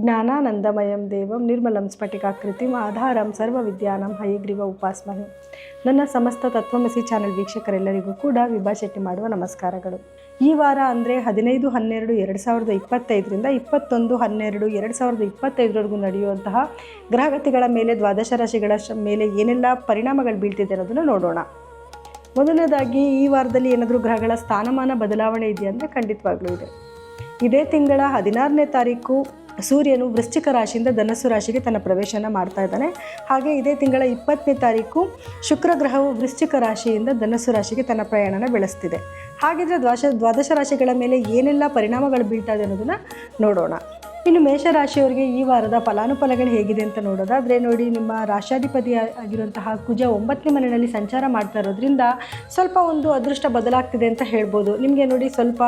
ಜ್ಞಾನಾನಂದಮಯಂ ದೇವಂ ನಿರ್ಮಲಂ ಸ್ಫಟಿಕಾಕೃತಿಂ ಆಧಾರಂ ಸರ್ವವಿದ್ಯಾನಾಂ ಹಯಗ್ರೀವ ಉಪಾಸ್ಮಹೆ. ನನ್ನ ಸಮಸ್ತ ತತ್ವಮಸಿ ಚಾನೆಲ್ ವೀಕ್ಷಕರೆಲ್ಲರಿಗೂ ಕೂಡ ವಿಭಾ ಶೆಟ್ಟಿ ಮಾಡುವ ನಮಸ್ಕಾರಗಳು. ಈ ವಾರ ಅಂದರೆ 15/12/2025ರಿಂದ 21/12/2025ವರೆಗೂ ನಡೆಯುವಂತಹ ಗ್ರಹಗತಿಗಳ ಮೇಲೆ ದ್ವಾದಶ ರಾಶಿಗಳ ಮೇಲೆ ಏನೆಲ್ಲ ಪರಿಣಾಮಗಳು ಬೀಳ್ತಿದೆ ಅನ್ನೋದನ್ನು ನೋಡೋಣ. ಮೊದಲನೇದಾಗಿ ಈ ವಾರದಲ್ಲಿ ಏನಾದರೂ ಗ್ರಹಗಳ ಸ್ಥಾನಮಾನ ಬದಲಾವಣೆ ಇದೆಯಾ ಅಂದರೆ ಖಂಡಿತವಾಗ್ಲೂ ಇದೆ. ಇದೇ ತಿಂಗಳ 16ನೇ ತಾರೀಕು ಸೂರ್ಯನು ವೃಶ್ಚಿಕ ರಾಶಿಯಿಂದ ಧನಸ್ಸು ರಾಶಿಗೆ ತನ್ನ ಪ್ರವೇಶನ ಮಾಡ್ತಾ ಇದ್ದಾನೆ. ಹಾಗೆ ಇದೇ ತಿಂಗಳ 20ನೇ ತಾರೀಕು ಶುಕ್ರ ಗ್ರಹವು ವೃಶ್ಚಿಕ ರಾಶಿಯಿಂದ ಧನಸ್ಸು ರಾಶಿಗೆ ತನ್ನ ಪ್ರಯಾಣನ ಬೆಳೆಸ್ತಿದೆ. ಹಾಗಿದ್ರೆ ದ್ವಾದಶ ರಾಶಿಗಳ ಮೇಲೆ ಏನೆಲ್ಲ ಪರಿಣಾಮಗಳು ಬೀಳ್ತಾ ಇದೆ ಅನ್ನೋದನ್ನು ನೋಡೋಣ. ಇನ್ನು ಮೇಷರಾಶಿಯವರಿಗೆ ಈ ವಾರದ ಫಲಾನುಫಲಗಳು ಹೇಗಿದೆ ಅಂತ ನೋಡೋದಾದರೆ ನೋಡಿ, ನಿಮ್ಮ ರಾಶಾಧಿಪತಿ ಆಗಿರುವಂತಹ ಕುಜ 9ನೇ ಮನೆಯಲ್ಲಿ ಸಂಚಾರ ಮಾಡ್ತಾ ಇರೋದ್ರಿಂದ ಸ್ವಲ್ಪ ಒಂದು ಅದೃಷ್ಟ ಬದಲಾಗ್ತಿದೆ ಅಂತ ಹೇಳ್ಬೋದು. ನಿಮಗೆ ನೋಡಿ ಸ್ವಲ್ಪ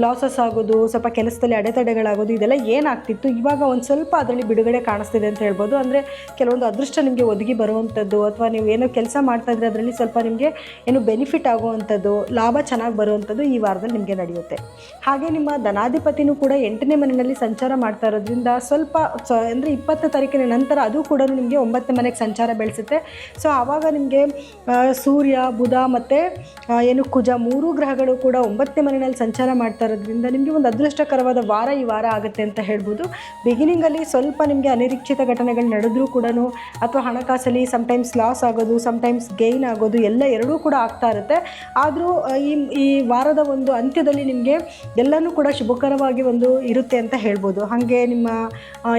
ಲಾಸಸ್ ಆಗೋದು, ಸ್ವಲ್ಪ ಕೆಲಸದಲ್ಲಿ ಅಡೆತಡೆಗಳಾಗೋದು, ಇದೆಲ್ಲ ಏನಾಗ್ತಿತ್ತು ಇವಾಗ ಒಂದು ಸ್ವಲ್ಪ ಅದರಲ್ಲಿ ಬಿಡುಗಡೆ ಕಾಣಿಸ್ತಿದೆ ಅಂತ ಹೇಳ್ಬೋದು. ಅಂದರೆ ಕೆಲವೊಂದು ಅದೃಷ್ಟ ನಿಮಗೆ ಒದಗಿ ಬರುವಂಥದ್ದು, ಅಥವಾ ನೀವು ಏನೋ ಕೆಲಸ ಮಾಡ್ತಾಯಿದ್ರೆ ಅದರಲ್ಲಿ ಸ್ವಲ್ಪ ನಿಮಗೆ ಏನು ಬೆನಿಫಿಟ್ ಆಗುವಂಥದ್ದು, ಲಾಭ ಚೆನ್ನಾಗಿ ಬರುವಂಥದ್ದು ಈ ವಾರದಲ್ಲಿ ನಿಮಗೆ ನಡೆಯುತ್ತೆ. ಹಾಗೆ ನಿಮ್ಮ ಧನಾಧಿಪತಿನೂ ಕೂಡ 8ನೇ ಮನೆಯಲ್ಲಿ ಸಂಚಾರ ಮಾಡ್ತಾ ಇರೋದ್ರಿಂದ ಸ್ವಲ್ಪ ಅಂದರೆ 20ನೇ ತಾರೀಕಿನ ನಂತರ ಅದು ಕೂಡ ನಿಮಗೆ 9ನೇ ಮನೆಗೆ ಸಂಚಾರ ಬೆಳೆಸುತ್ತೆ. ಸೊ ಆವಾಗ ನಿಮಗೆ ಸೂರ್ಯ, ಬುಧ ಮತ್ತು ಏನು ಕುಜ 3 ಗ್ರಹಗಳು ಕೂಡ 9ನೇ ಮನೆಯಲ್ಲಿ ಸಂಚಾರ ಮಾಡ್ತಾ ಇರೋದ್ರಿಂದ ನಿಮಗೆ ಒಂದು ಅದೃಷ್ಟಕರವಾದ ವಾರ ಈ ವಾರ ಆಗುತ್ತೆ ಅಂತ ಹೇಳ್ಬೋದು. ಬಿಗಿನಿಂಗಲ್ಲಿ ಸ್ವಲ್ಪ ನಿಮಗೆ ಅನಿರೀಕ್ಷಿತ ಘಟನೆಗಳು ನಡೆದ್ರೂ ಕೂಡ, ಅಥವಾ ಹಣಕಾಸಲ್ಲಿ ಸಮ್ಟೈಮ್ಸ್ ಲಾಸ್ ಆಗೋದು, ಸಮ್ಟೈಮ್ಸ್ ಗೈನ್ ಆಗೋದು ಎರಡೂ ಕೂಡ ಆಗ್ತಾ ಇರುತ್ತೆ. ಆದರೂ ಈ ವಾರದ ಒಂದು ಅಂತ್ಯದಲ್ಲಿ ನಿಮಗೆ ಎಲ್ಲನೂ ಕೂಡ ಶುಭಕರವಾಗಿ ಒಂದು ಇರುತ್ತೆ ಅಂತ ಹೇಳ್ಬೋದು. ಹಾಗೆ ನಿಮ್ಮ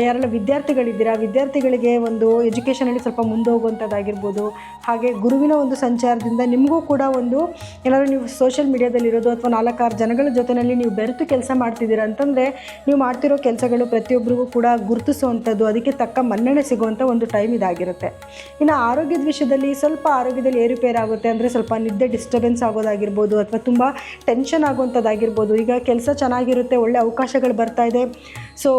ಯಾರೆಲ್ಲ ವಿದ್ಯಾರ್ಥಿಗಳಿದ್ದೀರಾ, ವಿದ್ಯಾರ್ಥಿಗಳಿಗೆ ಒಂದು ಎಜುಕೇಷನಲ್ಲಿ ಸ್ವಲ್ಪ ಮುಂದೋಗುವಂಥದ್ದಾಗಿರ್ಬೋದು. ಹಾಗೆ ಗುರುವಿನ ಒಂದು ಸಂಚಾರದಿಂದ ನಿಮಗೂ ಕೂಡ ಒಂದು ಏನಾದರೂ ನೀವು ಸೋಷಿಯಲ್ ಮೀಡಿಯಾದಲ್ಲಿರೋದು ಅಥವಾ 4-6 ಜನಗಳ ಜೊತೆಯಲ್ಲಿ ನೀವು ಬೆರೆತು ಕೆಲಸ ಮಾಡ್ತಿದ್ದೀರಾ ಅಂತಂದರೆ ನೀವು ಮಾಡ್ತಿರೋ ಕೆಲಸಗಳು ಪ್ರತಿಯೊಬ್ಬರಿಗೂ ಕೂಡ ಗುರುತಿಸುವಂಥದ್ದು, ಅದಕ್ಕೆ ತಕ್ಕ ಮನ್ನಣೆ ಸಿಗುವಂಥ ಒಂದು ಟೈಮ್ ಇದಾಗಿರುತ್ತೆ. ಇನ್ನು ಆರೋಗ್ಯದ ವಿಷಯದಲ್ಲಿ ಸ್ವಲ್ಪ ಆರೋಗ್ಯದಲ್ಲಿ ಏರುಪೇರಾಗುತ್ತೆ. ಅಂದರೆ ಸ್ವಲ್ಪ ನಿದ್ದೆ ಡಿಸ್ಟರ್ಬೆನ್ಸ್ ಆಗೋದಾಗಿರ್ಬೋದು, ಅಥವಾ ತುಂಬ ಟೆನ್ಷನ್ ಆಗುವಂಥದ್ದಾಗಿರ್ಬೋದು. ಈಗ ಕೆಲಸ ಚೆನ್ನಾಗಿರುತ್ತೆ, ಒಳ್ಳೆ ಅವಕಾಶಗಳು ಬರ್ತಾ ಇದೆ, ಸೊ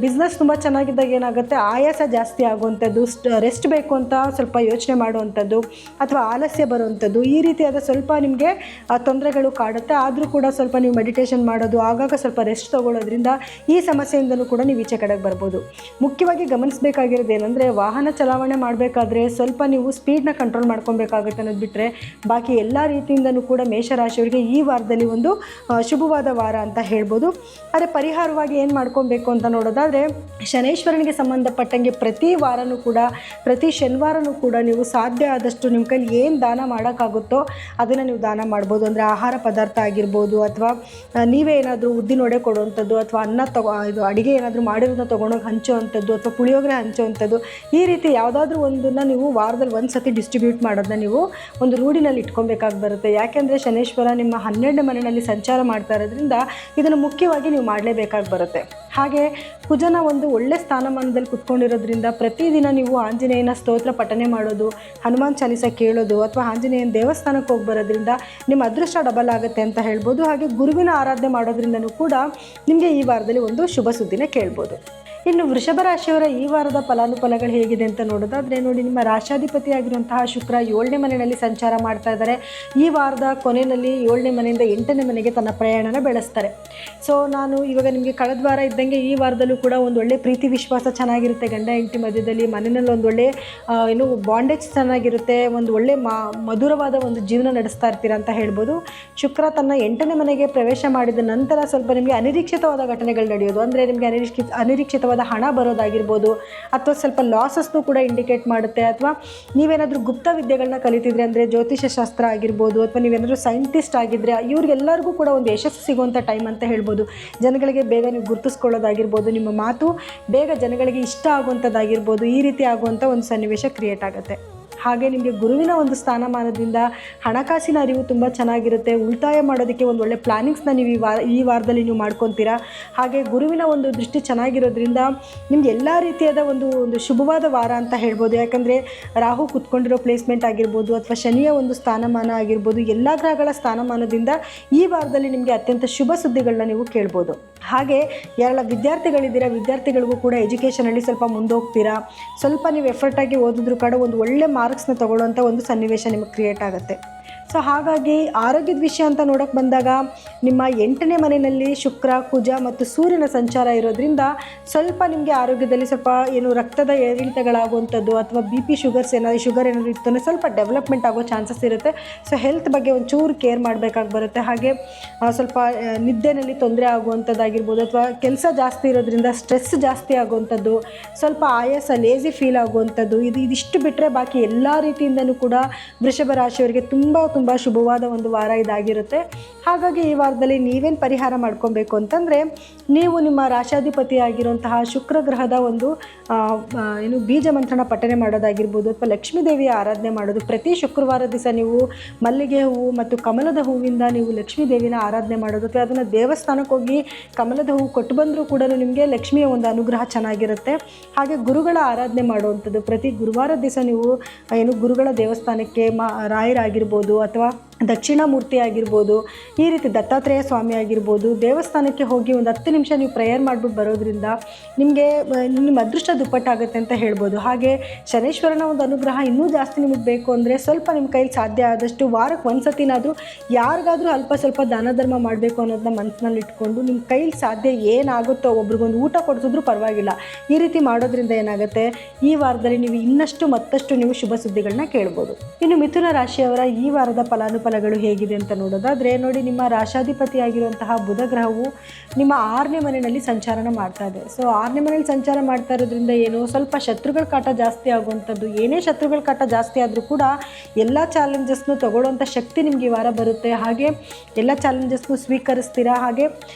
ಬಿಸ್ನೆಸ್ ತುಂಬ ಚೆನ್ನಾಗಿದ್ದಾಗ ಏನಾಗುತ್ತೆ, ಆಯಾಸ ಜಾಸ್ತಿ ಆಗುವಂಥದ್ದು, ರೆಸ್ಟ್ ಬೇಕು ಅಂತ ಸ್ವಲ್ಪ ಯೋಚನೆ ಮಾಡುವಂಥದ್ದು, ಅಥವಾ ಆಲಸ್ಯ ಬರುವಂಥದ್ದು, ಈ ರೀತಿಯಾದ ಸ್ವಲ್ಪ ನಿಮಗೆ ತೊಂದರೆಗಳು ಕಾಡುತ್ತೆ. ಆದರೂ ಕೂಡ ಸ್ವಲ್ಪ ನೀವು ಮೆಡಿಟೇಷನ್ ಮಾಡೋದು, ಆಗಾಗ ಸ್ವಲ್ಪ ರೆಸ್ಟ್ ತೊಗೊಳ್ಳೋದ್ರಿಂದ ಈ ಸಮಸ್ಯೆಯಿಂದಲೂ ಕೂಡ ನೀವು ಈಚೆ ಕಡೆಗೆ ಬರ್ಬೋದು. ಮುಖ್ಯವಾಗಿ ಗಮನಿಸಬೇಕಾಗಿರೋದು ಏನಂದರೆ, ವಾಹನ ಚಲಾವಣೆ ಮಾಡಬೇಕಾದ್ರೆ ಸ್ವಲ್ಪ ನೀವು ಸ್ಪೀಡ್ನ ಕಂಟ್ರೋಲ್ ಮಾಡ್ಕೊಬೇಕಾಗುತ್ತೆ ಅನ್ನೋದು ಬಿಟ್ಟರೆ ಬಾಕಿ ಎಲ್ಲ ರೀತಿಯಿಂದಲೂ ಕೂಡ ಮೇಷರಾಶಿಯವರಿಗೆ ಈ ವಾರದಲ್ಲಿ ಒಂದು ಶುಭವಾದ ವಾರ ಅಂತ ಹೇಳ್ಬೋದು. ಆದರೆ ಪರಿಹಾರವಾಗಿ ಏನು ಮಾಡ್ಕೊಬೇಕು ಅಂತ ನೋಡೋದಾದರೆ, ಶನೈಶ್ವರನಿಗೆ ಸಂಬಂಧಪಟ್ಟಂಗೆ ಪ್ರತಿ ವಾರನೂ ಕೂಡ, ಪ್ರತಿ ಶನಿವಾರನೂ ಕೂಡ ನೀವು ಸಾಧ್ಯ ಆದಷ್ಟು ನಿಮ್ಮ ಕೈಲಿ ಏನು ದಾನ ಮಾಡೋಕ್ಕಾಗುತ್ತೋ ಅದನ್ನು ನೀವು ದಾನ ಮಾಡ್ಬೋದು. ಅಂದರೆ ಆಹಾರ ಪದಾರ್ಥ ಆಗಿರ್ಬೋದು, ಅಥವಾ ನೀವೇ ಏನಾದರೂ ಉದ್ದಿನೊಡೆ ಕೊಡುವಂಥದ್ದು, ಅಥವಾ ಇದು ಅಡುಗೆ ಏನಾದರೂ ಮಾಡಿರೋದನ್ನ ತೊಗೊಂಡೋಗಿ ಹಂಚುವಂಥದ್ದು, ಅಥವಾ ಪುಳಿಯೋಗರೆ ಹಂಚುವಂಥದ್ದು, ಈ ರೀತಿ ಯಾವುದಾದ್ರೂ ಒಂದನ್ನು ನೀವು ವಾರದಲ್ಲಿ ಒಂದು ಸತಿ ಡಿಸ್ಟ್ರಿಬ್ಯೂಟ್ ಮಾಡೋದನ್ನ ನೀವು ಒಂದು ರೂಢಿನಲ್ಲಿ ಇಟ್ಕೊಬೇಕಾಗಿ ಬರುತ್ತೆ. ಯಾಕೆಂದರೆ ಶನೈಶ್ವರ ನಿಮ್ಮ 12ನೇ ಮನೆಯಲ್ಲಿ ಸಂಚಾರ ಮಾಡ್ತಾ ಇರೋದ್ರಿಂದ ಇದನ್ನು ಮುಖ್ಯವಾಗಿ ನೀವು ಮಾಡಲೇಬೇಕಾಗಿ ಬರುತ್ತೆ. ಹಾಗೆ ಕುಜನ ಒಂದು ಒಳ್ಳೆ ಸ್ಥಾನಮಾನದಲ್ಲಿ ಕುತ್ಕೊಂಡಿರೋದ್ರಿಂದ ಪ್ರತಿದಿನ ನೀವು ಆಂಜನೇಯನ ಸ್ತೋತ್ರ ಪಠನೆ ಮಾಡೋದು, ಹನುಮಾನ್ ಚಾಲಿಸ ಕೇಳೋದು, ಅಥವಾ ಆಂಜನೇಯನ ದೇವಸ್ಥಾನಕ್ಕೆ ಹೋಗಿ ಬರೋದ್ರಿಂದ ನಿಮ್ಮ ಅದೃಷ್ಟ ಡಬಲ್ ಆಗುತ್ತೆ ಅಂತ ಹೇಳ್ಬೋದು. ಹಾಗೆ ಗುರುವಿನ ಆರಾಧನೆ ಮಾಡೋದ್ರಿಂದನೂ ಕೂಡ ನಿಮಗೆ ಈ ವಾರದಲ್ಲಿ ಒಂದು ಶುಭ ಸುದ್ದಿನೇ ಕೇಳ್ಬೋದು. ಇನ್ನು ವೃಷಭ ರಾಶಿಯವರ ಈ ವಾರದ ಫಲಾನುಫಲಗಳು ಹೇಗಿದೆ ಅಂತ ನೋಡೋದಾದರೆ ನೋಡಿ, ನಿಮ್ಮ ರಾಶಾಧಿಪತಿ ಆಗಿರುವಂತಹ ಶುಕ್ರ 7ನೇ ಮನೆಯಲ್ಲಿ ಸಂಚಾರ ಮಾಡ್ತಾ ಇದ್ದಾರೆ. ಈ ವಾರದ ಕೊನೆಯಲ್ಲಿ 7ನೇ ಮನೆಯಿಂದ 8ನೇ ಮನೆಗೆ ತನ್ನ ಪ್ರಯಾಣನ ಬೆಳೆಸ್ತಾರೆ. ಸೊ ನಾನು ಇವಾಗ ನಿಮಗೆ ಕಳೆದ ವಾರ ಇದ್ದಂಗೆ ಈ ವಾರದಲ್ಲೂ ಕೂಡ ಒಂದು ಒಳ್ಳೆ ಪ್ರೀತಿ ವಿಶ್ವಾಸ ಚೆನ್ನಾಗಿರುತ್ತೆ, ಗಂಡ ಹೆಂಡತಿ ಮಧ್ಯದಲ್ಲಿ ಮನೆಯಲ್ಲಿ ಒಂದು ಒಳ್ಳೆ ಏನು ಬಾಂಡೇಜ್ ಚೆನ್ನಾಗಿರುತ್ತೆ, ಒಂದು ಒಳ್ಳೆ ಮಧುರವಾದ ಒಂದು ಜೀವನ ನಡೆಸ್ತಾ ಇರ್ತೀರ ಅಂತ ಹೇಳ್ಬೋದು. ಶುಕ್ರ ತನ್ನ 8ನೇ ಮನೆಗೆ ಪ್ರವೇಶ ಮಾಡಿದ ನಂತರ ಸ್ವಲ್ಪ ನಿಮಗೆ ಅನಿರೀಕ್ಷಿತವಾದ ಘಟನೆಗಳು ನಡೆಯೋದು, ಅಂದರೆ ನಿಮಗೆ ಅನಿರೀಕ್ಷಿತವಾದ ಹಣ ಬರೋದಾಗಿರ್ಬೋದು, ಅಥವಾ ಸ್ವಲ್ಪ ಲಾಸಸ್ನು ಕೂಡ ಇಂಡಿಕೇಟ್ ಮಾಡುತ್ತೆ. ಅಥವಾ ನೀವೇನಾದರೂ ಗುಪ್ತ ವಿದ್ಯೆಗಳನ್ನ ಕಲಿತಿದ್ರೆ, ಅಂದರೆ ಜ್ಯೋತಿಷ ಶಾಸ್ತ್ರ ಆಗಿರ್ಬೋದು, ಅಥವಾ ನೀವೇನಾದರೂ ಸೈಂಟಿಸ್ಟ್ ಆಗಿದ್ದರೆ ಇವ್ರಿಗೆಲ್ಲರಿಗೂ ಕೂಡ ಒಂದು ಯಶಸ್ಸು ಸಿಗುವಂಥ ಟೈಮ್ ಅಂತ ಹೇಳ್ಬೋದು. ಜನಗಳಿಗೆ ಬೇಗ ನೀವು ಗುರುತಿಸ್ಕೊಳ್ಳೋದಾಗಿರ್ಬೋದು, ನಿಮ್ಮ ಮಾತು ಬೇಗ ಜನಗಳಿಗೆ ಇಷ್ಟ ಆಗುವಂಥದ್ದಾಗಿರ್ಬೋದು, ಈ ರೀತಿ ಆಗುವಂಥ ಒಂದು ಸನ್ನಿವೇಶ ಕ್ರಿಯೇಟ್ ಆಗುತ್ತೆ. ಹಾಗೆ ನಿಮಗೆ ಗುರುವಿನ ಒಂದು ಸ್ಥಾನಮಾನದಿಂದ ಹಣಕಾಸಿನ ಅರಿವು ತುಂಬ ಚೆನ್ನಾಗಿರುತ್ತೆ. ಉಳಿತಾಯ ಮಾಡೋದಕ್ಕೆ ಒಂದು ಒಳ್ಳೆ ಪ್ಲಾನಿಂಗ್ಸ್ನ ನೀವು ಈ ವಾರದಲ್ಲಿ ನೀವು ಮಾಡ್ಕೊತೀರಾ. ಹಾಗೆ ಗುರುವಿನ ಒಂದು ದೃಷ್ಟಿ ಚೆನ್ನಾಗಿರೋದ್ರಿಂದ ನಿಮ್ಗೆ ಎಲ್ಲ ರೀತಿಯಾದ ಒಂದು ಶುಭವಾದ ವಾರ ಅಂತ ಹೇಳ್ಬೋದು. ಯಾಕಂದರೆ ರಾಹು ಕೂತ್ಕೊಂಡಿರೋ ಪ್ಲೇಸ್ಮೆಂಟ್ ಆಗಿರ್ಬೋದು, ಅಥವಾ ಶನಿಯ ಒಂದು ಸ್ಥಾನಮಾನ ಆಗಿರ್ಬೋದು, ಎಲ್ಲ ಗ್ರಹಗಳ ಸ್ಥಾನಮಾನದಿಂದ ಈ ವಾರದಲ್ಲಿ ನಿಮಗೆ ಅತ್ಯಂತ ಶುಭ ಸುದ್ದಿಗಳನ್ನ ನೀವು ಕೇಳ್ಬೋದು. ಹಾಗೆ ಯಾರೆಲ್ಲ ವಿದ್ಯಾರ್ಥಿಗಳಿದ್ದೀರಾ, ವಿದ್ಯಾರ್ಥಿಗಳಿಗೂ ಕೂಡ ಎಜುಕೇಷನಲ್ಲಿ ಸ್ವಲ್ಪ ಮುಂದೋಗ್ತೀರಾ. ಸ್ವಲ್ಪ ನೀವು ಎಫರ್ಟಾಗಿ ಓದಿದ್ರು ಕೂಡ ಒಂದು ಒಳ್ಳೆ ಮಾರ್ಕ್ಸ್ನ ತೊಗೊಳ್ಳೋಂಥ ಒಂದು ಸನ್ನಿವೇಶ ನಿಮಗೆ ಕ್ರಿಯೇಟ್ ಆಗುತ್ತೆ. ಸೊ ಸೊ ಹಾಗಾಗಿ ಆರೋಗ್ಯದ ವಿಷಯ ಅಂತ ನೋಡೋಕ್ಕೆ ಬಂದಾಗ ನಿಮ್ಮ 8ನೇ ಮನೆಯಲ್ಲಿ ಶುಕ್ರ, ಕುಜ ಮತ್ತು ಸೂರ್ಯನ ಸಂಚಾರ ಇರೋದ್ರಿಂದ ಸ್ವಲ್ಪ ನಿಮಗೆ ಆರೋಗ್ಯದಲ್ಲಿ ಸ್ವಲ್ಪ ಏನು ರಕ್ತದ ಏರಿಳಿತಗಳಾಗುವಂಥದ್ದು ಅಥವಾ BP ಶುಗರ್ ಏನಾದರೂ ಇತ್ತು ಅಂದರೆ ಸ್ವಲ್ಪ ಡೆವಲಪ್ಮೆಂಟ್ ಆಗೋ ಚಾನ್ಸಸ್ ಇರುತ್ತೆ. ಸೊ ಹೆಲ್ತ್ ಬಗ್ಗೆ ಒಂಚೂರು ಕೇರ್ ಮಾಡಬೇಕಾಗಿ ಬರುತ್ತೆ. ಹಾಗೆ ಸ್ವಲ್ಪ ನಿದ್ದೆನಲ್ಲಿ ತೊಂದರೆ ಆಗುವಂಥದ್ದಾಗಿರ್ಬೋದು ಅಥವಾ ಕೆಲಸ ಜಾಸ್ತಿ ಇರೋದ್ರಿಂದ ಸ್ಟ್ರೆಸ್ ಜಾಸ್ತಿ ಆಗುವಂಥದ್ದು, ಸ್ವಲ್ಪ ಆಯಾಸ, ಲೇಸಿ ಫೀಲ್ ಆಗುವಂಥದ್ದು, ಇದಿಷ್ಟು ಬಿಟ್ಟರೆ ಬಾಕಿ ಎಲ್ಲ ರೀತಿಯಿಂದನೂ ಕೂಡ ವೃಷಭ ರಾಶಿಯವರಿಗೆ ತುಂಬ ಶುಭವಾದ ಒಂದು ವಾರ ಇದಾಗಿರುತ್ತೆ. ಹಾಗಾಗಿ ಈ ವಾರದಲ್ಲಿ ನೀವೇನು ಪರಿಹಾರ ಮಾಡ್ಕೊಬೇಕು ಅಂತಂದರೆ, ನೀವು ನಿಮ್ಮ ರಾಶಾಧಿಪತಿ ಆಗಿರುವಂತಹ ಶುಕ್ರ ಗ್ರಹದ ಒಂದು ಏನು ಬೀಜ ಮಂತ್ರಣ ಪಠನೆ ಮಾಡೋದಾಗಿರ್ಬೋದು ಅಥವಾ ಲಕ್ಷ್ಮೀ ದೇವಿಯ ಆರಾಧನೆ ಮಾಡೋದು. ಪ್ರತಿ ಶುಕ್ರವಾರ ದಿವಸ ನೀವು ಮಲ್ಲಿಗೆ ಹೂವು ಮತ್ತು ಕಮಲದ ಹೂವಿಂದ ನೀವು ಲಕ್ಷ್ಮೀ ದೇವಿನ ಆರಾಧನೆ ಮಾಡೋದು ಅಥವಾ ಅದನ್ನು ದೇವಸ್ಥಾನಕ್ಕೆ ಹೋಗಿ ಕಮಲದ ಹೂವು ಕೊಟ್ಟು ಬಂದರೂ ಕೂಡ ನಿಮಗೆ ಲಕ್ಷ್ಮಿಯ ಒಂದು ಅನುಗ್ರಹ ಚೆನ್ನಾಗಿರುತ್ತೆ. ಹಾಗೆ ಗುರುಗಳ ಆರಾಧನೆ ಮಾಡುವಂಥದ್ದು. ಪ್ರತಿ ಗುರುವಾರ ದಿವಸ ನೀವು ಏನು ಗುರುಗಳ ದೇವಸ್ಥಾನಕ್ಕೆ ರಾಯರಾಗಿರ್ಬೋದು ಅಥವಾ ದಕ್ಷಿಣಾಮೂರ್ತಿ ಆಗಿರ್ಬೋದು, ಈ ರೀತಿ ದತ್ತಾತ್ರೇಯ ಸ್ವಾಮಿ ಆಗಿರ್ಬೋದು, ದೇವಸ್ಥಾನಕ್ಕೆ ಹೋಗಿ ಒಂದು 10 ನಿಮಿಷ ನೀವು ಪ್ರೇಯರ್ ಮಾಡಿಬಿಟ್ಟು ಬರೋದ್ರಿಂದ ನಿಮಗೆ ನಿಮ್ಮ ಅದೃಷ್ಟ ದುಪ್ಪಟ್ಟಾಗುತ್ತೆ ಅಂತ ಹೇಳ್ಬೋದು. ಹಾಗೆ ಶನೇಶ್ವರನ ಒಂದು ಅನುಗ್ರಹ ಇನ್ನೂ ಜಾಸ್ತಿ ನಿಮಗೆ ಬೇಕು ಅಂದರೆ ಸ್ವಲ್ಪ ನಿಮ್ಮ ಕೈಲಿ ಸಾಧ್ಯ ಆದಷ್ಟು ವಾರಕ್ಕೆ ಒಂದು ಸತಿನಾದರೂ ಯಾರಿಗಾದರೂ ಅಲ್ಪ ಸ್ವಲ್ಪ ದಾನ ಧರ್ಮ ಮಾಡಬೇಕು ಅನ್ನೋದನ್ನ ಮನಸ್ಸಿನಲ್ಲಿ ಇಟ್ಕೊಂಡು ನಿಮ್ಮ ಕೈಲಿ ಸಾಧ್ಯ ಏನಾಗುತ್ತೋ ಒಬ್ರಿಗೊಂದು ಊಟ ಕೊಡಿಸಿದ್ರೂ ಪರವಾಗಿಲ್ಲ. ಈ ರೀತಿ ಮಾಡೋದ್ರಿಂದ ಏನಾಗುತ್ತೆ, ಈ ವಾರದಲ್ಲಿ ನೀವು ಇನ್ನಷ್ಟು ಮತ್ತಷ್ಟು ನೀವು ಶುಭ ಸುದ್ದಿಗಳನ್ನ ಕೇಳ್ಬೋದು. ಇನ್ನು ಮಿಥುನ ರಾಶಿಯವರ ಈ ವಾರದ ಫಲಾನುಫಲಗಳು ಹೇಗಿದೆ ಅಂತ ನೋಡೋದಾದರೆ, ನೋಡಿ, ನಿಮ್ಮ ರಾಶಾಧಿಪತಿ ಆಗಿರುವಂತಹ ಬುಧ ಗ್ರಹವು ನಿಮ್ಮ 6ನೇ ಮನೆಯಲ್ಲಿ ಸಂಚಾರನ ಮಾಡ್ತಾ ಇದೆ. ಸೊ 6ನೇ ಮನೆಯಲ್ಲಿ ಸಂಚಾರ ಮಾಡ್ತಾ ಇರೋದ್ರಿಂದ ಏನು, ಸ್ವಲ್ಪ ಶತ್ರುಗಳ ಕಾಟ ಜಾಸ್ತಿ ಆಗುವಂಥದ್ದು. ಏನೇ ಶತ್ರುಗಳ ಕಾಟ ಜಾಸ್ತಿ ಆದರೂ ಕೂಡ ಎಲ್ಲ ಚಾಲೆಂಜಸ್ನು ತಗೊಳ್ಳೋವಂಥ ಶಕ್ತಿ ನಿಮ್ಗೆ ಈ ವಾರ ಬರುತ್ತೆ. ಹಾಗೆ ಎಲ್ಲ ಚಾಲೆಂಜಸ್ನು ಸ್ವೀಕರಿಸ್ತೀರಾ. ಹಾಗೆ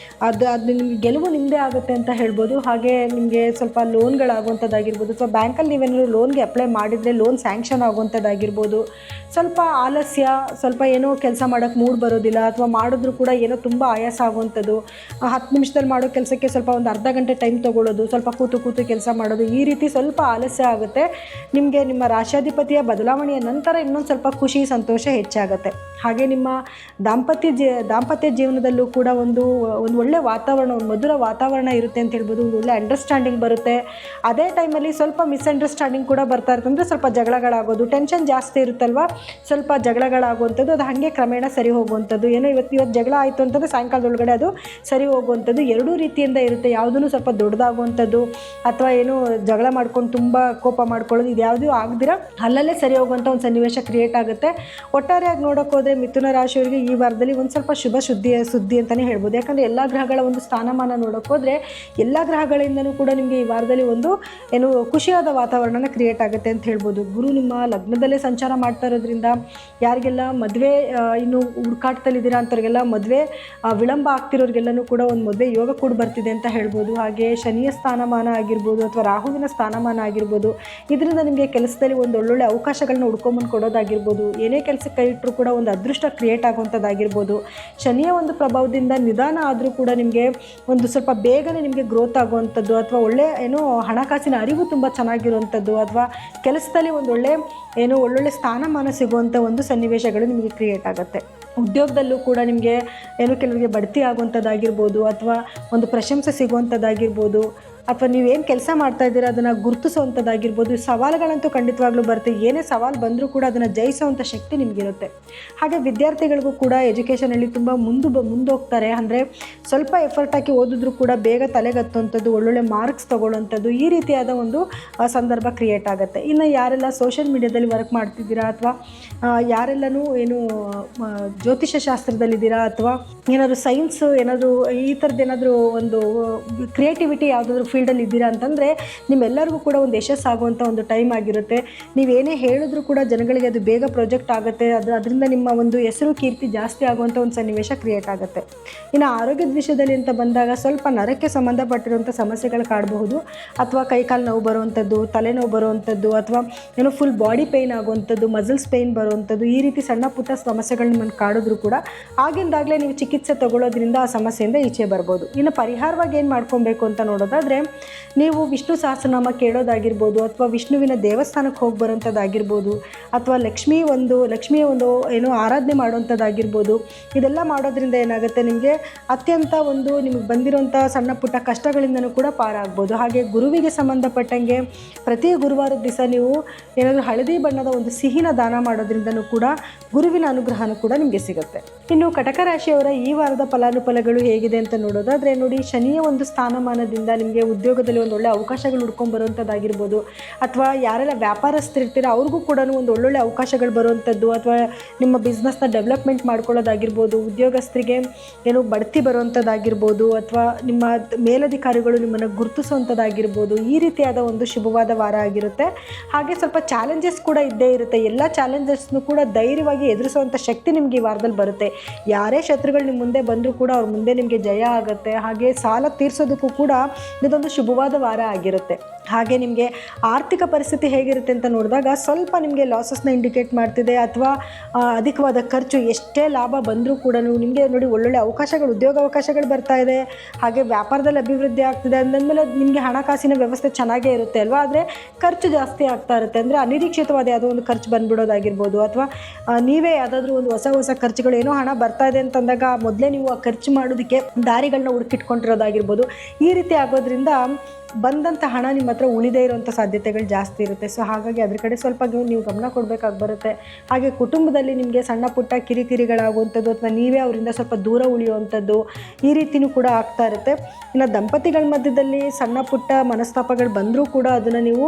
ಅದು ನಿಮಗೆ ಗೆಲುವು ನಿಮ್ಮದೇ ಆಗುತ್ತೆ ಅಂತ ಹೇಳ್ಬೋದು. ಹಾಗೆ ನಿಮಗೆ ಸ್ವಲ್ಪ ಲೋನ್ಗಳಾಗುವಂಥದ್ದಾಗಿರ್ಬೋದು ಅಥವಾ ಬ್ಯಾಂಕಲ್ಲಿ ನೀವೇನಾದ್ರು ಲೋನ್ಗೆ ಅಪ್ಲೈ ಮಾಡಿದರೆ ಲೋನ್ ಸ್ಯಾಂಕ್ಷನ್ ಆಗುವಂಥದ್ದಾಗಿರ್ಬೋದು. ಸ್ವಲ್ಪ ಆಲಸ್ಯ, ಸ್ವಲ್ಪ ಏನೋ ಕೆಲಸ ಮಾಡೋಕ್ಕೆ ಮೂಡ್ ಬರೋದಿಲ್ಲ ಅಥವಾ ಮಾಡಿದ್ರೂ ಕೂಡ ಏನೋ ತುಂಬ ಆಯಾಸ ಆಗುವಂಥದ್ದು, 10 ನಿಮಿಷದಲ್ಲಿ ಮಾಡೋ ಕೆಲಸಕ್ಕೆ ಸ್ವಲ್ಪ ಒಂದು ಅರ್ಧ ಗಂಟೆ ಟೈಮ್ ತೊಗೊಳ್ಳೋದು, ಸ್ವಲ್ಪ ಕೂತು ಕೆಲಸ ಮಾಡೋದು, ಈ ರೀತಿ ಸ್ವಲ್ಪ ಆಲಸ್ಯ ಆಗುತ್ತೆ. ನಿಮಗೆ ನಿಮ್ಮ ರಾಶಾಧಿಪತಿಯ ಬದಲಾವಣೆಯ ನಂತರ ಇನ್ನೊಂದು ಸ್ವಲ್ಪ ಖುಷಿ, ಸಂತೋಷ ಹೆಚ್ಚಾಗುತ್ತೆ. ಹಾಗೆ ನಿಮ್ಮ ದಾಂಪತ್ಯ ಜೀವನದಲ್ಲೂ ಕೂಡ ಒಂದು ಒಳ್ಳೆ ವಾತಾವರಣ, ಒಂದು ಮಧುರ ವಾತಾವರಣ ಇರುತ್ತೆ ಅಂತ ಹೇಳ್ಬೋದು. ಒಂದು ಒಳ್ಳೆ ಅಂಡರ್ಸ್ಟ್ಯಾಂಡಿಂಗ್ ಬರುತ್ತೆ. ಅದೇ ಟೈಮಲ್ಲಿ ಸ್ವಲ್ಪ ಮಿಸ್ಅಂಡರ್ಸ್ಟ್ಯಾಂಡಿಂಗ್ ಕೂಡ ಬರ್ತಾ ಇರ್ತಂದರೆ ಸ್ವಲ್ಪ ಜಗಳಗಳಾಗೋದು, ಟೆನ್ಷನ್ ಜಾಸ್ತಿ ಇರುತ್ತಲ್ವ, ಸ್ವಲ್ಪ ಜಗಳಗಳಾಗುವಂಥದ್ದು, ಅದು ಹಾಗೆ ಕ್ರಮೇಣ ಸರಿ ಹೋಗುವಂಥದ್ದು. ಏನೋ ಇವತ್ತು ಜಗಳ ಆಯಿತು ಅಂತಂದರೆ ಸಾಯಂಕಾಲದೊಳಗಡೆ ಅದು ಸರಿ ಹೋಗುವಂಥದ್ದು. ಎರಡೂ ರೀತಿಯಿಂದ ಇರುತ್ತೆ. ಯಾವುದೂ ಸ್ವಲ್ಪ ದೊಡ್ಡದಾಗುವಂಥದ್ದು ಅಥವಾ ಏನು ಜಗಳ ಮಾಡ್ಕೊಂಡು ತುಂಬ ಕೋಪ ಮಾಡ್ಕೊಳ್ಳೋದು, ಇದು ಯಾವುದೂ ಆಗದಿರ ಅಲ್ಲಲ್ಲೇ ಸರಿ ಹೋಗುವಂಥ ಒಂದು ಸನ್ನಿವೇಶ ಕ್ರಿಯೇಟ್ ಆಗುತ್ತೆ. ಒಟ್ಟಾರೆಯಾಗಿ ನೋಡೋಕೆ ಹೋದರೆ ಮಿಥುನ ರಾಶಿಯವರಿಗೆ ಈ ವಾರದಲ್ಲಿ ಒಂದು ಸ್ವಲ್ಪ ಶುಭ ಸುದ್ದಿ ಅಂತಲೇ ಹೇಳ್ಬೋದು. ಯಾಕಂದರೆ ಎಲ್ಲ ಗ್ರಹಗಳ ಒಂದು ಸ್ಥಾನಮಾನ ನೋಡೋಕೆ ಹೋದರೆ ಎಲ್ಲ ಗ್ರಹಗಳಿಂದಲೂ ಕೂಡ ನಿಮಗೆ ಈ ವಾರದಲ್ಲಿ ಒಂದು ಏನು ಖುಷಿಯಾದ ವಾತಾವರಣನ ಕ್ರಿಯೇಟ್ ಆಗುತ್ತೆ ಅಂತ ಹೇಳ್ಬೋದು. ಗುರು ನಿಮ್ಮ ಲಗ್ನದಲ್ಲೇ ಸಂಚಾರ ಮಾಡ್ತಾ ಇರೋದ್ರಿಂದ ಯಾರಿಗೆಲ್ಲ ಮದುವೆ ಇನ್ನು ಹುಡುಕಾಟದಲ್ಲಿದ್ದೀರಾ ಅಂಥವ್ರಿಗೆಲ್ಲ ಮದುವೆ ವಿಳಂಬ ಆಗ್ತಿರೋರಿಗೆಲ್ಲನೂ ಕೂಡ ಒಂದು ಮದುವೆ ಯೋಗ ಕೂಡ ಬರ್ತಿದೆ ಅಂತ ಹೇಳ್ಬೋದು. ಹಾಗೆ ಶನಿಯ ಸ್ಥಾನಮಾನ ಆಗಿರ್ಬೋದು ಅಥವಾ ರಾಹುವಿನ ಸ್ಥಾನಮಾನ ಆಗಿರ್ಬೋದು, ಇದರಿಂದ ನಿಮಗೆ ಕೆಲಸದಲ್ಲಿ ಒಂದು ಒಳ್ಳೊಳ್ಳೆ ಅವಕಾಶಗಳನ್ನ ಹುಡ್ಕೊಂಬಂದು ಕೊಡೋದಾಗಿರ್ಬೋದು. ಏನೇ ಕೆಲಸಕ್ಕೆ ಕೈ ಇಟ್ಟರೂ ಕೂಡ ಒಂದು ಅದೃಷ್ಟ ಕ್ರಿಯೇಟ್ ಆಗುವಂಥದ್ದಾಗಿರ್ಬೋದು. ಶನಿಯ ಒಂದು ಪ್ರಭಾವದಿಂದ ನಿಧಾನ ಆದರೂ ಕೂಡ ನಿಮಗೆ ಒಂದು ಸ್ವಲ್ಪ ಬೇಗನೆ ನಿಮಗೆ ಗ್ರೋತ್ ಆಗುವಂಥದ್ದು ಅಥವಾ ಒಳ್ಳೆ ಏನೋ ಹಣಕಾಸಿನ ಅರಿವು ತುಂಬ ಚೆನ್ನಾಗಿರುವಂಥದ್ದು ಅಥವಾ ಕೆಲಸದಲ್ಲಿ ಒಳ್ಳೊಳ್ಳೆ ಸ್ಥಾನಮಾನ ಸಿಗುವಂಥ ಒಂದು ಸನ್ನಿವೇಶಗಳು ನಿಮಗೆ ಕ್ರಿಯೇಟ್ ಆಗುತ್ತೆ. ಉದ್ಯೋಗದಲ್ಲೂ ಕೂಡ ನಿಮಗೆ ಏನು ಕೆಲವರಿಗೆ ಬಡ್ತಿ ಆಗುವಂಥದ್ದಾಗಿರ್ಬೋದು ಅಥವಾ ಒಂದು ಪ್ರಶಂಸೆ ಸಿಗುವಂಥದ್ದಾಗಿರ್ಬೋದು ಅಥವಾ ನೀವೇನು ಕೆಲಸ ಮಾಡ್ತಾ ಇದ್ದೀರಾ ಅದನ್ನು ಗುರುತಿಸುವಂಥದ್ದಾಗಿರ್ಬೋದು. ಸವಾಲುಗಳಂತೂ ಖಂಡಿತವಾಗ್ಲೂ ಬರುತ್ತೆ. ಏನೇ ಸವಾಲು ಬಂದರೂ ಕೂಡ ಅದನ್ನು ಜಯಿಸುವಂಥ ಶಕ್ತಿ ನಿಮಗಿರುತ್ತೆ. ಹಾಗೆ ವಿದ್ಯಾರ್ಥಿಗಳಿಗೂ ಕೂಡ ಎಜುಕೇಷನಲ್ಲಿ ತುಂಬ ಮುಂದೋಗ್ತಾರೆ. ಅಂದರೆ ಸ್ವಲ್ಪ ಎಫರ್ಟ್ ಹಾಕಿ ಓದಿದ್ರೂ ಕೂಡ ಬೇಗ ತಲೆಗತ್ತುವಂಥದ್ದು, ಒಳ್ಳೊಳ್ಳೆ ಮಾರ್ಕ್ಸ್ ತೊಗೊಳ್ಳೋವಂಥದ್ದು, ಈ ರೀತಿಯಾದ ಒಂದು ಸಂದರ್ಭ ಕ್ರಿಯೇಟ್ ಆಗುತ್ತೆ. ಇನ್ನು ಯಾರೆಲ್ಲ ಸೋಷಿಯಲ್ ಮೀಡಿಯಾದಲ್ಲಿ ವರ್ಕ್ ಮಾಡ್ತಿದ್ದೀರಾ ಅಥವಾ ಯಾರೆಲ್ಲನೂ ಏನು ಜ್ಯೋತಿಷ್ಯ ಶಾಸ್ತ್ರದಲ್ಲಿದ್ದೀರಾ ಅಥವಾ ಏನಾದರೂ ಸೈನ್ಸು ಏನಾದರೂ ಈ ಥರದ್ದು ಏನಾದರೂ ಒಂದು ಕ್ರಿಯೇಟಿವಿಟಿ ಯಾವುದಾದ್ರೂ ಫೀಲ್ಡಲ್ಲಿ ಇದ್ದೀರಾ ಅಂತಂದರೆ ನಿಮ್ಮೆಲ್ಲರಿಗೂ ಕೂಡ ಒಂದು ಯಶಸ್ಸಾಗುವಂಥ ಒಂದು ಟೈಮ್ ಆಗಿರುತ್ತೆ. ನೀವೇನೇ ಹೇಳಿದ್ರೂ ಕೂಡ ಜನಗಳಿಗೆ ಅದು ಬೇಗ ಪ್ರೊಜೆಕ್ಟ್ ಆಗುತ್ತೆ. ಅದರಿಂದ ನಿಮ್ಮ ಒಂದು ಹೆಸರು ಕೀರ್ತಿ ಜಾಸ್ತಿ ಆಗುವಂಥ ಒಂದು ಸನ್ನಿವೇಶ ಕ್ರಿಯೇಟ್ ಆಗುತ್ತೆ. ಇನ್ನು ಆರೋಗ್ಯದ ವಿಷಯದಲ್ಲಿ ಅಂತ ಬಂದಾಗ ಸ್ವಲ್ಪ ನರಕ್ಕೆ ಸಂಬಂಧಪಟ್ಟಿರುವಂಥ ಸಮಸ್ಯೆಗಳು ಕಾಡಬಹುದು. ಅಥವಾ ಕೈಕಾಲು ನೋವು ಬರುವಂಥದ್ದು, ತಲೆನೋವು ಬರುವಂಥದ್ದು ಅಥವಾ ಏನೋ ಫುಲ್ ಬಾಡಿ ಪೇಯ್ನ್ ಆಗುವಂಥದ್ದು, ಮಸಲ್ಸ್ ಪೇಯ್ನ್ ಬರುವಂಥದ್ದು, ಈ ರೀತಿ ಸಣ್ಣ ಪುಟ್ಟ ಸಮಸ್ಯೆಗಳು ನಿಮ್ಮನ್ನು ಕಾಡಿದ್ರೂ ಕೂಡ ಆಗಿಂದಾಗಲೇ ನೀವು ಚಿಕಿತ್ಸೆ ತಗೊಳ್ಳೋದ್ರಿಂದ ಆ ಸಮಸ್ಯೆಯಿಂದ ಈಚೆ ಬರ್ಬೋದು. ಇನ್ನು ಪರಿಹಾರವಾಗಿ ಏನು ಮಾಡ್ಕೊಬೇಕು ಅಂತ ನೋಡೋದಾದರೆ, ನೀವು ವಿಷ್ಣು ಸಹಸ್ರನಾಮ ಕೇಳೋದಾಗಿರ್ಬೋದು, ಅಥವಾ ವಿಷ್ಣುವಿನ ದೇವಸ್ಥಾನಕ್ಕೆ ಹೋಗಿ ಬರೋಂಥದ್ದಾಗಿರ್ಬೋದು, ಅಥವಾ ಲಕ್ಷ್ಮಿಯ ಒಂದು ಏನೋ ಆರಾಧನೆ ಮಾಡೋವಂಥದ್ದಾಗಿರ್ಬೋದು. ಇದೆಲ್ಲ ಮಾಡೋದ್ರಿಂದ ಏನಾಗುತ್ತೆ, ನಿಮಗೆ ಅತ್ಯಂತ ನಿಮಗೆ ಬಂದಿರೋಂಥ ಸಣ್ಣ ಪುಟ್ಟ ಕಷ್ಟಗಳಿಂದನೂ ಕೂಡ ಪಾರಾಗ್ಬೋದು. ಹಾಗೆ ಗುರುವಿಗೆ ಸಂಬಂಧಪಟ್ಟಂಗೆ ಪ್ರತಿ ಗುರುವಾರದ ದಿವಸ ನೀವು ಏನಾದರೂ ಹಳದಿ ಬಣ್ಣದ ಒಂದು ಸಿಹಿನ ದಾನ ಮಾಡೋದ್ರಿಂದನೂ ಕೂಡ ಗುರುವಿನ ಅನುಗ್ರಹನೂ ಕೂಡ ನಿಮಗೆ ಸಿಗುತ್ತೆ. ಇನ್ನು ಕಟಕ ರಾಶಿಯವರ ಈ ವಾರದ ಫಲಾನುಫಲಗಳು ಹೇಗಿದೆ ಅಂತ ನೋಡೋದಾದರೆ ನೋಡಿ, ಶನಿಯ ಒಂದು ಸ್ಥಾನಮಾನದಿಂದ ನಿಮಗೆ ಉದ್ಯೋಗದಲ್ಲಿ ಒಂದು ಒಳ್ಳೆ ಅವಕಾಶಗಳು ಹುಡ್ಕೊಂಡು ಬರುವಂಥದ್ದಾಗಿರ್ಬೋದು, ಅಥವಾ ಯಾರೆಲ್ಲ ವ್ಯಾಪಾರಸ್ಥರಿರ್ತೀರ ಅವ್ರಿಗೂ ಕೂಡ ಒಂದು ಒಳ್ಳೊಳ್ಳೆ ಅವಕಾಶಗಳು ಬರುವಂಥದ್ದು, ಅಥವಾ ನಿಮ್ಮ ಬಿಸ್ನೆಸ್ನ ಡೆವಲಪ್ಮೆಂಟ್ ಮಾಡ್ಕೊಳ್ಳೋದಾಗಿರ್ಬೋದು, ಉದ್ಯೋಗಸ್ಥರಿಗೆ ಏನೋ ಬಡ್ತಿ ಬರುವಂಥದ್ದಾಗಿರ್ಬೋದು, ಅಥವಾ ನಿಮ್ಮ ಮೇಲಧಿಕಾರಿಗಳು ನಿಮ್ಮನ್ನು ಗುರುತಿಸುವಂಥದ್ದಾಗಿರ್ಬೋದು. ಈ ರೀತಿಯಾದ ಒಂದು ಶುಭವಾದ ವಾರ ಆಗಿರುತ್ತೆ. ಹಾಗೆ ಸ್ವಲ್ಪ ಚಾಲೆಂಜಸ್ ಕೂಡ ಇದ್ದೇ ಇರುತ್ತೆ. ಎಲ್ಲ ಚಾಲೆಂಜಸ್ನು ಕೂಡ ಧೈರ್ಯವಾಗಿ ಎದುರಿಸುವಂಥ ಶಕ್ತಿ ನಿಮಗೆ ಈ ವಾರದಲ್ಲಿ ಬರುತ್ತೆ. ಯಾರೇ ಶತ್ರುಗಳು ನಿಮ್ಮ ಮುಂದೆ ಬಂದರೂ ಕೂಡ ಅವ್ರ ಮುಂದೆ ನಿಮಗೆ ಜಯ ಆಗುತ್ತೆ. ಹಾಗೆ ಸಾಲ ತೀರಿಸೋದಕ್ಕೂ ಕೂಡ ಇದೊಂದು ಶುಭವಾದ ವಾರ ಆಗಿರುತ್ತೆ. ಹಾಗೆ ನಿಮಗೆ ಆರ್ಥಿಕ ಪರಿಸ್ಥಿತಿ ಹೇಗಿರುತ್ತೆ ಅಂತ ನೋಡಿದಾಗ ಸ್ವಲ್ಪ ನಿಮಗೆ ಲಾಸಸ್ನ ಇಂಡಿಕೇಟ್ ಮಾಡ್ತಿದೆ, ಅಥವಾ ಅಧಿಕವಾದ ಖರ್ಚು. ಎಷ್ಟೇ ಲಾಭ ಬಂದರೂ ಕೂಡ ನಿಮಗೆ ನೋಡಿ ಒಳ್ಳೊಳ್ಳೆ ಅವಕಾಶಗಳು, ಉದ್ಯೋಗ ಅವಕಾಶಗಳು ಬರ್ತಾ ಇದೆ, ಹಾಗೆ ವ್ಯಾಪಾರದಲ್ಲಿ ಅಭಿವೃದ್ಧಿ ಆಗ್ತಿದೆ ಅಂದಮೇಲೆ ನಿಮಗೆ ಹಣಕಾಸಿನ ವ್ಯವಸ್ಥೆ ಚೆನ್ನಾಗೇ ಇರುತ್ತೆ ಅಲ್ವಾ. ಆದರೆ ಖರ್ಚು ಜಾಸ್ತಿ ಆಗ್ತಾ ಇರುತ್ತೆ. ಅಂದರೆ ಅನಿರೀಕ್ಷಿತವಾದ ಯಾವುದೋ ಒಂದು ಖರ್ಚು ಬಂದ್ಬಿಡೋದಾಗಿರ್ಬೋದು, ಅಥವಾ ನೀವೇ ಯಾವುದಾದ್ರೂ ಒಂದು ಹೊಸ ಖರ್ಚುಗಳು, ಏನೋ ಹಣ ಬರ್ತಾ ಇದೆ ಅಂತಂದಾಗ ಮೊದಲೇ ನೀವು ಆ ಖರ್ಚು ಮಾಡೋದಕ್ಕೆ ದಾರಿಗಳನ್ನ ಹುಡುಕಿಟ್ಕೊಂಡಿರೋದಾಗಿರ್ಬೋದು. ಈ ರೀತಿ ಆಗೋದ್ರಿಂದ ಬಂದಂಥ ಹಣ ನಿಮ್ಮ ಹತ್ರ ಉಳಿದೇ ಇರೋವಂಥ ಸಾಧ್ಯತೆಗಳು ಜಾಸ್ತಿ ಇರುತ್ತೆ. ಸೊ ಹಾಗಾಗಿ ಅದ್ರ ಕಡೆ ಸ್ವಲ್ಪ ನೀವು ಗಮನ ಕೊಡಬೇಕಾಗಿ ಬರುತ್ತೆ. ಹಾಗೆ ಕುಟುಂಬದಲ್ಲಿ ನಿಮಗೆ ಸಣ್ಣ ಪುಟ್ಟ ಕಿರಿಕಿರಿಗಳಾಗುವಂಥದ್ದು, ಅಥವಾ ನೀವೇ ಅವರಿಂದ ಸ್ವಲ್ಪ ದೂರ ಉಳಿಯುವಂಥದ್ದು, ಈ ರೀತಿಯೂ ಕೂಡ ಆಗ್ತಾ ಇರುತ್ತೆ. ಇನ್ನು ದಂಪತಿಗಳ ಮಧ್ಯದಲ್ಲಿ ಸಣ್ಣ ಪುಟ್ಟ ಮನಸ್ತಾಪಗಳು ಬಂದರೂ ಕೂಡ ಅದನ್ನು ನೀವು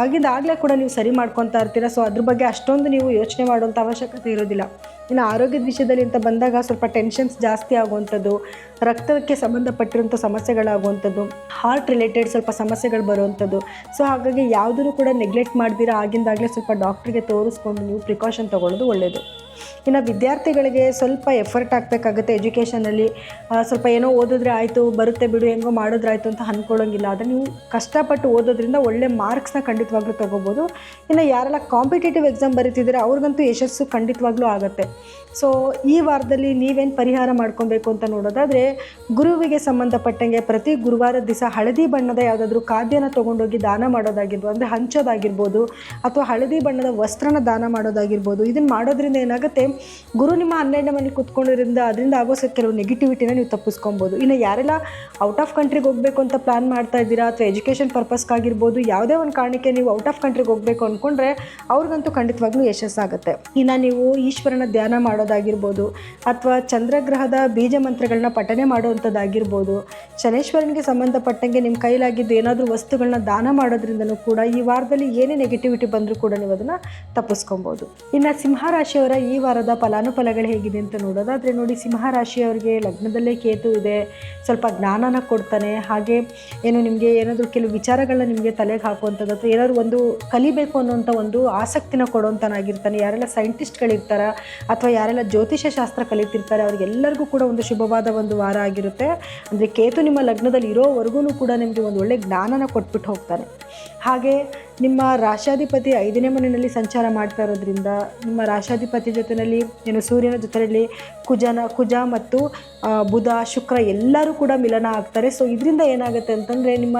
ಆಗಿದ್ದಾಗಲೇ ಕೂಡ ನೀವು ಸರಿ ಮಾಡ್ಕೊತಾ ಇರ್ತೀರ. ಸೊ ಅದ್ರ ಬಗ್ಗೆ ಅಷ್ಟೊಂದು ನೀವು ಯೋಚನೆ ಮಾಡುವಂಥ ಅವಶ್ಯಕತೆ ಇರೋದಿಲ್ಲ. ಇನ್ನು ಆರೋಗ್ಯದ ವಿಷಯದಲ್ಲಿ ಅಂತ ಬಂದಾಗ ಸ್ವಲ್ಪ ಟೆನ್ಷನ್ಸ್ ಜಾಸ್ತಿ ಆಗುವಂಥದ್ದು, ರಕ್ತಕ್ಕೆ ಸಂಬಂಧಪಟ್ಟಿರುವಂಥ ಸಮಸ್ಯೆಗಳಾಗುವಂಥದ್ದು, ಹಾರ್ಟ್ ರಿಲೇಟೆಡ್ ಸ್ವಲ್ಪ ಸಮಸ್ಯೆಗಳು ಬರುವಂಥದ್ದು. ಸೊ ಹಾಗಾಗಿ ಯಾವುದನ್ನು ಕೂಡ ನೆಗ್ಲೆಕ್ಟ್ ಮಾಡ್ದಿರಾ ಆಗಿಂದಾಗಲೇ ಸ್ವಲ್ಪ ಡಾಕ್ಟ್ರಿಗೆ ತೋರಿಸ್ಕೊಂಡು ನೀವು ಪ್ರಿಕಾಷನ್ ತೊಗೊಳ್ಳೋದು ಒಳ್ಳೆಯದು. ಇನ್ನು ವಿದ್ಯಾರ್ಥಿಗಳಿಗೆ ಸ್ವಲ್ಪ ಎಫರ್ಟ್ ಹಾಕಬೇಕಾಗುತ್ತೆ ಎಜುಕೇಷನಲ್ಲಿ. ಸ್ವಲ್ಪ ಏನೋ ಓದಿದ್ರೆ ಆಯಿತು, ಬರುತ್ತೆ ಬಿಡು, ಹೆಂಗೋ ಮಾಡಿದ್ರಾಯ್ತು ಅಂತ ಅಂದ್ಕೊಳ್ಳೋಂಗಿಲ್ಲ. ಅದನ್ನು ನೀವು ಕಷ್ಟಪಟ್ಟು ಓದೋದ್ರಿಂದ ಒಳ್ಳೆ ಮಾರ್ಕ್ಸ್ನ ಖಂಡಿತವಾಗ್ಲೂ ತೊಗೋಬೋದು. ಇನ್ನು ಯಾರೆಲ್ಲ ಕಾಂಪಿಟೇಟಿವ್ ಎಕ್ಸಾಮ್ ಬರೀತಿದ್ದೀರಾ ಅವ್ರಿಗಂತೂ ಯಶಸ್ಸು ಖಂಡಿತವಾಗ್ಲೂ ಆಗುತ್ತೆ. ಸೊ ಈ ವಾರದಲ್ಲಿ ನೀವೇನು ಪರಿಹಾರ ಮಾಡ್ಕೊಬೇಕು ಅಂತ ನೋಡೋದಾದರೆ, ಗುರುವಿಗೆ ಸಂಬಂಧಪಟ್ಟಂಗೆ ಪ್ರತಿ ಗುರುವಾರದ ದಿವಸ ಹಳದಿ ಬಣ್ಣದ ಯಾವುದಾದ್ರೂ ಖಾದ್ಯನ ತೊಗೊಂಡೋಗಿ ದಾನ ಮಾಡೋದಾಗಿರ್ಬೋದು, ಅಂದರೆ ಹಂಚೋದಾಗಿರ್ಬೋದು, ಅಥವಾ ಹಳದಿ ಬಣ್ಣದ ವಸ್ತ್ರನ ದಾನ ಮಾಡೋದಾಗಿರ್ಬೋದು. ಇದನ್ನು ಮಾಡೋದ್ರಿಂದ ಏನಾಗುತ್ತೆ, ಗುರು ನಿಮ್ಮ 12ನೇ ಮನೆಗೆ ಕೂತ್ಕೊಂಡಿರೋದ್ರಿಂದ ಅದರಿಂದ ಆಗೋ ಕೆಲವು ನೆಗೆಟಿವಿಟಿನ ನೀವು ತಪ್ಪಿಸ್ಕೊಬೋದು. ಇನ್ನು ಯಾರೆಲ್ಲ ಔಟ್ ಆಫ್ ಕಂಟ್ರಿಗೆ ಹೋಗಬೇಕು ಅಂತ ಪ್ಲ್ಯಾನ್ ಮಾಡ್ತಾ ಇದ್ದೀರಾ, ಅಥವಾ ಎಜುಕೇಷನ್ ಪರ್ಪಸ್ಗಾಗಿರ್ಬೋದು, ಯಾವುದೇ ಒಂದು ಕಾರಣಕ್ಕೆ ನೀವು ಔಟ್ ಆಫ್ ಕಂಟ್ರಿಗೆ ಹೋಗಬೇಕು ಅಂದ್ಕೊಂಡ್ರೆ ಅವ್ರಿಗಂತೂ ಖಂಡಿತವಾಗ್ಲೂ ಯಶಸ್ಸಾಗುತ್ತೆ. ಇನ್ನು ನೀವು ಈಶ್ವರನ ಧ್ಯಾನ ಮಾಡೋದಾಗಿರ್ಬೋದು, ಅಥವಾ ಚಂದ್ರಗ್ರಹದ ಬೀಜ ಮಂತ್ರಗಳನ್ನ ಪಠನೆ ಮಾಡುವಂಥದ್ದಾಗಿರ್ಬೋದು, ಶನೇಶ್ವರನಿಗೆ ಸಂಬಂಧಪಟ್ಟಂಗೆ ನಿಮ್ಮ ಕೈಲಾಗಿದ್ದು ಏನಾದರೂ ವಸ್ತುಗಳನ್ನ ದಾನ ಮಾಡೋದ್ರಿಂದನೂ ಕೂಡ ಈ ವಾರದಲ್ಲಿ ಏನೇ ನೆಗೆಟಿವಿಟಿ ಬಂದರೂ ಕೂಡ ನೀವು ಅದನ್ನು ತಪ್ಪಿಸ್ಕೊಬೋದು. ಇನ್ನು ಸಿಂಹರಾಶಿಯವರ ಈ ವಾರದ ಫಲಾನುಫಲಗಳು ಹೇಗಿದೆ ಅಂತ ನೋಡೋದಾದರೆ ನೋಡಿ, ಸಿಂಹರಾಶಿಯವರಿಗೆ ಲಗ್ನದಲ್ಲೇ ಕೇತು ಇದೆ, ಸ್ವಲ್ಪ ಜ್ಞಾನನ ಕೊಡ್ತಾನೆ. ಹಾಗೆ ಏನು ನಿಮಗೆ ಏನಾದರೂ ಕೆಲವು ವಿಚಾರಗಳನ್ನ ನಿಮಗೆ ತಲೆಗೆ ಹಾಕುವಂಥದ್ದು, ಅಥವಾ ಏನಾದರೂ ಒಂದು ಕಲಿಬೇಕು ಅನ್ನೋಂಥ ಒಂದು ಆಸಕ್ತಿನ ಕೊಡುವಂಥನಾಗಿರ್ತಾನೆ. ಯಾರೆಲ್ಲ ಸೈಂಟಿಸ್ಟ್ಗಳಿರ್ತಾರ, ಅಥವಾ ಯಾರೆಲ್ಲ ಜ್ಯೋತಿಷ್ಯ ಶಾಸ್ತ್ರ ಕಲಿತಿರ್ತಾರೆ ಅವರಿಗೆಲ್ಲರಿಗೂ ಕೂಡ ಒಂದು ಶುಭವಾದ ಒಂದು ವಾರ ಆಗಿರುತ್ತೆ. ಅಂದರೆ ಕೇತು ನಿಮ್ಮ ಲಗ್ನದಲ್ಲಿ ಇರೋವರೆಗೂ ಕೂಡ ನಿಮಗೆ ಒಂದು ಒಳ್ಳೆ ಜ್ಞಾನನ ಕೊಟ್ಬಿಟ್ಟು ಹೋಗ್ತಾನೆ. ಹಾಗೆ ನಿಮ್ಮ ರಾಶಾಧಿಪತಿ 5ನೇ ಮನೆಯಲ್ಲಿ ಸಂಚಾರ ಮಾಡ್ತಾ ಇರೋದ್ರಿಂದ ನಿಮ್ಮ ರಾಶಾಧಿಪತಿ ಜೊತೆಯಲ್ಲಿ ಏನು ಸೂರ್ಯನ ಜೊತೆಯಲ್ಲಿ ಕುಜ ಮತ್ತು ಬುಧ ಶುಕ್ರ ಎಲ್ಲರೂ ಕೂಡ ಮಿಲನ ಆಗ್ತಾರೆ. ಸೊ ಇದರಿಂದ ಏನಾಗುತ್ತೆ ಅಂತಂದರೆ ನಿಮ್ಮ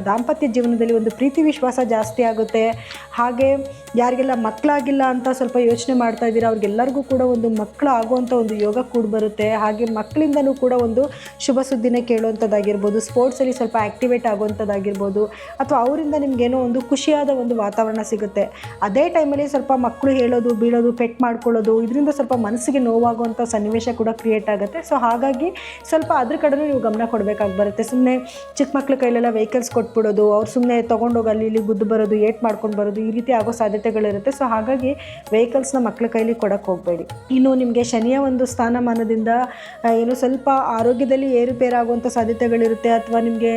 ದಾಂಪತ್ಯ ಜೀವನದಲ್ಲಿ ಒಂದು ಪ್ರೀತಿ ವಿಶ್ವಾಸ ಜಾಸ್ತಿ ಆಗುತ್ತೆ. ಹಾಗೆ ಯಾರಿಗೆಲ್ಲ ಮಕ್ಕಳಾಗಿಲ್ಲ ಅಂತ ಸ್ವಲ್ಪ ಯೋಚನೆ ಮಾಡ್ತಾ ಇದ್ದೀರಾ ಅವ್ರಿಗೆಲ್ಲರಿಗೂ ಕೂಡ ಒಂದು ಮಕ್ಕಳು ಆಗುವಂಥ ಒಂದು ಯೋಗ ಕೂಡ ಬರುತ್ತೆ. ಹಾಗೆ ಮಕ್ಕಳಿಂದನೂ ಕೂಡ ಒಂದು ಶುಭ ಸುದ್ದಿನೇ ಕೇಳುವಂಥದ್ದಾಗಿರ್ಬೋದು, ಸ್ಪೋರ್ಟ್ಸಲ್ಲಿ ಸ್ವಲ್ಪ ಆ್ಯಕ್ಟಿವೇಟ್ ಆಗುವಂಥದ್ದಾಗಿರ್ಬೋದು, ಅಥವಾ ಅವರಿಂದ ನಿಮಗೇನೋ ಒಂದು ಖುಷಿಯಾದ ಒಂದು ವಾತಾವರಣ ಸಿಗುತ್ತೆ. ಅದೇ ಟೈಮಲ್ಲಿ ಸ್ವಲ್ಪ ಮಕ್ಕಳು ಹೇಳೋದು ಬೀಳೋದು ಪೆಟ್ ಮಾಡ್ಕೊಳ್ಳೋದು ಇದರಿಂದ ಸ್ವಲ್ಪ ಮನಸ್ಸಿಗೆ ನೋವಾಗುವಂಥ ಸನ್ನಿವೇಶ ಕೂಡ ಕ್ರಿಯೇಟ್ ಆಗುತ್ತೆ. ಸೊ ಹಾಗಾಗಿ ಸ್ವಲ್ಪ ಅದ್ರ ಕಡೆನೂ ನೀವು ಗಮನ ಕೊಡಬೇಕಾಗಿ ಬರುತ್ತೆ. ಸುಮ್ಮನೆ ಚಿಕ್ಕ ಮಕ್ಳ ಕೈಲೆಲ್ಲ ವೆಹಿಕಲ್ಸ್ ಕೊಟ್ಬಿಡೋದು, ಅವ್ರು ಸುಮ್ಮನೆ ತೊಗೊಂಡೋಗಿ ಅಲ್ಲಿ ಇಲ್ಲಿ ಗುದ್ದು ಬರೋದು, ಏಟ್ ಮಾಡ್ಕೊಂಡು ಬರೋದು, ಈ ರೀತಿ ಆಗೋ ಸಾಧ್ಯತೆಗಳಿರುತ್ತೆ. ಸೊ ಹಾಗಾಗಿ ವೆಹಿಕಲ್ಸ್ನ ಮಕ್ಳ ಕೈಲಿ ಕೊಡೋಕ್ಕೆ ಹೋಗಬೇಡಿ. ಇನ್ನು ನಿಮಗೆ ಶನಿಯ ಒಂದು ಸ್ಥಾನಮಾನದಿಂದ ಏನು ಸ್ವಲ್ಪ ಆರೋಗ್ಯದಲ್ಲಿ ಏರುಪೇರಾಗುವಂಥ ಸಾಧ್ಯತೆಗಳಿರುತ್ತೆ, ಅಥವಾ ನಿಮಗೆ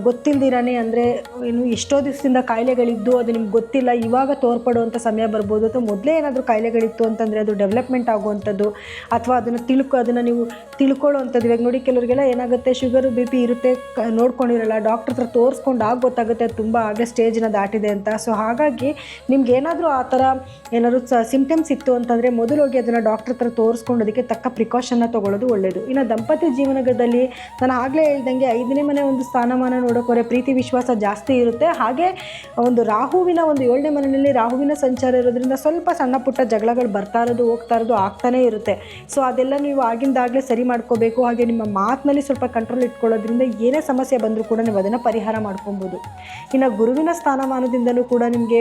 ಗೊತ್ತಿಲ್ದಿರಾನೆ ಅಂದರೆ ಏನು ಎಷ್ಟೋ ದಿವಸದಿಂದ ಕಾಯಿಲೆ ಕಾಯಿಲೆಗಳಿದ್ದು ಅದು ನಿಮ್ಗೆ ಗೊತ್ತಿಲ್ಲ, ಇವಾಗ ತೋರ್ಪಡುವಂಥ ಸಮಯ ಬರ್ಬೋದು, ಅಥವಾ ಮೊದಲೇ ಏನಾದರೂ ಕಾಯಿಲೆಗಳಿತ್ತು ಅಂತಂದರೆ ಅದು ಡೆವಲಪ್ಮೆಂಟ್ ಆಗುವಂಥದ್ದು, ಅಥವಾ ಅದನ್ನು ನೀವು ತಿಳ್ಕೊಳ್ಳೋವಂಥದ್ದು. ಇವಾಗ ನೋಡಿ, ಕೆಲವರಿಗೆಲ್ಲ ಏನಾಗುತ್ತೆ, ಶುಗರು ಬಿ ಪಿ ಇರುತ್ತೆ, ನೋಡ್ಕೊಂಡಿರಲ್ಲ, ಡಾಕ್ಟ್ರ್ ಹತ್ರ ತೋರಿಸ್ಕೊಂಡು ಗೊತ್ತಾಗುತ್ತೆ ಅದು ತುಂಬ ಆಗಲೇ ಸ್ಟೇಜನ್ನ ದಾಟಿದೆ ಅಂತ. ಸೊ ಹಾಗಾಗಿ ನಿಮ್ಗೆ ಏನಾದರೂ ಆ ಥರ ಏನಾದರೂ ಸಿಂಪ್ಟಮ್ಸ್ ಇತ್ತು ಅಂತಂದರೆ ಮೊದಲು ಹೋಗಿ ಅದನ್ನು ಡಾಕ್ಟ್ರ್ ಹತ್ರ ತೋರಿಸ್ಕೊಂಡು ಅದಕ್ಕೆ ತಕ್ಕ ಪ್ರಿಕಾಷನ್ನ ತೊಗೊಳ್ಳೋದು ಒಳ್ಳೆಯದು. ಇನ್ನು ದಂಪತಿ ಜೀವನದಲ್ಲಿ ನಾನು ಆಗಲೇ ಹೇಳ್ದಂಗೆ 5ನೇ ಮನೆ ಒಂದು ಸ್ಥಾನಮಾನ ನೋಡೋಕೋರೆ ಪ್ರೀತಿ ವಿಶ್ವಾಸ ಜಾಸ್ತಿ ಇರುತ್ತೆ. ಹಾಗೆ ಒಂದು ರಾಹುವಿನ ಒಂದು 7ನೇ ಮನೆಯಲ್ಲಿ ರಾಹುವಿನ ಸಂಚಾರ ಇರೋದ್ರಿಂದ ಸ್ವಲ್ಪ ಸಣ್ಣ ಪುಟ್ಟ ಜಗಳಗಳು ಬರ್ತಾ ಇರೋದು ಹೋಗ್ತಾ ಇರೋದು ಆಗ್ತಾನೇ ಇರುತ್ತೆ. ಸೊ ಅದೆಲ್ಲ ನೀವು ಆಗಿಂದಾಗಲೇ ಸರಿ ಮಾಡ್ಕೋಬೇಕು. ಹಾಗೆ ನಿಮ್ಮ ಮಾತಿನಲ್ಲಿ ಸ್ವಲ್ಪ ಕಂಟ್ರೋಲ್ ಇಟ್ಕೊಳ್ಳೋದ್ರಿಂದ ಏನೇ ಸಮಸ್ಯೆ ಬಂದರೂ ಕೂಡ ನೀವು ಅದನ್ನು ಪರಿಹಾರ ಮಾಡ್ಕೊಬೋದು. ಇನ್ನು ಗುರುವಿನ ಸ್ಥಾನಮಾನದಿಂದಲೂ ಕೂಡ ನಿಮಗೆ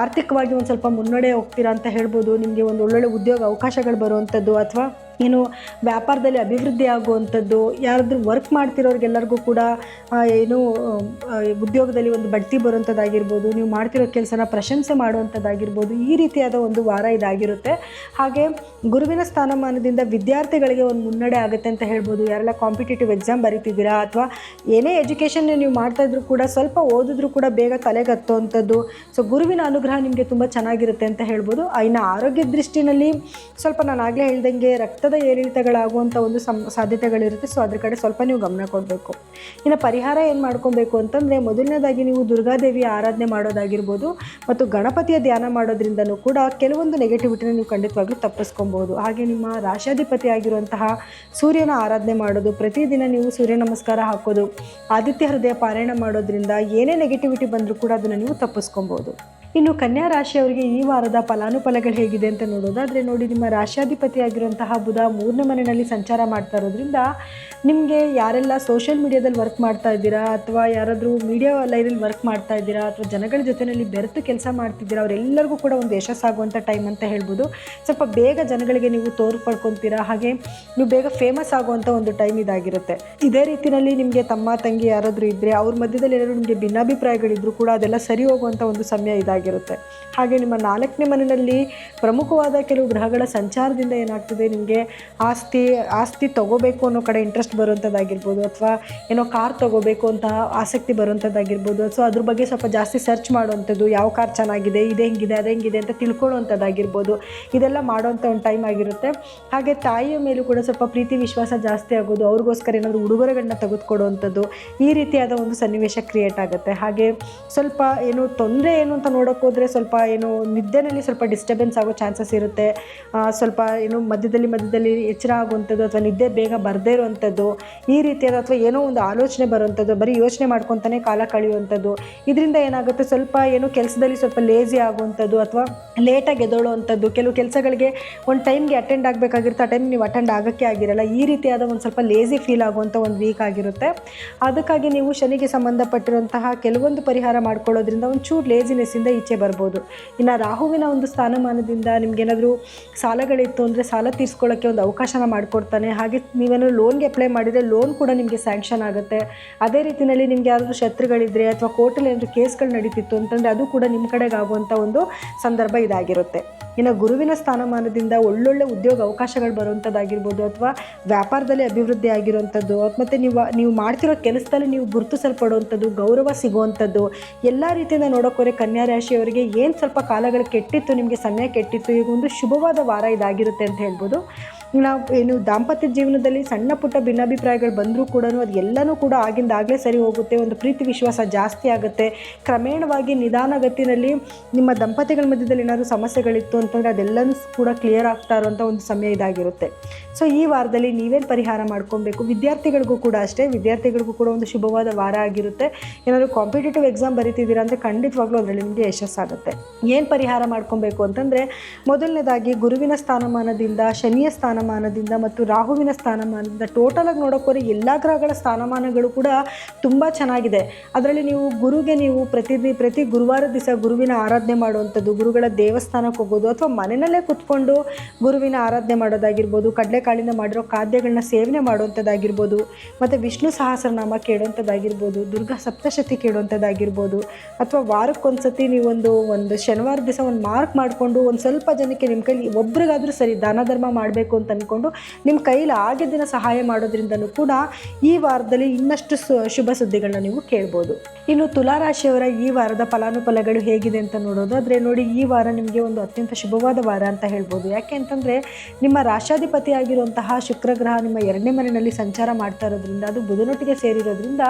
ಆರ್ಥಿಕವಾಗಿ ಒಂದು ಸ್ವಲ್ಪ ಮುನ್ನಡೆ ಹೋಗ್ತೀರಾ ಅಂತ ಹೇಳ್ಬೋದು. ನಿಮಗೆ ಒಂದು ಒಳ್ಳೊಳ್ಳೆ ಉದ್ಯೋಗ ಅವಕಾಶಗಳು ಬರುವಂಥದ್ದು, ಅಥವಾ ಏನು ವ್ಯಾಪಾರದಲ್ಲಿ ಅಭಿವೃದ್ಧಿ ಆಗುವಂಥದ್ದು, ಯಾರಾದರೂ ವರ್ಕ್ ಮಾಡ್ತಿರೋರಿಗೆಲ್ಲರಿಗೂ ಕೂಡ ಏನು ಉದ್ಯೋಗದಲ್ಲಿ ಒಂದು ಬಡ್ತಿ ಬರುವಂಥದ್ದಾಗಿರ್ಬೋದು, ನೀವು ಮಾಡ್ತಿರೋ ಕೆಲಸನ ಪ್ರಶಂಸೆ ಮಾಡುವಂಥದ್ದಾಗಿರ್ಬೋದು, ಈ ರೀತಿಯಾದ ಒಂದು ವಾರ ಇದಾಗಿರುತ್ತೆ. ಹಾಗೆ ಗುರುವಿನ ಸ್ಥಾನಮಾನದಿಂದ ವಿದ್ಯಾರ್ಥಿಗಳಿಗೆ ಒಂದು ಮುನ್ನಡೆ ಆಗುತ್ತೆ ಅಂತ ಹೇಳ್ಬೋದು. ಯಾರೆಲ್ಲ ಕಾಂಪಿಟೇಟಿವ್ ಎಕ್ಸಾಮ್ ಬರೀತಿದ್ದೀರಾ, ಅಥವಾ ಏನೇ ಎಜುಕೇಷನ್ ನೀವು ಮಾಡ್ತಾಯಿದ್ರು ಕೂಡ ಸ್ವಲ್ಪ ಓದಿದ್ರೂ ಕೂಡ ಬೇಗ ತಲೆಗೆ ಹತ್ತುವಂಥದ್ದು. ಸೊ ಗುರುವಿನ ಅನುಗ್ರಹ ನಿಮಗೆ ತುಂಬ ಚೆನ್ನಾಗಿರುತ್ತೆ ಅಂತ ಹೇಳ್ಬೋದು. ಇನ್ನು ಆರೋಗ್ಯ ದೃಷ್ಟಿನಲ್ಲಿ ಸ್ವಲ್ಪ ನಾನು ಆಗಲೇ ಹೇಳ್ದಂಗೆ ರಕ್ತದ ಏರಿಳಿತಗಳಾಗುವಂಥ ಒಂದು ಸಾಧ್ಯತೆಗಳಿರುತ್ತೆ. ಸೊ ಅದ್ರ ಕಡೆ ಸ್ವಲ್ಪ ನೀವು ಗಮನ ಕೊಡಬೇಕು. ಇನ್ನು ಪರಿಹಾರ ಏನು ಮಾಡ್ಕೊಬೇಕು ಅಂತಂದರೆ, ಮೊದಲನೇದಾಗಿ ನೀವು ದುರ್ಗಾದೇವಿಯ ಆರಾಧನೆ ಮಾಡೋದಾಗಿರ್ಬೋದು, ಮತ್ತು ಗಣಪತಿಯ ಧ್ಯಾನ ಮಾಡೋದ್ರಿಂದನೂ ಕೂಡ ಕೆಲವೊಂದು ನೆಗೆಟಿವಿಟಿನ ನೀವು ಖಂಡಿತವಾಗ್ಲೂ ತಪ್ಪಿಸ್ಕೊಬೋದು. ಹಾಗೆ ನಿಮ್ಮ ರಾಶಾಧಿಪತಿ ಆಗಿರುವಂತಹ ಸೂರ್ಯನ ಆರಾಧನೆ ಮಾಡೋದು, ಪ್ರತಿದಿನ ನೀವು ಸೂರ್ಯ ನಮಸ್ಕಾರ ಹಾಕೋದು, ಆದಿತ್ಯ ಹೃದಯ ಪಾರಾಯಣ ಮಾಡೋದ್ರಿಂದ ಏನೇ ನೆಗೆಟಿವಿಟಿ ಬಂದರೂ ಕೂಡ ಅದನ್ನು ನೀವು ತಪ್ಪಿಸ್ಕೊಬೋದು. ಇನ್ನು ಕನ್ಯಾ ರಾಶಿಯವರಿಗೆ ಈ ವಾರದ ಫಲಾನುಫಲಗಳು ಹೇಗಿದೆ ಅಂತ ನೋಡೋದಾದರೆ, ನೋಡಿ, ನಿಮ್ಮ ರಾಶಿಯಾಧಿಪತಿ ಆಗಿರುವಂತಹ ಬುಧ 3ನೇ ಮನೆಯಲ್ಲಿ ಸಂಚಾರ ಮಾಡ್ತಾ ಇರೋದ್ರಿಂದ ನಿಮಗೆ ಯಾರೆಲ್ಲ ಸೋಷಿಯಲ್ ಮೀಡಿಯಾದಲ್ಲಿ ವರ್ಕ್ ಮಾಡ್ತಾ ಇದ್ದೀರಾ, ಅಥವಾ ಯಾರಾದರೂ ಮೀಡಿಯಾ ಲೈನಲ್ಲಿ ವರ್ಕ್ ಮಾಡ್ತಾ ಇದ್ದೀರಾ, ಅಥವಾ ಜನಗಳ ಜೊತೆಯಲ್ಲಿ ಬೆರೆತು ಕೆಲಸ ಮಾಡ್ತಿದ್ದೀರಾ, ಅವರೆಲ್ಲರಿಗೂ ಕೂಡ ಒಂದು ಯಶಸ್ಸಾಗುವಂಥ ಟೈಮ್ ಅಂತ ಹೇಳ್ಬೋದು. ಸ್ವಲ್ಪ ಬೇಗ ಜನಗಳಿಗೆ ನೀವು ಪಡ್ಕೊತೀರಾ. ಹಾಗೆ ನೀವು ಬೇಗ ಫೇಮಸ್ ಆಗುವಂಥ ಒಂದು ಟೈಮ್ ಇದಾಗಿರುತ್ತೆ. ಇದೇ ರೀತಿಯಲ್ಲಿ ನಿಮಗೆ ತಮ್ಮ ತಂಗಿ ಯಾರಾದರೂ ಇದ್ದರೆ ಅವ್ರ ಮಧ್ಯದಲ್ಲಿ ಏನಾದರೂ ನಿಮಗೆ ಭಿನ್ನಾಭಿಪ್ರಾಯಗಳಿದ್ದರೂ ಕೂಡ ಅದೆಲ್ಲ ಸರಿ ಹೋಗುವಂಥ ಒಂದು ಸಮಯ ಇದಾಗಿರುತ್ತೆ. ಹಾಗೆ ನಿಮ್ಮ 4ನೇ ಮನೆಯಲ್ಲಿ ಪ್ರಮುಖವಾದ ಕೆಲವು ಗ್ರಹಗಳ ಸಂಚಾರದಿಂದ ಏನಾಗ್ತದೆ, ನಿಮಗೆ ಆಸ್ತಿ ತಗೋಬೇಕು ಅನ್ನೋ ಕಡೆ ಇಂಟ್ರೆಸ್ಟ್ ಬರುವಂಥದ್ದಾಗಿರ್ಬೋದು, ಅಥವಾ ಏನೋ ಕಾರ್ ತಗೋಬೇಕು ಅಂತ ಆಸಕ್ತಿ ಬರುವಂಥದ್ದಾಗಿರ್ಬೋದು. ಸೊ ಅದ್ರ ಬಗ್ಗೆ ಸ್ವಲ್ಪ ಜಾಸ್ತಿ ಸರ್ಚ್ ಮಾಡುವಂಥದ್ದು, ಯಾವ ಕಾರ್ ಚೆನ್ನಾಗಿದೆ, ಇದು ಹೆಂಗಿದೆ, ಅದು ಹೆಂಗಿದೆ ಅಂತ ತಿಳ್ಕೊಳ್ಳುವಂಥದ್ದಾಗಿರ್ಬೋದು. ಇದೆಲ್ಲ ಮಾಡೋವಂಥ ಒಂದು ಟೈಮ್ ಆಗಿರುತ್ತೆ. ಹಾಗೆ ತಾಯಿಯ ಮೇಲೂ ಕೂಡ ಸ್ವಲ್ಪ ಪ್ರೀತಿ ವಿಶ್ವಾಸ ಜಾಸ್ತಿ ಆಗೋದು, ಅವ್ರಿಗೋಸ್ಕರ ಏನಾದರೂ ಉಡುಗೊರೆಗಳನ್ನ ತೆಗೆದುಕೊಡುವಂಥದ್ದು, ಈ ರೀತಿಯಾದ ಒಂದು ಸನ್ನಿವೇಶ ಕ್ರಿಯೇಟ್ ಆಗುತ್ತೆ. ಹಾಗೆ ಸ್ವಲ್ಪ ಏನು ತೊಂದರೆ ಏನು ಅಂತ ನೋಡೋಕ್ಕೋದ್ರೆ ಸ್ವಲ್ಪ ಏನು ನಿದ್ದೆನಲ್ಲಿ ಸ್ವಲ್ಪ ಡಿಸ್ಟರ್ಬೆನ್ಸ್ ಆಗೋ ಚಾನ್ಸಸ್ ಇರುತ್ತೆ. ಸ್ವಲ್ಪ ಏನು ಮಧ್ಯದಲ್ಲಿ ಎಚ್ಚರ ಆಗುವಂಥದ್ದು, ಅಥವಾ ನಿದ್ದೆ ಬೇಗ ಬರದೇ ಇರುವಂಥದ್ದು, ಈ ರೀತಿಯಾದ, ಅಥವಾ ಏನೋ ಒಂದು ಆಲೋಚನೆ ಬರುವಂಥದ್ದು, ಬರೀ ಯೋಚನೆ ಮಾಡ್ಕೊತಾನೆ ಕಾಲ ಕಳೆಯುವಂಥದ್ದು. ಇದರಿಂದ ಏನಾಗುತ್ತೆ, ಸ್ವಲ್ಪ ಏನು ಕೆಲಸದಲ್ಲಿ ಸ್ವಲ್ಪ ಲೇಜಿ ಆಗುವಂಥದ್ದು, ಅಥವಾ ಲೇಟಾಗಿ ಎದ್ದೇಳುವಂಥದ್ದು. ಕೆಲವು ಕೆಲಸಗಳಿಗೆ ಒಂದು ಟೈಮ್ಗೆ ಅಟೆಂಡ್ ಆಗಬೇಕಾಗಿರುತ್ತೆ, ಆ ಟೈಮ್ ನೀವು ಅಟೆಂಡ್ ಆಗೋಕ್ಕೆ ಆಗಿರಲ್ಲ. ಈ ರೀತಿಯಾದ ಒಂದು ಸ್ವಲ್ಪ ಲೇಜಿ ಫೀಲ್ ಆಗುವಂಥ ಒಂದು ವೀಕ್ ಆಗಿರುತ್ತೆ. ಅದಕ್ಕಾಗಿ ನೀವು ಶನಿಗೆ ಸಂಬಂಧಪಟ್ಟಿರುವಂತಹ ಕೆಲವೊಂದು ಪರಿಹಾರ ಮಾಡ್ಕೊಳ್ಳೋದ್ರಿಂದ ಒಂಚೂರು ಲೇಜಿನೆಸ್ಸಿಂದ ಈಚೆ ಬರ್ಬೋದು. ಇನ್ನು ರಾಹುವಿನ ಒಂದು ಸ್ಥಾನಮಾನದಿಂದ ನಿಮ್ಗೇನಾದರೂ ಸಾಲಗಳಿತ್ತು ಅಂದರೆ ಸಾಲ ತೀರಿಸ್ಕೊಳ್ಳೋಕ್ಕೆ ಒಂದು ಅವಕಾಶನ ಮಾಡಿಕೊಡ್ತಾನೆ. ಹಾಗೆ ನೀವೇನಾದ್ರು ಲೋನ್ಗೆ ಅಪ್ಲೈ ಮಾಡಿದರೆ ಲೋನ್ ಕೂಡ ನಿಮಗೆ ಸ್ಯಾಂಕ್ಷನ್ ಆಗುತ್ತೆ. ಅದೇ ರೀತಿಯಲ್ಲಿ ನಿಮ್ಗೆ ಯಾರಾದರೂ ಶತ್ರುಗಳಿದ್ದರೆ, ಅಥವಾ ಕೋರ್ಟಲ್ಲಿ ಏನಾದರೂ ಕೇಸ್ಗಳು ನಡೀತಿತ್ತು ಅಂತಂದರೆ ಅದು ಕೂಡ ನಿಮ್ಮ ಕಡೆಗೆ ಆಗುವಂಥ ಒಂದು ಸಂದರ್ಭ ಇದಾಗಿರುತ್ತೆ. ಇನ್ನು ಗುರುವಿನ ಸ್ಥಾನಮಾನದಿಂದ ಒಳ್ಳೊಳ್ಳೆ ಉದ್ಯೋಗ ಅವಕಾಶಗಳು ಬರುವಂಥದ್ದಾಗಿರ್ಬೋದು, ಅಥವಾ ವ್ಯಾಪಾರದಲ್ಲಿ ಅಭಿವೃದ್ಧಿ ಆಗಿರುವಂಥದ್ದು, ಮತ್ತು ನೀವು ಮಾಡ್ತಿರೋ ಕೆಲಸದಲ್ಲಿ ನೀವು ಗುರುತಿಸಲ್ಪಡುವಂಥದ್ದು, ಗೌರವ ಸಿಗುವಂಥದ್ದು, ಎಲ್ಲ ರೀತಿಯಿಂದ ನೋಡೋಕೋರೆ ಕನ್ಯಾ ರಾಶಿಯವರಿಗೆ ಏನು ಸ್ವಲ್ಪ ಕಾಲಗಳು ಕೆಟ್ಟಿತ್ತು, ನಿಮಗೆ ಸಮಯ ಕೆಟ್ಟಿತ್ತು, ಈಗ ಒಂದು ಶುಭವಾದ ವಾರ ಇದಾಗಿರುತ್ತೆ ಅಂತ ಹೇಳ್ಬೋದು. ನಾವು ಏನು ದಾಂಪತ್ಯ ಜೀವನದಲ್ಲಿ ಸಣ್ಣ ಪುಟ್ಟ ಭಿನ್ನಾಭಿಪ್ರಾಯಗಳು ಬಂದರೂ ಕೂಡ ಅದು ಎಲ್ಲನೂ ಕೂಡ ಆಗಿಂದಾಗಲೇ ಸರಿ ಹೋಗುತ್ತೆ. ಒಂದು ಪ್ರೀತಿ ವಿಶ್ವಾಸ ಜಾಸ್ತಿ ಆಗುತ್ತೆ. ಕ್ರಮೇಣವಾಗಿ ನಿಧಾನಗತಿನಲ್ಲಿ ನಿಮ್ಮ ದಂಪತಿಗಳ ಮಧ್ಯದಲ್ಲಿ ಏನಾದರೂ ಸಮಸ್ಯೆಗಳಿತ್ತು ಅಂತಂದರೆ ಅದೆಲ್ಲನೂ ಕೂಡ ಕ್ಲಿಯರ್ ಆಗ್ತಾ ಇರುವಂಥ ಒಂದು ಸಮಯ ಇದಾಗಿರುತ್ತೆ. ಸೊ ಈ ವಾರದಲ್ಲಿ ನೀವೇನು ಪರಿಹಾರ ಮಾಡ್ಕೊಬೇಕು, ವಿದ್ಯಾರ್ಥಿಗಳಿಗೂ ಕೂಡ ಅಷ್ಟೇ, ವಿದ್ಯಾರ್ಥಿಗಳಿಗೂ ಕೂಡ ಒಂದು ಶುಭವಾದ ವಾರ ಆಗಿರುತ್ತೆ. ಏನಾದರೂ ಕಾಂಪಿಟೇಟಿವ್ ಎಕ್ಸಾಮ್ ಬರೀತಿದ್ದೀರಾ ಅಂದರೆ ಖಂಡಿತವಾಗ್ಲೂ ಅದರಲ್ಲಿ ನಿಮಗೆ ಯಶಸ್ಸಾಗುತ್ತೆ. ಏನು ಪರಿಹಾರ ಮಾಡ್ಕೊಬೇಕು ಅಂತಂದರೆ, ಮೊದಲನೇದಾಗಿ ಗುರುವಿನ ಸ್ಥಾನಮಾನದಿಂದ, ಶನಿಯ ಸ್ಥಾನಮಾನದಿಂದ ಮತ್ತು ರಾಹುವಿನ ಸ್ಥಾನಮಾನದಿಂದ ಟೋಟಲಾಗಿ ನೋಡೋಕೋರೆ ಎಲ್ಲ ಗ್ರಹಗಳ ಸ್ಥಾನಮಾನಗಳು ಕೂಡ ತುಂಬ ಚೆನ್ನಾಗಿದೆ. ಅದರಲ್ಲಿ ನೀವು ಗುರುಗೆ ನೀವು ಪ್ರತಿ ಗುರುವಾರ ದಿವಸ ಗುರುವಿನ ಆರಾಧನೆ ಮಾಡುವಂಥದ್ದು, ಗುರುಗಳ ದೇವಸ್ಥಾನಕ್ಕೆ ಹೋಗೋದು, ಅಥವಾ ಮನೆಯಲ್ಲೇ ಕೂತ್ಕೊಂಡು ಗುರುವಿನ ಆರಾಧನೆ ಮಾಡೋದಾಗಿರ್ಬೋದು, ಕಡಲೆಕಾಳಿಂದ ಮಾಡಿರೋ ಖಾದ್ಯಗಳನ್ನ ಸೇವನೆ ಮಾಡುವಂಥದ್ದಾಗಿರ್ಬೋದು, ಮತ್ತು ವಿಷ್ಣು ಸಹಸ್ರನಾಮ ಕೇಳುವಂಥದ್ದಾಗಿರ್ಬೋದು, ದುರ್ಗಾ ಸಪ್ತಶತಿ ಕೇಳುವಂಥದ್ದಾಗಿರ್ಬೋದು, ಅಥವಾ ವಾರಕ್ಕೊಂದ್ಸತಿ ನೀವೊಂದು ಶನಿವಾರ ದಿವಸ ಒಂದು ಮಾರ್ಕ್ ಮಾಡಿಕೊಂಡು ಒಂದು ಸ್ವಲ್ಪ ಜನಕ್ಕೆ ನಿಮ್ಮ ಕೈಲಿ ಒಬ್ರಿಗಾದರೂ ಸರಿ ದಾನ ಧರ್ಮ ಮಾಡಬೇಕು ಅಂತ ಅಂತ ಅಂದ್ಕೊಂಡು ನಿಮ್ಮ ಕೈಲಿ ಆಗಿದ್ದನ್ನು ಸಹಾಯ ಮಾಡೋದ್ರಿಂದನೂ ಕೂಡ ಈ ವಾರದಲ್ಲಿ ಇನ್ನಷ್ಟು ಶುಭ ಸುದ್ದಿಗಳನ್ನ ನೀವು ಕೇಳ್ಬೋದು. ಇನ್ನು ತುಲಾರಾಶಿಯವರ ಈ ವಾರದ ಫಲಾನುಫಲಗಳು ಹೇಗಿದೆ ಅಂತ ನೋಡೋದಾದರೆ ನೋಡಿ, ಈ ವಾರ ನಿಮಗೆ ಒಂದು ಅತ್ಯಂತ ಶುಭವಾದ ವಾರ ಅಂತ ಹೇಳ್ಬೋದು. ಯಾಕೆ ಅಂತಂದರೆ ನಿಮ್ಮ ರಾಷ್ಟ್ರಾಧಿಪತಿ ಆಗಿರುವಂತಹ ಶುಕ್ರ ಗ್ರಹ ನಿಮ್ಮ 2ನೇ ಮನೆಯಲ್ಲಿ ಸಂಚಾರ ಮಾಡ್ತಾ ಇರೋದ್ರಿಂದ, ಅದು ಬುಧನೊಟ್ಟಿಗೆ ಸೇರಿರೋದ್ರಿಂದ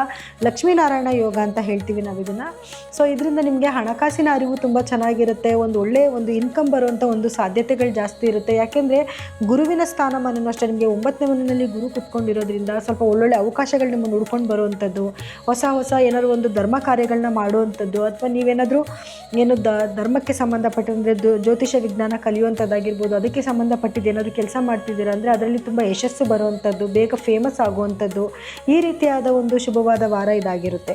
ಲಕ್ಷ್ಮೀನಾರಾಯಣ ಯೋಗ ಅಂತ ಹೇಳ್ತೀವಿ ನಾವು ಇದನ್ನು. ಸೊ ಇದರಿಂದ ನಿಮಗೆ ಹಣಕಾಸಿನ ಅರಿವು ತುಂಬ ಚೆನ್ನಾಗಿರುತ್ತೆ, ಒಳ್ಳೆಯ ಇನ್ಕಮ್ ಬರುವಂಥ ಒಂದು ಸಾಧ್ಯತೆಗಳು ಜಾಸ್ತಿ ಇರುತ್ತೆ. ಯಾಕೆಂದರೆ ಗುರುವಿನ ಸ್ಥಾನಮಾನನೂ ಅಷ್ಟೇ, ನಿಮಗೆ 9ನೇ ಮನೆಯಲ್ಲಿ ಗುರು ಕುತ್ಕೊಂಡಿರೋದ್ರಿಂದ ಸ್ವಲ್ಪ ಒಳ್ಳೊಳ್ಳೆ ಅವಕಾಶಗಳು ನಿಮ್ಮನ್ನು ಹುಡ್ಕೊಂಡು ಬರುವಂಥದ್ದು, ಹೊಸ ಏನಾದ್ರು ಒಂದು ಧರ್ಮ ಕಾರ್ಯಗಳನ್ನ ಮಾಡುವಂಥದ್ದು, ಅಥವಾ ನೀವೇನಾದರೂ ಧರ್ಮಕ್ಕೆ ಸಂಬಂಧಪಟ್ಟಂದರೆ ಜ್ಯೋತಿಷ ವಿಜ್ಞಾನ ಕಲಿಯುವಂಥದ್ದಾಗಿರ್ಬೋದು, ಅದಕ್ಕೆ ಸಂಬಂಧಪಟ್ಟಿದ್ದು ಏನಾದರೂ ಕೆಲಸ ಮಾಡ್ತಿದ್ದೀರಾ ಅಂದರೆ ಅದರಲ್ಲಿ ತುಂಬ ಯಶಸ್ಸು ಬರುವಂಥದ್ದು, ಬೇಗ ಫೇಮಸ್ ಆಗುವಂಥದ್ದು, ಈ ರೀತಿಯಾದ ಒಂದು ಶುಭವಾದ ವಾರ ಇದಾಗಿರುತ್ತೆ.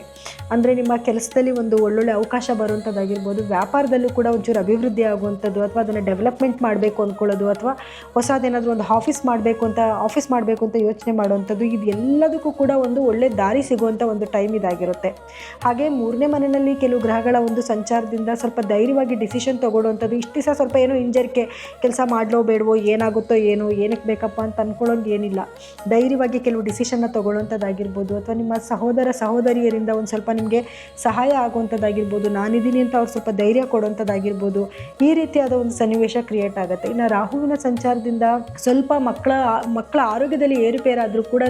ಅಂದರೆ ನಿಮ್ಮ ಕೆಲಸದಲ್ಲಿ ಒಳ್ಳೊಳ್ಳೆ ಅವಕಾಶ ಬರುವಂಥದ್ದಾಗಿರ್ಬೋದು, ವ್ಯಾಪಾರದಲ್ಲೂ ಕೂಡ ಒಂಚೂರು ಅಭಿವೃದ್ಧಿ ಆಗುವಂಥದ್ದು, ಅಥವಾ ಅದನ್ನು ಡೆವಲಪ್ಮೆಂಟ್ ಮಾಡಬೇಕು ಅಂದ್ಕೊಳ್ಳೋದು, ಅಥವಾ ಹೊಸದೇನಾದರೂ ಒಂದು ಆಫೀಸ್ ಮಾಡಬೇಕು ಅಂತ ಯೋಚನೆ ಮಾಡುವಂಥದ್ದು, ಇದು ಎಲ್ಲದಕ್ಕೂ ಕೂಡ ಒಳ್ಳೆ ದಾರಿ ಸಿಗುವಂಥ ಒಂದು ಟೈಮ್ ಇದಾಗಿರುತ್ತೆ. ಹಾಗೆ 3ನೇ ಮನೆಯಲ್ಲಿ ಕೆಲವು ಗ್ರಹಗಳ ಒಂದು ಸಂಚಾರದಿಂದ ಸ್ವಲ್ಪ ಧೈರ್ಯವಾಗಿ ಡಿಸಿಷನ್ ತೊಗೊಳ್ಳೋವಂಥದ್ದು, ಇಷ್ಟು ದಿವಸ ಸ್ವಲ್ಪ ಏನೋ ಹಿಂಜರಿಕೆ, ಕೆಲಸ ಮಾಡಲೋ ಬೇಡವೋ, ಏನಾಗುತ್ತೋ ಏನೋ, ಏನಕ್ಕೆ ಬೇಕಪ್ಪ ಅಂತ ಅಂದ್ಕೊಳ್ಳೋದು ಏನಿಲ್ಲ, ಧೈರ್ಯವಾಗಿ ಕೆಲವು ಡಿಸಿಷನ್ನ ತೊಗೊಳ್ಳೋವಂಥದ್ದಾಗಿರ್ಬೋದು, ಅಥವಾ ನಿಮ್ಮ ಸಹೋದರಿಯರಿಂದ ಒಂದು ಸ್ವಲ್ಪ ನಿಮಗೆ ಸಹಾಯ ಆಗುವಂಥದ್ದಾಗಿರ್ಬೋದು, ನಾನಿದ್ದೀನಿ ಅಂತ ಅವ್ರು ಸ್ವಲ್ಪ ಧೈರ್ಯ ಕೊಡುವಂಥದ್ದಾಗಿರ್ಬೋದು, ಈ ರೀತಿಯಾದ ಒಂದು ಸನ್ನಿವೇಶ ಕ್ರಿಯೇಟ್ ಆಗುತ್ತೆ. ಇನ್ನು ರಾಹುವಿನ ಸಂಚಾರದಿಂದ ಸ್ವಲ್ಪ ಮಕ್ಕಳ ಆರೋಗ್ಯದಲ್ಲಿ ಏರುಪೇರಾದರೂ ಕೂಡ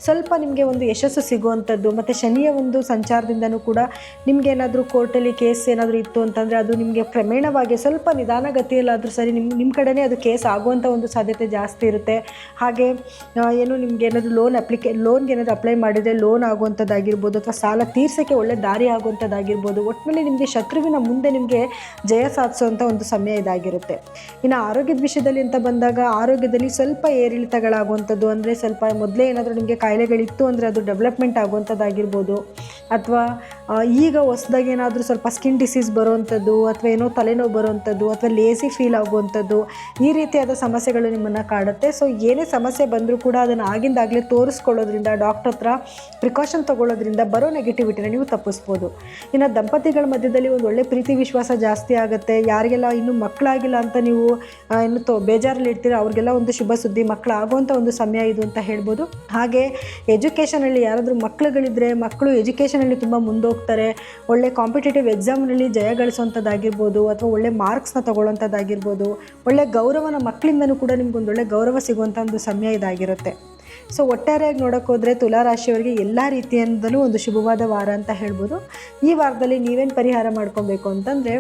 ಸ್ವಲ್ಪ ನಿಮಗೆ ಒಂದು ಯಶಸ್ಸು ಸಿಗುವಂಥದ್ದು, ಮತ್ತು ಶನಿಯ ಒಂದು ಸಂಚಾರದಿಂದನೂ ಕೂಡ ನಿಮಗೆ ಏನಾದರೂ ಕೋರ್ಟಲ್ಲಿ ಕೇಸ್ ಏನಾದರೂ ಇತ್ತು ಅಂತಂದರೆ ಅದು ನಿಮಗೆ ಕ್ರಮೇಣವಾಗಿ ಸ್ವಲ್ಪ ನಿಧಾನಗತಿಯಲ್ಲಾದರೂ ಸರಿ ನಿಮ್ಮ ಕಡೆನೇ ಅದು ಕೇಸ್ ಆಗುವಂಥ ಒಂದು ಸಾಧ್ಯತೆ ಜಾಸ್ತಿ ಇರುತ್ತೆ. ಹಾಗೆ ನಿಮಗೆ ಏನಾದರೂ ಲೋನ್ಗೆ ಏನಾದರೂ ಅಪ್ಲೈ ಮಾಡಿದರೆ ಲೋನ್ ಆಗುವಂಥದ್ದಾಗಿರ್ಬೋದು, ಅಥವಾ ಸಾಲ ತೀರ್ಸೋಕ್ಕೆ ಒಳ್ಳೆ ದಾರಿ ಆಗುವಂಥದ್ದಾಗಿರ್ಬೋದು, ಒಟ್ಟಿನಲ್ಲಿ ನಿಮಗೆ ಶತ್ರುವಿನ ಮುಂದೆ ನಿಮಗೆ ಜಯ ಸಾಧಿಸುವಂಥ ಒಂದು ಸಮಯ ಇದಾಗಿರುತ್ತೆ. ಇನ್ನು ಆರೋಗ್ಯದ ವಿಷಯದಲ್ಲಿ ಅಂತ ಬಂದಾಗ, ಆರೋಗ್ಯದಲ್ಲಿ ಸ್ವಲ್ಪ ಏರಿಳಿತಗಳಾಗುವಂಥದ್ದು, ಅಂದರೆ ಸ್ವಲ್ಪ ಮೊದಲೇ ಏನಾದರೂ ನಿಮಗೆ ಕಾಯಿಲೆಗಳಿತ್ತು ಅಂದರೆ ಅದು ಡೆವಲಪ್ಮೆಂಟ್ ಆಗುವಂಥದ್ದಾಗಿರ್ಬೋದು, ಅಥವಾ ಈಗ ಹೊಸದಾಗಿ ಏನಾದರೂ ಸ್ವಲ್ಪ ಸ್ಕಿನ್ ಡಿಸೀಸ್ ಬರುವಂಥದ್ದು, ಅಥವಾ ಏನೋ ತಲೆನೋವು ಬರುವಂಥದ್ದು, ಅಥವಾ ಲೇಸಿ ಫೀಲ್ ಆಗುವಂಥದ್ದು, ಈ ರೀತಿಯಾದ ಸಮಸ್ಯೆಗಳು ನಿಮ್ಮನ್ನು ಕಾಡುತ್ತೆ. ಸೊ ಏನೇ ಸಮಸ್ಯೆ ಬಂದರೂ ಕೂಡ ಅದನ್ನು ಆಗಿಂದಾಗಲೇ ತೋರಿಸ್ಕೊಳ್ಳೋದ್ರಿಂದ, ಡಾಕ್ಟರ್ ಹತ್ರ ಪ್ರಿಕಾಷನ್ ತೊಗೊಳ್ಳೋದ್ರಿಂದ ಬರೋ ನೆಗೆಟಿವಿಟಿನ ನೀವು ತಪ್ಪಿಸ್ಬೋದು. ಇನ್ನು ದಂಪತಿಗಳ ಮಧ್ಯದಲ್ಲಿ ಒಳ್ಳೆ ಪ್ರೀತಿ ವಿಶ್ವಾಸ ಜಾಸ್ತಿ ಆಗುತ್ತೆ. ಯಾರಿಗೆಲ್ಲ ಇನ್ನೂ ಮಕ್ಕಳಾಗಿಲ್ಲ ಅಂತ ನೀವು ಬೇಜಾರಲ್ಲಿ ಇರ್ತೀರ, ಅವ್ರಿಗೆಲ್ಲ ಒಂದು ಶುಭ ಸುದ್ದಿ, ಮಕ್ಕಳಾಗುವಂಥ ಒಂದು ಸಮಯ ಇದು ಅಂತ ಹೇಳ್ಬೋದು. ಹಾಗೆ ಎಜುಕೇಷನಲ್ಲಿ ಯಾರಾದರೂ ಮಕ್ಕಳುಗಳಿದ್ದರೆ, ಮಕ್ಕಳು ಎಜುಕೇಷನಲ್ಲಿ ತುಂಬ ಮುಂದೋಗ್ತಾರೆ, ಒಳ್ಳೆ ಕಾಂಪಿಟೇಟಿವ್ ಎಕ್ಸಾಮ್ನಲ್ಲಿ ಜಯ ಗಳಿಸುವಂಥದ್ದಾಗಿರ್ಬೋದು, ಅಥವಾ ಒಳ್ಳೆ ಮಾರ್ಕ್ಸ್ನ ತೊಗೊಳ್ಳೋವಂಥದ್ದಾಗಿರ್ಬೋದು, ಒಳ್ಳೆ ಗೌರವನ ಮಕ್ಕಳಿಂದನೂ ಕೂಡ ನಿಮ್ಗೊಂದೊಳ್ಳೆ ಗೌರವ ಸಿಗುವಂಥ ಒಂದು ಸಮಯ ಇದಾಗಿರುತ್ತೆ. ಸೊ ಒಟ್ಟಾರೆಯಾಗಿ ನೋಡೋಕ್ಕೋದ್ರೆ ತುಲಾರಾಶಿಯವರಿಗೆ ಎಲ್ಲ ರೀತಿಯಿಂದಲೂ ಒಂದು ಶುಭವಾದ ವಾರ ಅಂತ ಹೇಳ್ಬೋದು. ಈ ವಾರದಲ್ಲಿ ನೀವೇನು ಪರಿಹಾರ ಮಾಡ್ಕೊಬೇಕು ಅಂತಂದರೆ,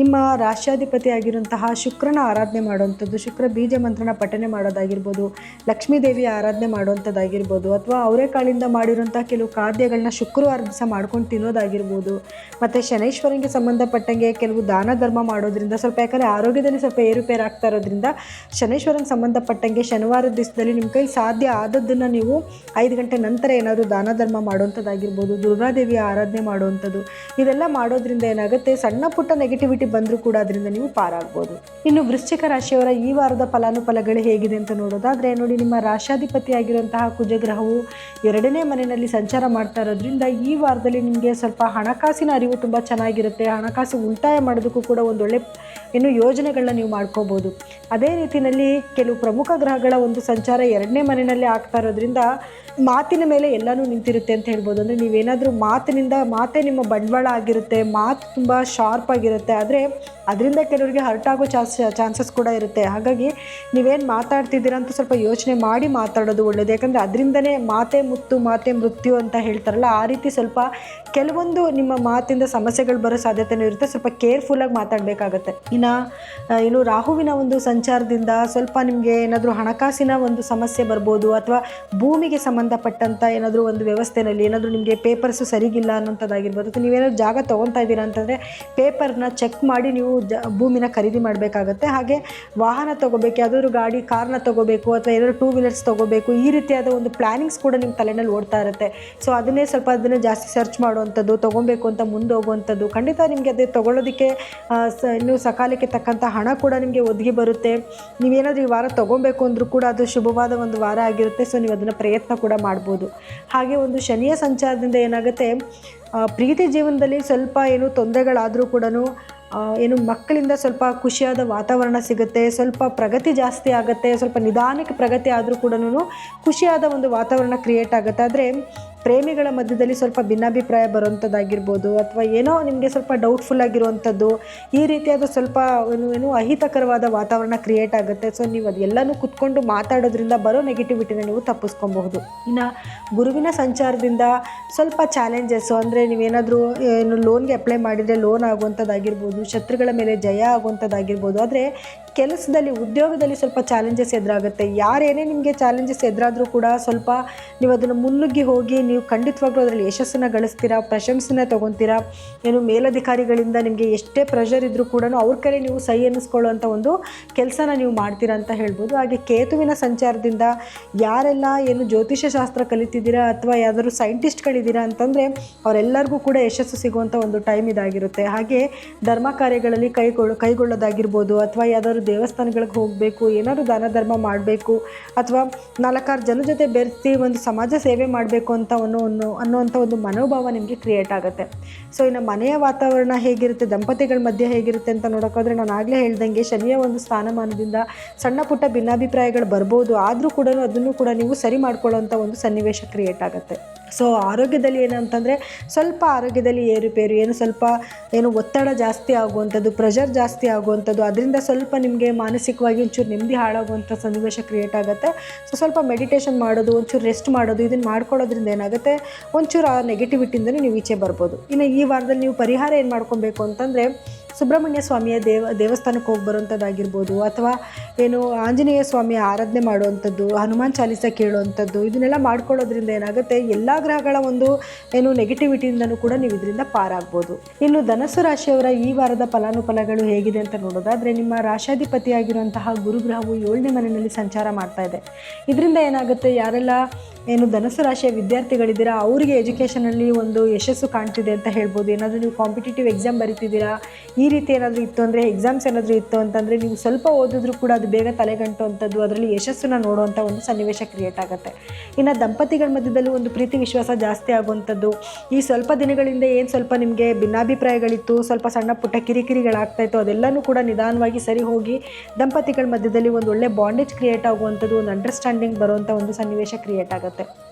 ನಿಮ್ಮ ರಾಷ್ಟ್ರಾಧಿಪತಿ ಆಗಿರುವಂತಹ ಶುಕ್ರನ ಆರಾಧನೆ ಮಾಡುವಂಥದ್ದು, ಶುಕ್ರ ಬೀಜ ಮಂತ್ರನ ಪಠನೆ ಮಾಡೋದಾಗಿರ್ಬೋದು, ಲಕ್ಷ್ಮೀ ದೇವಿಯ ಆರಾಧನೆ ಮಾಡುವಂಥದ್ದಾಗಿರ್ಬೋದು, ಅಥವಾ ಅವರೆಕಾಳಿಂದ ಮಾಡಿರುವಂಥ ಕೆಲವು ಖಾದ್ಯಗಳನ್ನ ಶುಕ್ರವಾರ ದಿವಸ ಮಾಡ್ಕೊಂಡು ತಿನ್ನೋದಾಗಿರ್ಬೋದು, ಮತ್ತು ಶನೈಶ್ವರಂಗೆ ಸಂಬಂಧಪಟ್ಟಂಗೆ ಕೆಲವು ದಾನ ಧರ್ಮ ಮಾಡೋದ್ರಿಂದ ಸ್ವಲ್ಪ, ಯಾಕಂದರೆ ಆರೋಗ್ಯದಲ್ಲಿ ಸ್ವಲ್ಪ ಏರುಪೇರು ಆಗ್ತಾ ಇರೋದ್ರಿಂದ ಶನೈಶ್ವರಂಗೆ ಸಂಬಂಧಪಟ್ಟಂಗೆ ಶನಿವಾರದ ದಿವಸದಲ್ಲಿ ನಿಮ್ಮ ಕೈ ಸಾಧ್ಯ ಆದದ್ದನ್ನು ನೀವು 5 ಗಂಟೆ ನಂತರ ಏನಾದರೂ ದಾನ ಧರ್ಮ ಮಾಡುವಂಥದ್ದಾಗಿರ್ಬೋದು, ದುರ್ಗಾದೇವಿಯ ಆರಾಧನೆ ಮಾಡುವಂಥದ್ದು, ಇದೆಲ್ಲ ಮಾಡೋದ್ರಿಂದ ಏನಾಗುತ್ತೆ, ಸಣ್ಣ ಪುಟ್ಟ ನೆಗೆಟಿವಿಟಿ ಬಂದರೂ ಕೂಡ ಅದರಿಂದ ನೀವು ಪಾರಾಗ್ಬೋದು. ಇನ್ನು ವೃಶ್ಚಿಕ ರಾಶಿಯವರ ಈ ವಾರದ ಫಲಾನುಫಲಗಳು ಹೇಗಿದೆ ಅಂತ ನೋಡೋದಾದರೆ ನೋಡಿ, ನಿಮ್ಮ ರಾಷ್ಟ್ರಾಧಿಪತಿ ಆಗಿರುವಂತಹ ಕುಜಗ್ರಹವು 2ನೇ ಮನೆಯಲ್ಲಿ ಸಂಚಾರ ಮಾಡ್ತಾ ಇರೋದ್ರಿಂದ ಈ ವಾರದಲ್ಲಿ ನಿಮಗೆ ಸ್ವಲ್ಪ ಹಣಕಾಸಿನ ಅರಿವು ತುಂಬ ಚೆನ್ನಾಗಿರುತ್ತೆ. ಹಣಕಾಸು ಉಳಿತಾಯ ಮಾಡೋದಕ್ಕೂ ಕೂಡ ಒಂದೊಳ್ಳೆ ಯೋಜನೆಗಳನ್ನ ನೀವು ಮಾಡ್ಕೋಬೋದು. ಅದೇ ರೀತಿಯಲ್ಲಿ ಕೆಲವು ಪ್ರಮುಖ ಗ್ರಹಗಳ ಒಂದು ಸಂಚಾರ 2ನೇ ಮನೆಯಲ್ಲಿ ಆಗ್ತಾ ಇರೋದ್ರಿಂದ ಮಾತಿನ ಮೇಲೆ ಎಲ್ಲನೂ ನಿಂತಿರುತ್ತೆ ಅಂತ ಹೇಳ್ಬೋದು. ಅಂದರೆ ನೀವೇನಾದರೂ ಮಾತೇ ನಿಮ್ಮ ಬಂಡವಾಳ ಆಗಿರುತ್ತೆ, ಮಾತು ತುಂಬ ಶಾರ್ಪ್ ಆಗಿರುತ್ತೆ, ಆದರೆ ಅದರಿಂದ ಕೆಲವರಿಗೆ ಹರ್ಟ್ ಆಗೋ ಚಾನ್ಸಸ್ ಕೂಡ ಇರುತ್ತೆ. ಹಾಗಾಗಿ ನೀವೇನು ಮಾತಾಡ್ತಿದ್ದೀರಾ ಅಂತ ಸ್ವಲ್ಪ ಯೋಚನೆ ಮಾಡಿ ಮಾತಾಡೋದು ಒಳ್ಳೆಯದು. ಯಾಕಂದರೆ ಅದರಿಂದನೇ ಮಾತೇ ಮುತ್ತು ಮಾತೇ ಮೃತ್ಯು ಅಂತ ಹೇಳ್ತಾರಲ್ಲ, ಆ ರೀತಿ ಸ್ವಲ್ಪ ಕೆಲವೊಂದು ನಿಮ್ಮ ಮಾತಿಂದ ಸಮಸ್ಯೆಗಳು ಬರೋ ಸಾಧ್ಯತೆಯೂ ಇರುತ್ತೆ. ಸ್ವಲ್ಪ ಕೇರ್ಫುಲ್ಲಾಗಿ ಮಾತಾಡಬೇಕಾಗತ್ತೆ. ಇನ್ನು ರಾಹುವಿನ ಒಂದು ಸಂಚಾರದಿಂದ ಸ್ವಲ್ಪ ನಿಮಗೆ ಏನಾದರೂ ಹಣಕಾಸಿನ ಒಂದು ಸಮಸ್ಯೆ ಬರ್ಬೋದು, ಅಥವಾ ಭೂಮಿಗೆ ಸಂಬಂಧಪಟ್ಟಂಥ ಏನಾದರೂ ಒಂದು ವ್ಯವಸ್ಥೆಯಲ್ಲಿ ಏನಾದರೂ ನಿಮಗೆ ಪೇಪರ್ಸು ಸರಿಗಿಲ್ಲ ಅನ್ನೋಂಥದ್ದಾಗಿರ್ಬೋದು, ಅಥವಾ ನೀವೇನಾದರೂ ಜಾಗ ತೊಗೊತಾ ಇದ್ದೀರಾ ಅಂತಂದರೆ ಪೇಪರ್ನ ಚೆಕ್ ಮಾಡಿ ನೀವು ಭೂಮಿನ ಖರೀದಿ ಮಾಡಬೇಕಾಗತ್ತೆ. ಹಾಗೆ ವಾಹನ ತೊಗೋಬೇಕು, ಯಾವುದಾದ್ರು ಗಾಡಿ ಕಾರ್ನ ತೊಗೋಬೇಕು, ಅಥವಾ ಏನಾದರೂ 2 ವೀಲರ್ಸ್ ತೊಗೋಬೇಕು, ಈ ರೀತಿಯಾದ ಒಂದು ಪ್ಲ್ಯಾನಿಂಗ್ಸ್ ಕೂಡ ನಿಮ್ಮ ತಲೆಯಲ್ಲಿ ಓಡ್ತಾ ಇರುತ್ತೆ. ಸೊ ಅದನ್ನೇ ಜಾಸ್ತಿ ಸರ್ಚ್ ಮಾಡುವಂಥದ್ದು, ತೊಗೊಬೇಕು ಅಂತ ಮುಂದೆ ಹೋಗುವಂಥದ್ದು, ಖಂಡಿತ ನಿಮಗೆ ಅದೇ ತೊಗೊಳ್ಳೋದಕ್ಕೆ ಇನ್ನು ಸಕಾಲಕ್ಕೆ ತಕ್ಕಂಥ ಹಣ ಕೂಡ ನಿಮಗೆ ಒದಗಿ ಬರುತ್ತೆ. ನೀವೇನಾದರೂ ಈ ವಾರ ತೊಗೊಬೇಕು ಅಂದರೂ ಕೂಡ ಅದು ಶುಭವಾದ ಒಂದು ವಾರ ಆಗಿರುತ್ತೆ. ಸೊ ನೀವು ಅದನ್ನು ಪ್ರಯತ್ನ ಕೂಡ ಮಾಡ್ಬೋದು. ಹಾಗೆ ಒಂದು ಶನಿಯ ಸಂಚಾರದಿಂದ ಏನಾಗುತ್ತೆ, ಪ್ರೀತಿ ಜೀವನದಲ್ಲಿ ಸ್ವಲ್ಪ ತೊಂದರೆಗಳಾದರೂ ಕೂಡ ಏನು ಮಕ್ಕಳಿಂದ ಸ್ವಲ್ಪ ಖುಷಿಯಾದ ವಾತಾವರಣ ಸಿಗುತ್ತೆ, ಸ್ವಲ್ಪ ಪ್ರಗತಿ ಜಾಸ್ತಿ ಆಗುತ್ತೆ, ಸ್ವಲ್ಪ ನಿಧಾನಕ್ಕೆ ಪ್ರಗತಿ ಆದರೂ ಕೂಡ ಖುಷಿಯಾದ ಒಂದು ವಾತಾವರಣ ಕ್ರಿಯೇಟ್ ಆಗುತ್ತೆ. ಆದರೆ ಪ್ರೇಮಿಗಳ ಮಧ್ಯದಲ್ಲಿ ಸ್ವಲ್ಪ ಭಿನ್ನಾಭಿಪ್ರಾಯ ಬರುವಂಥದ್ದಾಗಿರ್ಬೋದು, ಅಥವಾ ಏನೋ ನಿಮಗೆ ಸ್ವಲ್ಪ ಡೌಟ್ಫುಲ್ ಆಗಿರುವಂಥದ್ದು, ಈ ರೀತಿಯಾದ ಸ್ವಲ್ಪ ಏನು ಅಹಿತಕರವಾದ ವಾತಾವರಣ ಕ್ರಿಯೇಟ್ ಆಗುತ್ತೆ. ಸೊ ನೀವು ಅದೆಲ್ಲನೂ ಕುತ್ಕೊಂಡು ಮಾತಾಡೋದ್ರಿಂದ ಬರೋ ನೆಗೆಟಿವಿಟಿನ ನೀವು ತಪ್ಪಿಸ್ಕೊಬಹುದು. ಇನ್ನು ಗುರುವಿನ ಸಂಚಾರದಿಂದ ಸ್ವಲ್ಪ ಚಾಲೆಂಜಸ್ಸು, ಅಂದರೆ ನೀವೇನಾದರೂ ಏನು ಲೋನ್ಗೆ ಅಪ್ಲೈ ಮಾಡಿದರೆ ಲೋನ್ ಆಗುವಂಥದ್ದಾಗಿರ್ಬೋದು, ಶತ್ರುಗಳ ಮೇಲೆ ಜಯ ಆಗುವಂಥದ್ದಾಗಿರ್ಬೋದು. ಆದರೆ ಕೆಲಸದಲ್ಲಿ, ಉದ್ಯೋಗದಲ್ಲಿ ಸ್ವಲ್ಪ ಚಾಲೆಂಜಸ್ ಎದುರಾಗುತ್ತೆ. ಯಾರೇನೇ ನಿಮಗೆ ಚಾಲೆಂಜಸ್ ಎದುರಾದರೂ ಕೂಡ ಸ್ವಲ್ಪ ನೀವು ಅದನ್ನು ಮುನ್ನುಗ್ಗಿ ಹೋಗಿ ನೀವು ಖಂಡಿತವಾಗ್ಲೂ ಅದರಲ್ಲಿ ಯಶಸ್ಸನ್ನು ಗಳಿಸ್ತೀರಾ, ಪ್ರಶಂಸನೆ ತೊಗೊತೀರಾ. ಏನು ಮೇಲಧಿಕಾರಿಗಳಿಂದ ನಿಮಗೆ ಎಷ್ಟೇ ಪ್ರೆಷರ್ ಇದ್ದರೂ ಕೂಡ ಅವ್ರ ಕಡೆ ನೀವು ಸೈ ಅನ್ನಿಸ್ಕೊಳ್ಳುವಂಥ ಒಂದು ಕೆಲಸನ ನೀವು ಮಾಡ್ತೀರಾ ಅಂತ ಹೇಳ್ಬೋದು. ಹಾಗೆ ಕೇತುವಿನ ಸಂಚಾರದಿಂದ ಯಾರೆಲ್ಲ ಏನು ಜ್ಯೋತಿಷ್ಯ ಶಾಸ್ತ್ರ ಕಲಿತಿದ್ದೀರಾ ಅಥವಾ ಯಾವ್ದಾದ್ರು ಸೈಂಟಿಸ್ಟ್ಗಳಿದ್ದೀರಾ ಅಂತಂದರೆ ಅವರೆಲ್ಲರಿಗೂ ಕೂಡ ಯಶಸ್ಸು ಸಿಗುವಂಥ ಒಂದು ಟೈಮ್ ಇದಾಗಿರುತ್ತೆ. ಹಾಗೆ ಧರ್ಮ ಕಾರ್ಯಗಳಲ್ಲಿ ಕೈಗೊಳ್ಳೋದಾಗಿರ್ಬೋದು, ಅಥವಾ ಯಾವ್ದಾದ್ರು ದೇವಸ್ಥಾನಗಳಿಗೆ ಹೋಗಬೇಕು, ಏನಾದರೂ ದಾನ ಧರ್ಮ ಮಾಡಬೇಕು, ಅಥವಾ 4-6 ಜನ ಜೊತೆ ಬೆರೆಸಿ ಒಂದು ಸಮಾಜ ಸೇವೆ ಮಾಡಬೇಕು ಅಂತ ಅನ್ನುವಂಥ ಒಂದು ಮನೋಭಾವ ನಿಮಗೆ ಕ್ರಿಯೇಟ್ ಆಗುತ್ತೆ. ಸೊ ಇನ್ನು ಮನೆಯ ವಾತಾವರಣ ಹೇಗಿರುತ್ತೆ, ದಂಪತಿಗಳ ಮಧ್ಯೆ ಹೇಗಿರುತ್ತೆ ಅಂತ ನೋಡೋಕ್ಕಾದ್ರೆ, ನಾನು ಆಗಲೇ ಹೇಳ್ದಂಗೆ ಶನಿಯ ಒಂದು ಸ್ಥಾನಮಾನದಿಂದ ಸಣ್ಣ ಪುಟ್ಟ ಭಿನ್ನಾಭಿಪ್ರಾಯಗಳು ಬರ್ಬೋದು. ಆದರೂ ಕೂಡ ಅದನ್ನು ಕೂಡ ನೀವು ಸರಿ ಮಾಡ್ಕೊಳ್ಳೋವಂಥ ಒಂದು ಸನ್ನಿವೇಶ ಕ್ರಿಯೇಟ್ ಆಗುತ್ತೆ. ಸೊ ಆರೋಗ್ಯದಲ್ಲಿ ಏನಂತಂದರೆ ಸ್ವಲ್ಪ ಆರೋಗ್ಯದಲ್ಲಿ ಏರುಪೇರು, ಸ್ವಲ್ಪ ಒತ್ತಡ ಜಾಸ್ತಿ ಆಗುವಂಥದ್ದು, ಪ್ರೆಷರ್ ಜಾಸ್ತಿ ಆಗುವಂಥದ್ದು, ಅದರಿಂದ ಸ್ವಲ್ಪ ನಿಮಗೆ ಮಾನಸಿಕವಾಗಿ ಒಂಚೂರು ನೆಮ್ಮದಿ ಹಾಳಾಗುವಂಥ ಸನ್ನಿವೇಶ ಕ್ರಿಯೇಟ್ ಆಗುತ್ತೆ. ಸೊ ಸ್ವಲ್ಪ ಮೆಡಿಟೇಷನ್ ಮಾಡೋದು, ಒಂಚೂರು ರೆಸ್ಟ್ ಮಾಡೋದು, ಇದನ್ನು ಮಾಡ್ಕೊಳ್ಳೋದ್ರಿಂದ ಏನಾಗುತ್ತೆ, ಒಂಚೂರು ಆ ನೆಗೆಟಿವಿಟಿಯಿಂದಲೂ ನೀವು ಈಚೆ ಬರ್ಬೋದು. ಇನ್ನು ಈ ವಾರದಲ್ಲಿ ನೀವು ಪರಿಹಾರ ಏನು ಮಾಡ್ಕೊಬೇಕು ಅಂತಂದರೆ, ಸುಬ್ರಹ್ಮಣ್ಯ ಸ್ವಾಮಿಯ ದೇವಸ್ಥಾನಕ್ಕೆ ಹೋಗಿ ಬರುವಂಥದ್ದಾಗಿರ್ಬೋದು, ಅಥವಾ ಆಂಜನೇಯ ಸ್ವಾಮಿಯ ಆರಾಧನೆ ಮಾಡುವಂಥದ್ದು, ಹನುಮಾನ್ ಚಾಲೀಸ ಕೇಳುವಂಥದ್ದು, ಇದನ್ನೆಲ್ಲ ಮಾಡ್ಕೊಳ್ಳೋದ್ರಿಂದ ಏನಾಗುತ್ತೆ, ಎಲ್ಲ ಗ್ರಹಗಳ ಒಂದು ನೆಗೆಟಿವಿಟಿಯಿಂದನೂ ಕೂಡ ನೀವು ಇದರಿಂದ ಪಾರಾಗ್ಬೋದು. ಇನ್ನು ಧನಸ್ಸು ರಾಶಿಯವರ ಈ ವಾರದ ಫಲಾನುಫಲಗಳು ಹೇಗಿದೆ ಅಂತ ನೋಡೋದಾದರೆ, ನಿಮ್ಮ ರಾಶಾಧಿಪತಿಯಾಗಿರುವಂತಹ ಗುರುಗ್ರಹವು 7ನೇ ಮನೆಯಲ್ಲಿ ಸಂಚಾರ ಮಾಡ್ತಾ ಇದೆ. ಇದರಿಂದ ಏನಾಗುತ್ತೆ, ಯಾರೆಲ್ಲ ಧನಸ್ಸು ರಾಶಿಯ ವಿದ್ಯಾರ್ಥಿಗಳಿದ್ದೀರಾ ಅವರಿಗೆ ಎಜುಕೇಷನಲ್ಲಿ ಒಂದು ಯಶಸ್ಸು ಕಾಣ್ತಿದೆ ಅಂತ ಹೇಳ್ಬೋದು. ಏನಾದರೂ ನೀವು ಕಾಂಪಿಟೇಟಿವ್ ಎಕ್ಸಾಮ್ ಬರೀತಿದ್ದೀರಾ, ಈ ರೀತಿ ಏನಾದರೂ ಇತ್ತು ಅಂದರೆ, ಎಕ್ಸಾಮ್ಸ್ ಏನಾದರೂ ಇತ್ತು ಅಂತಂದರೆ, ನೀವು ಸ್ವಲ್ಪ ಓದಿದ್ರೂ ಕೂಡ ಅದು ಬೇಗ ತಲೆಗಂಟು ಅಂಥದ್ದು, ಅದರಲ್ಲಿ ಯಶಸ್ಸನ್ನು ನೋಡುವಂಥ ಒಂದು ಸನ್ನಿವೇಶ ಕ್ರಿಯೇಟ್ ಆಗುತ್ತೆ. ಇನ್ನು ದಂಪತಿಗಳ ಮಧ್ಯದಲ್ಲೂ ಒಂದು ಪ್ರೀತಿ ವಿಶ್ವಾಸ ಜಾಸ್ತಿ ಆಗುವಂಥದ್ದು, ಈ ಸ್ವಲ್ಪ ದಿನಗಳಿಂದ ಏನು ಸ್ವಲ್ಪ ನಿಮಗೆ ಭಿನ್ನಾಭಿಪ್ರಾಯಗಳಿತ್ತು, ಸ್ವಲ್ಪ ಸಣ್ಣ ಪುಟ್ಟ ಕಿರಿಕಿರಿಗಳಾಗ್ತಾಯಿತ್ತು, ಅದೆಲ್ಲನೂ ಕೂಡ ನಿಧಾನವಾಗಿ ಸರಿ ಹೋಗಿ ದಂಪತಿಗಳ ಮಧ್ಯದಲ್ಲಿ ಒಂದು ಒಳ್ಳೆ ಬಾಂಡೇಜ್ ಕ್ರಿಯೇಟ್ ಆಗುವಂಥದ್ದು, ಒಂದು ಅಂಡರ್ಸ್ಟ್ಯಾಂಡಿಂಗ್ ಬರುವಂಥ ಒಂದು ಸನ್ನಿವೇಶ ಕ್ರಿಯೇಟ್ ಆಗುತ್ತೆ.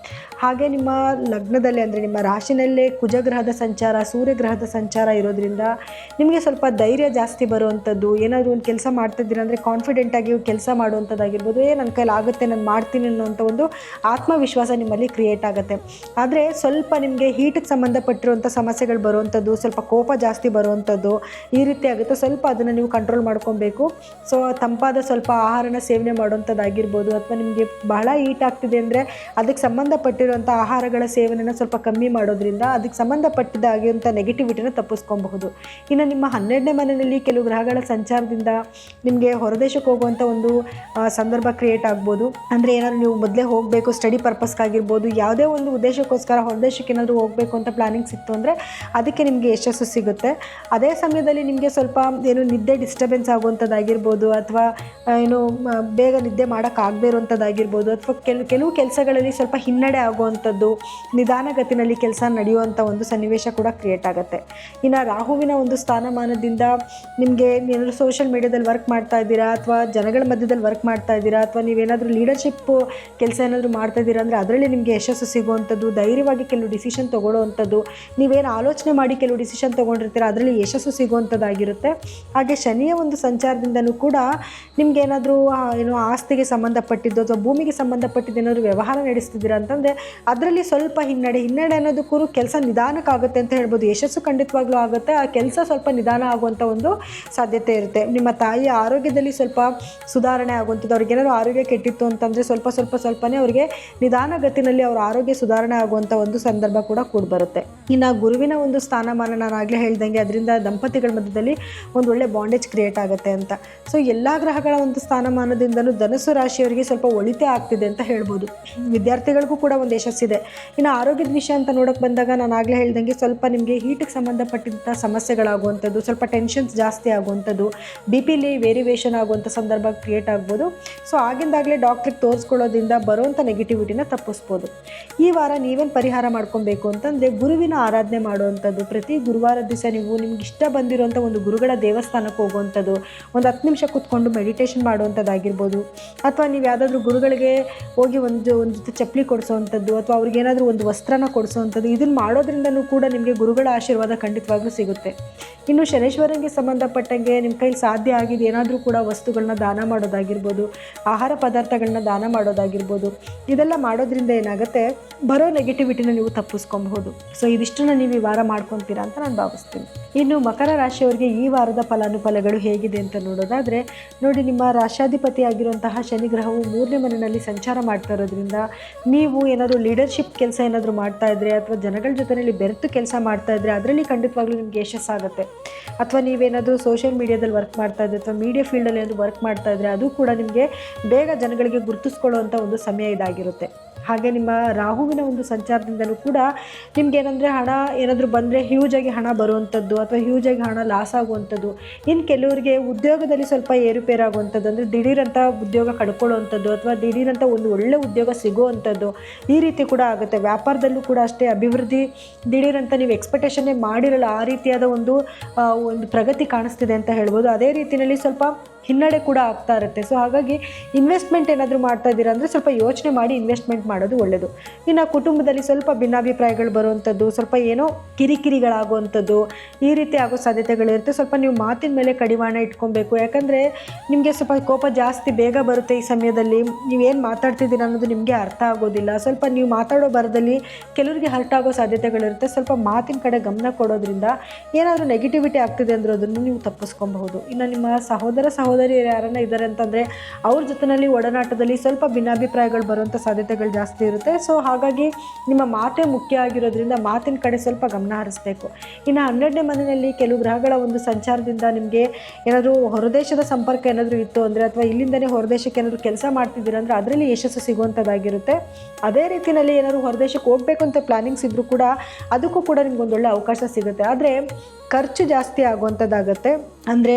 ಹಾಗೆ ನಿಮ್ಮ ಲಗ್ನದಲ್ಲಿ, ಅಂದರೆ ನಿಮ್ಮ ರಾಶಿನಲ್ಲೇ ಕುಜಗ್ರಹದ ಸಂಚಾರ, ಸೂರ್ಯಗ್ರಹದ ಸಂಚಾರ ಇರೋದ್ರಿಂದ ನಿಮಗೆ ಸ್ವಲ್ಪ ಧೈರ್ಯ ಜಾಸ್ತಿ ಬರುವಂಥದ್ದು, ಏನಾದರೂ ಒಂದು ಕೆಲಸ ಮಾಡ್ತಿದ್ದೀರಾ ಅಂದರೆ ಕಾನ್ಫಿಡೆಂಟಾಗಿ ಕೆಲಸ ಮಾಡುವಂಥದ್ದಾಗಿರ್ಬೋದು, ನನ್ನ ಕೈಲಿ ಆಗುತ್ತೆ, ನಾನು ಮಾಡ್ತೀನಿ ಅನ್ನೋಂಥ ಒಂದು ಆತ್ಮವಿಶ್ವಾಸ ನಿಮ್ಮಲ್ಲಿ ಕ್ರಿಯೇಟ್ ಆಗುತ್ತೆ. ಆದರೆ ಸ್ವಲ್ಪ ನಿಮಗೆ ಹೀಟಿಗೆ ಸಂಬಂಧಪಟ್ಟಿರುವಂಥ ಸಮಸ್ಯೆಗಳು ಬರುವಂಥದ್ದು, ಸ್ವಲ್ಪ ಕೋಪ ಜಾಸ್ತಿ ಬರುವಂಥದ್ದು, ಈ ರೀತಿ ಆಗುತ್ತೆ. ಸ್ವಲ್ಪ ಅದನ್ನು ನೀವು ಕಂಟ್ರೋಲ್ ಮಾಡ್ಕೊಬೇಕು. ಸೊ ತಂಪಾದ ಸ್ವಲ್ಪ ಆಹಾರನ ಸೇವನೆ ಮಾಡುವಂಥದ್ದಾಗಿರ್ಬೋದು, ಅಥವಾ ನಿಮಗೆ ಬಹಳ ಹೀಟ್ ಆಗ್ತಿದೆ ಅಂದರೆ ಅದಕ್ಕೆ ಸಂಬಂಧಪಟ್ಟಿರುವಂಥ ಆಹಾರಗಳ ಸೇವನೆನ ಸ್ವಲ್ಪ ಕಮ್ಮಿ ಮಾಡೋದ್ರಿಂದ ಅದಕ್ಕೆ ಸಂಬಂಧಪಟ್ಟಿದ್ದಾಗಿರುವಂಥ ನೆಗೆಟಿವಿಟಿನ ತಪ್ಪಿಸ್ಕೊಬಹುದು. ಇನ್ನು ನಿಮ್ಮ 12ನೇ ಮನೆಯಲ್ಲಿ ಕೆಲವು ಗ್ರಹಗಳ ಸಂಚಾರದಿಂದ ನಿಮಗೆ ಹೊರದೇಶಕ್ಕೆ ಹೋಗುವಂಥ ಒಂದು ಸಂದರ್ಭ ಕ್ರಿಯೇಟ್ ಆಗ್ಬೋದು. ಅಂದರೆ ಏನಾದರೂ ನೀವು ಮೊದಲೇ ಹೋಗಬೇಕು, ಸ್ಟಡಿ ಪರ್ಪಸ್ಗಾಗಿರ್ಬೋದು, ಯಾವುದೇ ಒಂದು ಉದ್ದೇಶಕ್ಕೋಸ್ಕರ ಹೊರದೇಶಕ್ಕೆ ಏನಾದರೂ ಹೋಗಬೇಕು ಅಂತ ಪ್ಲಾನಿಂಗ್ ಸಿಕ್ತು ಅಂದರೆ ಅದಕ್ಕೆ ನಿಮಗೆ ಯಶಸ್ಸು ಸಿಗುತ್ತೆ. ಅದೇ ಸಮಯದಲ್ಲಿ ನಿಮಗೆ ಸ್ವಲ್ಪ ನಿದ್ದೆ ಡಿಸ್ಟರ್ಬೆನ್ಸ್ ಆಗುವಂಥದ್ದಾಗಿರ್ಬೋದು, ಅಥವಾ ಬೇಗ ನಿದ್ದೆ ಮಾಡೋಕ್ಕಾಗದೇ ಇರುವಂಥದ್ದಾಗಿರ್ಬೋದು, ಅಥವಾ ಕೆಲವು ಕೆಲಸಗಳಲ್ಲಿ ಸ್ವಲ್ಪ ಹಿನ್ನಡೆ ಆಗುವಂಥದ್ದು, ನಿಧಾನಗತಿನಲ್ಲಿ ಕೆಲಸ ನಡೆಯುವಂಥ ಒಂದು ಸನ್ನಿವೇಶ ಕೂಡ ಕ್ರಿಯೇಟ್ ಆಗುತ್ತೆ. ಇನ್ನು ರಾಹುವಿನ ಒಂದು ಸ್ಥಾನಮಾನದಿಂದ ನಿಮಗೆ ಏನಾದರೂ ಸೋಷಿಯಲ್ ಮೀಡಿಯಾದಲ್ಲಿ ವರ್ಕ್ ಮಾಡ್ತಾ ಇದ್ದೀರಾ, ಅಥವಾ ಜನಗಳ ಮಧ್ಯದಲ್ಲಿ ವರ್ಕ್ ಮಾಡ್ತಾ ಇದ್ದೀರಾ, ಅಥವಾ ನೀವೇನಾದರೂ ಲೀಡರ್ಶಿಪ್ ಕೆಲಸ ಏನಾದರೂ ಮಾಡ್ತಾ ಇದ್ದೀರಾ ಅಂದರೆ ಅದರಲ್ಲಿ ನಿಮಗೆ ಯಶಸ್ಸು ಸಿಗುವಂಥದ್ದು, ಧೈರ್ಯವಾಗಿ ಕೆಲವು ಡಿಸಿಷನ್ ತೊಗೊಳ್ಳೋವಂಥದ್ದು, ನೀವೇನು ಆಲೋಚನೆ ಮಾಡಿ ಕೆಲವು ಡಿಸಿಷನ್ ತೊಗೊಂಡಿರ್ತೀರ ಅದರಲ್ಲಿ ಯಶಸ್ಸು ಸಿಗುವಂಥದ್ದಾಗಿರುತ್ತೆ. ಹಾಗೆ ಶನಿಯ ಒಂದು ಸಂಚಾರದಿಂದನೂ ಕೂಡ ನಿಮಗೇನಾದರೂ ಆಸ್ತಿಗೆ ಸಂಬಂಧಪಟ್ಟಿದ್ದು ಅಥವಾ ಭೂಮಿಗೆ ಸಂಬಂಧಪಟ್ಟಿದ್ದು ಏನಾದರೂ ವ್ಯವಹಾರ ನಡೆಸ್ತಿದ್ದೀರಾ ಅಂತಂದರೆ ಅದರಲ್ಲಿ ಸ್ವಲ್ಪ ಹಿನ್ನಡೆ ಅನ್ನೋದಕ್ಕೂ ಕೆಲಸ ನಿಧಾನಕ್ಕಾಗುತ್ತೆ ಅಂತ ಹೇಳ್ಬೋದು. ಯಶಸ್ಸು ಖಂಡಿತವಾಗ್ಲೂ ಆಗುತ್ತೆ, ಆ ಕೆಲಸ ಸ್ವಲ್ಪ ನಿಧಾನ ಆಗುವಂಥ ಒಂದು ಸಾಧ್ಯತೆ ಇರುತ್ತೆ. ನಿಮ್ಮ ತಾಯಿಯ ಆರೋಗ್ಯದಲ್ಲಿ ಸ್ವಲ್ಪ ಸುಧಾರಣೆ ಆಗುವಂಥದ್ದು, ಅವ್ರಿಗೇನಾದ್ರು ಆರೋಗ್ಯ ಕೆಟ್ಟಿತ್ತು ಅಂತಂದರೆ ಸ್ವಲ್ಪನೇ ಅವರಿಗೆ ನಿಧಾನಗತಿನಲ್ಲಿ ಅವರ ಆರೋಗ್ಯ ಸುಧಾರಣೆ ಆಗುವಂಥ ಒಂದು ಸಂದರ್ಭ ಕೂಡ ಬರುತ್ತೆ. ಇನ್ನು ಗುರುವಿನ ಒಂದು ಸ್ಥಾನಮಾನ ನಾನು ಆಗಲೇ ಹೇಳ್ದಂಗೆ ಅದರಿಂದ ದಂಪತಿಗಳ ಮಧ್ಯದಲ್ಲಿ ಒಂದು ಒಳ್ಳೆ ಬಾಂಡೇಜ್ ಕ್ರಿಯೇಟ್ ಆಗುತ್ತೆ ಅಂತ. ಸೊ ಎಲ್ಲ ಗ್ರಹಗಳ ಒಂದು ಸ್ಥಾನಮಾನದಿಂದಲೂ ಧನಸ್ಸು ರಾಶಿಯವರಿಗೆ ಸ್ವಲ್ಪ ಒಳಿತೆ ಆಗ್ತಿದೆ ಅಂತ ಹೇಳ್ಬೋದು. ವಿದ್ಯಾರ್ಥಿಗಳಿಗೂ ಕೂಡ ಒಂದು ಯಶಸ್ಸಿದೆ. ಇನ್ನು ಆರೋಗ್ಯದ ವಿಷಯ ಅಂತ ನೋಡೋಕೆ ಬಂದಾಗ ನಾನು ಆಗಲೇ ಹೇಳ್ದಂಗೆ ಸ್ವಲ್ಪ ನಿಮಗೆ ಹೀಟಿಗೆ ಸಂಬಂಧಪಟ್ಟಿದ್ದ ಸಮಸ್ಯೆಗಳಾಗುವಂಥದ್ದು, ಸ್ವಲ್ಪ ಟೆನ್ಷನ್ಸ್ ಜಾಸ್ತಿ ಆಗುವಂಥದ್ದು, BP ವೇರಿಯೇಷನ್ ಆಗುವಂಥ ಸಂದರ್ಭ ಕ್ರಿಯೇಟ್ ಆಗ್ಬೋದು. ಸೊ ಆಗಿಂದಾಗಲೇ ಡಾಕ್ಟ್ರಿಗೆ ತೋರಿಸ್ಕೊಳ್ಳೋದ್ರಿಂದ ಬರುವಂಥ ನೆಗೆಟಿವಿಟಿನ ತಪ್ಪಿಸ್ಬೋದು. ಈ ವಾರ ನೀವೇನು ಪರಿಹಾರ ಮಾಡ್ಕೊಬೇಕು ಅಂತಂದರೆ ಗುರುವಿನ ಆರಾಧನೆ ಮಾಡುವಂಥದ್ದು. ಪ್ರತಿ ಗುರುವಾರದ ದಿವಸ ನೀವು ನಿಮ್ಗೆ ಇಷ್ಟ ಬಂದಿರುವಂಥ ಒಂದು ಗುರುಗಳ ದೇವಸ್ಥಾನಕ್ಕೆ ಹೋಗುವಂಥದ್ದು, ಒಂದು 10 ನಿಮಿಷ ಕೂತ್ಕೊಂಡು ಮೆಡಿಟೇಷನ್ ಮಾಡುವಂಥದ್ದಾಗಿರ್ಬೋದು, ಅಥವಾ ನೀವು ಯಾವುದಾದ್ರೂ ಗುರುಗಳಿಗೆ ಹೋಗಿ ಒಂದು ಜೊತೆ ಚಪ್ಪಲಿ ಕೊಡಿಸೋವಂಥದ್ದು, ಅಥವಾ ಅವ್ರಿಗೇನಾದರೂ ಒಂದು ವಸ್ತ್ರನ ಕೊಡಿಸೋವಂಥದ್ದು. ಇದನ್ನು ಮಾಡೋದ್ರಿಂದನೂ ಕೂಡ ನಿಮಗೆ ಗುರುಗಳ ಆಶೀರ್ವಾದ ಖಂಡಿತವಾಗ್ಲೂ ಸಿಗುತ್ತೆ. ಇನ್ನು ಶನೈಶ್ವರನಿಗೆ ಸಂಬಂಧಪಟ್ಟಂಗೆ ನಿಮ್ಮ ಕೈಲಿ ಸಾಧ್ಯ ಆಗಿದೆ ಏನಾದರೂ ಕೂಡ ವಸ್ತುಗಳನ್ನ ದಾನ ಮಾಡೋದಾಗಿರ್ಬೋದು, ಆಹಾರ ಪದಾರ್ಥಗಳನ್ನ ದಾನ ಮಾಡೋದಾಗಿರ್ಬೋದು. ಇದೆಲ್ಲ ಮಾಡೋದ್ರಿಂದ ಏನಾಗುತ್ತೆ, ಬರೋ ನೆಗೆಟಿವಿಟಿನ ನೀವು ತಪ್ಪಿಸ್ಕೊಬಹುದು. ಸೊ ಇದಿಷ್ಟನ್ನು ನೀವು ಈ ವಾರ ಮಾಡ್ಕೊತೀರಾ ಅಂತ ನಾನು ಭಾವಿಸ್ತೀನಿ. ಇನ್ನು ಮಕರ ರಾಶಿಯವರಿಗೆ ಈ ವಾರದ ಫಲಾನುಫಲಗಳು ಹೇಗಿದೆ ಅಂತ ನೋಡೋದಾದರೆ, ನೋಡಿ, ನಿಮ್ಮ ರಾಶ್ಯಾಧಿಪತಿ ಆಗಿರುವಂತಹ ಶನಿ ಗ್ರಹವು 3ನೇ ಮನೆಯಲ್ಲಿ ಸಂಚಾರ ಮಾಡ್ತಾ ಇರೋದ್ರಿಂದ ನೀವು ಏನಾದರೂ ಲೀಡರ್ಶಿಪ್ ಕೆಲಸ ಏನಾದರೂ ಮಾಡ್ತಾ ಇದ್ದರೆ, ಅಥವಾ ಜನಗಳ ಜೊತೆಯಲ್ಲಿ ಬೆರೆತು ಕೆಲಸ ಮಾಡ್ತಾ ಇದ್ದರೆ ಅದರಲ್ಲಿ ಖಂಡಿತವಾಗ್ಲೂ ನಿಮಗೆ ಯಶಸ್ಸಾಗುತ್ತೆ. ಅಥವಾ ನೀವೇನಾದರೂ ಸೋಷಿಯಲ್ ಮೀಡಿಯಾದಲ್ಲಿ ವರ್ಕ್ ಮಾಡ್ತಾ ಇದ್ದರೆ, ಅಥವಾ ಮೀಡಿಯಾ ಫೀಲ್ಡಲ್ಲಿ ಏನಾದರೂ ವರ್ಕ್ ಮಾಡ್ತಾ ಇದ್ದರೆ ಅದು ಕೂಡ ನಿಮಗೆ ಬೇಗ ಜನಗಳಿಗೆ ಗುರುತಿಸ್ಕೊಳ್ಳುವಂಥ ಒಂದು ಸಮಯ ಇದಾಗಿರುತ್ತೆ. ಹಾಗೆ ನಿಮ್ಮ ರಾಹುವಿನ ಒಂದು ಸಂಚಾರದಿಂದಲೂ ಕೂಡ ನಿಮ್ಗೇನೆಂದರೆ ಹಣ ಏನಾದರೂ ಬಂದರೆ ಹ್ಯೂಜಾಗಿ ಹಣ ಬರುವಂಥದ್ದು, ಅಥವಾ ಹ್ಯೂಜಾಗಿ ಹಣ ಲಾಸ್ ಆಗುವಂಥದ್ದು. ಇನ್ನು ಕೆಲವರಿಗೆ ಉದ್ಯೋಗದಲ್ಲಿ ಸ್ವಲ್ಪ ಏರುಪೇರಾಗುವಂಥದ್ದು, ಅಂದರೆ ದಿಢೀರಂಥ ಉದ್ಯೋಗ ಕಳ್ಕೊಳ್ಳುವಂಥದ್ದು, ಅಥವಾ ದಿಢೀರಂಥ ಒಂದು ಒಳ್ಳೆ ಉದ್ಯೋಗ ಸಿಗುವಂಥದ್ದು, ಈ ರೀತಿ ಕೂಡ ಆಗುತ್ತೆ. ವ್ಯಾಪಾರದಲ್ಲೂ ಕೂಡ ಅಷ್ಟೇ, ಅಭಿವೃದ್ಧಿ ದಿಢೀರಂತ ನೀವು ಎಕ್ಸ್ಪೆಕ್ಟೇಷನ್ನೇ ಮಾಡಿರಲ್ಲ ಆ ರೀತಿಯಾದ ಒಂದು ಪ್ರಗತಿ ಕಾಣಿಸ್ತಿದೆ ಅಂತ ಹೇಳ್ಬೋದು. ಅದೇ ರೀತಿಯಲ್ಲಿ ಸ್ವಲ್ಪ ಹಿನ್ನಡೆ ಕೂಡ ಆಗ್ತಾ ಇರುತ್ತೆ. ಸೊ ಹಾಗಾಗಿ ಇನ್ವೆಸ್ಟ್ಮೆಂಟ್ ಏನಾದರೂ ಮಾಡ್ತಾ ಇದ್ದೀರಾ ಅಂದರೆ ಸ್ವಲ್ಪ ಯೋಚನೆ ಮಾಡಿ ಇನ್ವೆಸ್ಟ್ಮೆಂಟ್ ಮಾಡೋದು ಒಳ್ಳೆಯದು. ಇನ್ನು ಕುಟುಂಬದಲ್ಲಿ ಸ್ವಲ್ಪ ಭಿನ್ನಾಭಿಪ್ರಾಯಗಳು ಬರುವಂಥದ್ದು, ಸ್ವಲ್ಪ ಏನೋ ಕಿರಿಕಿರಿಗಳಾಗುವಂಥದ್ದು, ಈ ರೀತಿ ಆಗೋ ಸಾಧ್ಯತೆಗಳಿರುತ್ತೆ. ಸ್ವಲ್ಪ ನೀವು ಮಾತಿನ ಮೇಲೆ ಕಡಿವಾಣ ಇಟ್ಕೊಬೇಕು. ಯಾಕಂದರೆ ನಿಮಗೆ ಸ್ವಲ್ಪ ಕೋಪ ಜಾಸ್ತಿ ಬೇಗ ಬರುತ್ತೆ ಈ ಸಮಯದಲ್ಲಿ. ನೀವೇನು ಮಾತಾಡ್ತಿದ್ದೀರಾ ಅನ್ನೋದು ನಿಮಗೆ ಅರ್ಥ ಆಗೋದಿಲ್ಲ. ಸ್ವಲ್ಪ ನೀವು ಮಾತಾಡೋ ಬರದಲ್ಲಿ ಕೆಲವರಿಗೆ ಹರ್ಟ್ ಆಗೋ ಸಾಧ್ಯತೆಗಳಿರುತ್ತೆ. ಸ್ವಲ್ಪ ಮಾತಿನ ಕಡೆ ಗಮನ ಕೊಡೋದ್ರಿಂದ ಏನಾದರೂ ನೆಗೆಟಿವಿಟಿ ಆಗ್ತಿದೆ ಅಂದರೆ ಅದನ್ನು ನೀವು ತಪ್ಪಿಸ್ಕೊಬಹುದು. ಇನ್ನು ನಿಮ್ಮ ಸಹೋದರಿ ಯಾರನ್ನ ಇದ್ದಾರೆ ಅಂತಂದರೆ ಅವ್ರ ಜೊತೆಯಲ್ಲಿ ಒಡನಾಟದಲ್ಲಿ ಸ್ವಲ್ಪ ಭಿನ್ನಾಭಿಪ್ರಾಯಗಳು ಬರುವಂಥ ಸಾಧ್ಯತೆಗಳು ಜಾಸ್ತಿ ಇರುತ್ತೆ. ಸೊ ಹಾಗಾಗಿ ನಿಮ್ಮ ಮಾತೇ ಮುಖ್ಯ ಆಗಿರೋದ್ರಿಂದ ಮಾತಿನ ಕಡೆ ಸ್ವಲ್ಪ ಗಮನ ಹರಿಸಬೇಕು. ಇನ್ನು 12ನೇ ಮನೆಯಲ್ಲಿ ಕೆಲವು ಗ್ರಹಗಳ ಒಂದು ಸಂಚಾರದಿಂದ ನಿಮಗೆ ಏನಾದರೂ ಹೊರದೇಶದ ಸಂಪರ್ಕ ಏನಾದರೂ ಇತ್ತು ಅಂದರೆ, ಅಥವಾ ಇಲ್ಲಿಂದನೇ ಹೊರದೇಶಕ್ಕೆ ಏನಾದರೂ ಕೆಲಸ ಮಾಡ್ತಿದ್ದೀರ ಅಂದರೆ ಅದರಲ್ಲಿ ಯಶಸ್ಸು ಸಿಗುವಂಥದ್ದಾಗಿರುತ್ತೆ. ಅದೇ ರೀತಿಯಲ್ಲಿ ಏನಾದರೂ ಹೊರದೇಶಕ್ಕೆ ಹೋಗಬೇಕು ಅಂತ ಪ್ಲಾನಿಂಗ್ಸ್ ಇದ್ದರೂ ಕೂಡ ಅದಕ್ಕೂ ಕೂಡ ನಿಮ್ಗೊಂದೊಳ್ಳೆ ಅವಕಾಶ ಸಿಗುತ್ತೆ. ಆದರೆ ಖರ್ಚು ಜಾಸ್ತಿ ಆಗುವಂಥದ್ದಾಗುತ್ತೆ. ಅಂದರೆ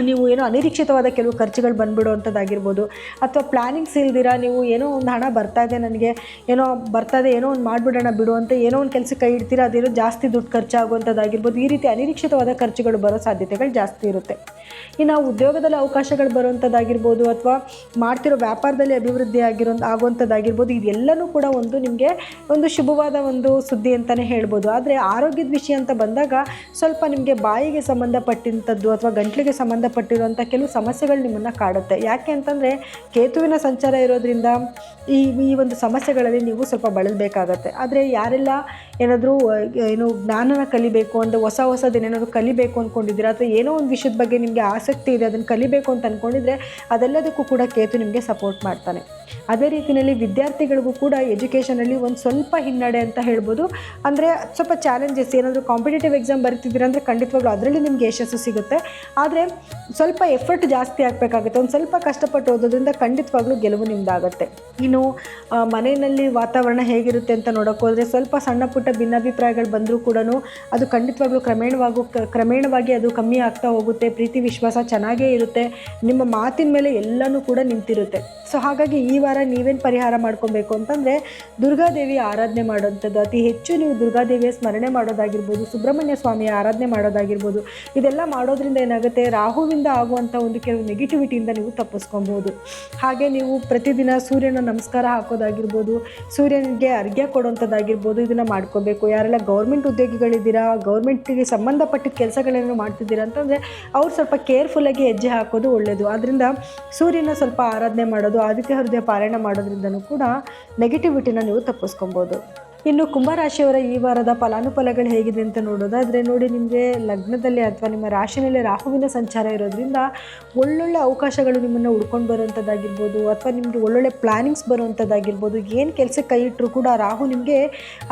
ನೀವು ಏನೋ ಅನಿರೀಕ್ಷಿತವಾದ ಕೆಲವು ಖರ್ಚುಗಳು ಬಂದುಬಿಡುವಂಥದ್ದಾಗಿರ್ಬೋದು, ಅಥವಾ ಪ್ಲ್ಯಾನಿಂಗ್ಸ್ ಇಲ್ದಿರ ನೀವು ಏನೋ ಒಂದು ಹಣ ಬರ್ತಾಯಿದೆ, ನನಗೆ ಏನೋ ಬರ್ತಾಯಿದೆ, ಏನೋ ಒಂದು ಮಾಡಿಬಿಡೋಣ ಬಿಡು ಅಂತ ಏನೋ ಒಂದು ಕೆಲಸ ಕೈ ಇಡ್ತೀರ, ಅದೇನೋ ಜಾಸ್ತಿ ದುಡ್ಡು ಖರ್ಚಾಗುವಂಥದ್ದಾಗಿರ್ಬೋದು. ಈ ರೀತಿ ಅನಿರೀಕ್ಷಿತವಾದ ಖರ್ಚುಗಳು ಬರೋ ಸಾಧ್ಯತೆಗಳು ಜಾಸ್ತಿ ಇರುತ್ತೆ. ಇನ್ನು ಉದ್ಯೋಗದಲ್ಲಿ ಅವಕಾಶಗಳು ಬರುವಂಥದ್ದಾಗಿರ್ಬೋದು, ಅಥವಾ ಮಾಡ್ತಿರೋ ವ್ಯಾಪಾರದಲ್ಲಿ ಅಭಿವೃದ್ಧಿ ಆಗುವಂಥದ್ದಾಗಿರ್ಬೋದು. ಇದೆಲ್ಲನೂ ಕೂಡ ಒಂದು ನಿಮಗೆ ಒಂದು ಶುಭವಾದ ಒಂದು ಸುದ್ದಿ ಅಂತಲೇ ಹೇಳ್ಬೋದು. ಆದರೆ ಆರೋಗ್ಯದ ವಿಷಯ ಅಂತ ಬಂದಾಗ ಸ್ವಲ್ಪ ನಿಮಗೆ ಬಾಯಿಗೆ ಸಂಬಂಧಪಟ್ಟಂಥದ್ದು ಅಥವಾ ಗಂಟ್ಲಿಗೆ ಸಂಬಂಧಪಟ್ಟಿರುವಂಥ ಕೆಲವು ಸಮಸ್ಯೆಗಳು ನಿಮ್ಮನ್ನು ಕಾಡುತ್ತೆ. ಯಾಕೆ ಅಂತಂದರೆ ಕೇತುವಿನ ಸಂಚಾರ ಇರೋದ್ರಿಂದ ಈ ಒಂದು ಸಮಸ್ಯೆಗಳಲ್ಲಿ ನೀವು ಸ್ವಲ್ಪ ಬಳಲಬೇಕಾಗತ್ತೆ. ಆದರೆ ಯಾರೆಲ್ಲ ಏನಾದರೂ ಜ್ಞಾನನ ಕಲಿಬೇಕು ಅಂದರೆ ಹೊಸದೇನೇನಾದರೂ ಕಲಿಬೇಕು ಅಂದ್ಕೊಂಡಿದ್ದೀರಾ, ಅಥವಾ ಏನೋ ಒಂದು ವಿಷಯದ ಬಗ್ಗೆ ನಿಮಗೆ ಆಸಕ್ತಿ ಇದೆ, ಅದನ್ನು ಕಲಿಬೇಕು ಅಂತ ಅಂದ್ಕೊಂಡಿದ್ರೆ ಅದೆಲ್ಲದಕ್ಕೂ ಕೂಡ ಕೇತು ನಿಮಗೆ ಸಪೋರ್ಟ್ ಮಾಡ್ತಾನೆ. ಅದೇ ರೀತಿಯಲ್ಲಿ ವಿದ್ಯಾರ್ಥಿಗಳಿಗೂ ಕೂಡ ಎಜುಕೇಷನಲ್ಲಿ ಒಂದು ಸ್ವಲ್ಪ ಹಿನ್ನಡೆ ಅಂತ ಹೇಳ್ಬೋದು. ಅಂದರೆ ಸ್ವಲ್ಪ ಚಾಲೆಂಜಸ್, ಏನಾದರೂ ಕಾಂಪಿಟೇಟಿವ್ ಎಕ್ಸಾಮ್ ಬರೀತಿದ್ದೀರಾ ಅಂದರೆ ಖಂಡಿತವಾಗ್ಲೂ ಅದರಲ್ಲಿ ನಿಮಗೆ ಯಶಸ್ಸು ಸಿಗುತ್ತೆ. ಆದರೆ ಸ್ವಲ್ಪ ಎಫರ್ಟ್ ಜಾಸ್ತಿ ಆಗಬೇಕಾಗುತ್ತೆ. ಒಂದು ಸ್ವಲ್ಪ ಕಷ್ಟಪಟ್ಟು ಓದೋದ್ರಿಂದ ಖಂಡಿತವಾಗ್ಲೂ ಗೆಲುವು ನಿಮ್ಮದಾಗುತ್ತೆ. ಇನ್ನು ಮನೆಯಲ್ಲಿ ವಾತಾವರಣ ಹೇಗಿರುತ್ತೆ ಅಂತ ನೋಡೋಕ್ಕೋದ್ರೆ ಸ್ವಲ್ಪ ಸಣ್ಣ ಪುಟ್ಟ ಭಿನ್ನಾಭಿಪ್ರಾಯಗಳು ಬಂದರೂ ಕೂಡ ಅದು ಖಂಡಿತವಾಗ್ಲೂ ಕ್ರಮೇಣವಾಗಿ ಅದು ಕಮ್ಮಿ ಆಗ್ತಾ ಹೋಗುತ್ತೆ. ಪ್ರೀತಿ ವಿಶ್ವಾಸ ಚೆನ್ನಾಗೇ ಇರುತ್ತೆ. ನಿಮ್ಮ ಮಾತಿನ ಮೇಲೆ ಎಲ್ಲನೂ ಕೂಡ ನಿಂತಿರುತ್ತೆ. ಸೊ ಹಾಗಾಗಿ ಈ ವಾರ ನೀವೇನು ಪರಿಹಾರ ಮಾಡ್ಕೊಬೇಕು ಅಂತಂದರೆ ದುರ್ಗಾದೇವಿಯ ಆರಾಧನೆ ಮಾಡೋವಂಥದ್ದು. ಅತಿ ಹೆಚ್ಚು ನೀವು ದುರ್ಗಾದೇವಿಯ ಸ್ಮರಣೆ ಮಾಡೋದಾಗಿರ್ಬೋದು, ಸುಬ್ರಹ್ಮಣ್ಯ ಸ್ವಾಮಿಯ ಆರಾಧನೆ ಮಾಡೋದಾಗಿರ್ಬೋದು. ಇದೆಲ್ಲ ಮಾಡೋದ್ರಿಂದ ಏನಾಗುತ್ತೆ, ರಾಹುವಿಂದ ಆಗುವಂಥ ಒಂದು ಕೆಲವು ನೆಗೆಟಿವಿಟಿಯಿಂದ ನೀವು ತಪ್ಪಿಸ್ಕೊಬೋದು. ಹಾಗೆ ನೀವು ಪ್ರತಿದಿನ ಸೂರ್ಯನ ನಮಸ್ಕಾರ ಹಾಕೋದಾಗಿರ್ಬೋದು, ಸೂರ್ಯನಿಗೆ ಅರ್ಘ್ಯ ಕೊಡುವಂಥದ್ದಾಗಿರ್ಬೋದು, ಇದನ್ನು ಮಾಡ್ಕೋಬೇಕು. ಯಾರೆಲ್ಲ ಗೌರ್ಮೆಂಟ್ ಉದ್ಯೋಗಿಗಳಿದ್ದೀರಾ, ಗೌರ್ಮೆಂಟಿಗೆ ಸಂಬಂಧಪಟ್ಟಿದ್ದ ಕೆಲಸಗಳೇನೋ ಮಾಡ್ತಿದ್ದೀರಾ ಅಂತಂದರೆ ಅವ್ರು ಸ್ವಲ್ಪ ಕೇರ್ಫುಲ್ಲಾಗಿ ಹೆಜ್ಜೆ ಹಾಕೋದು ಒಳ್ಳೆಯದು. ಆದ್ದರಿಂದ ಸೂರ್ಯನ ಸ್ವಲ್ಪ ಆರಾಧನೆ ಮಾಡೋದು, ಆದಿತ್ಯ ಹೃದಯ ಪಾರಾಯಣ ಮಾಡೋದ್ರಿಂದನೂ ಕೂಡ ನೆಗೆಟಿವಿಟಿನ ನೀವು ತಪ್ಪಿಸ್ಕೊಬೋದು. ಇನ್ನು ಕುಂಭರಾಶಿಯವರ ಈ ವಾರದ ಫಲಾನುಫಲಗಳು ಹೇಗಿದೆ ಅಂತ ನೋಡೋದಾದರೆ ನೋಡಿ, ನಿಮಗೆ ಲಗ್ನದಲ್ಲಿ ಅಥವಾ ನಿಮ್ಮ ರಾಶಿಯಲ್ಲಿ ರಾಹುವಿನ ಸಂಚಾರ ಇರೋದ್ರಿಂದ ಒಳ್ಳೊಳ್ಳೆ ಅವಕಾಶಗಳು ನಿಮ್ಮನ್ನು ಹುಡ್ಕೊಂಡು ಬರುವಂಥದ್ದಾಗಿರ್ಬೋದು, ಅಥವಾ ನಿಮಗೆ ಒಳ್ಳೊಳ್ಳೆ ಪ್ಲ್ಯಾನಿಂಗ್ಸ್ ಬರುವಂಥದ್ದಾಗಿರ್ಬೋದು. ಏನು ಕೆಲಸಕ್ಕೆ ಕೈ ಇಟ್ಟರೂ ಕೂಡ ರಾಹು ನಿಮಗೆ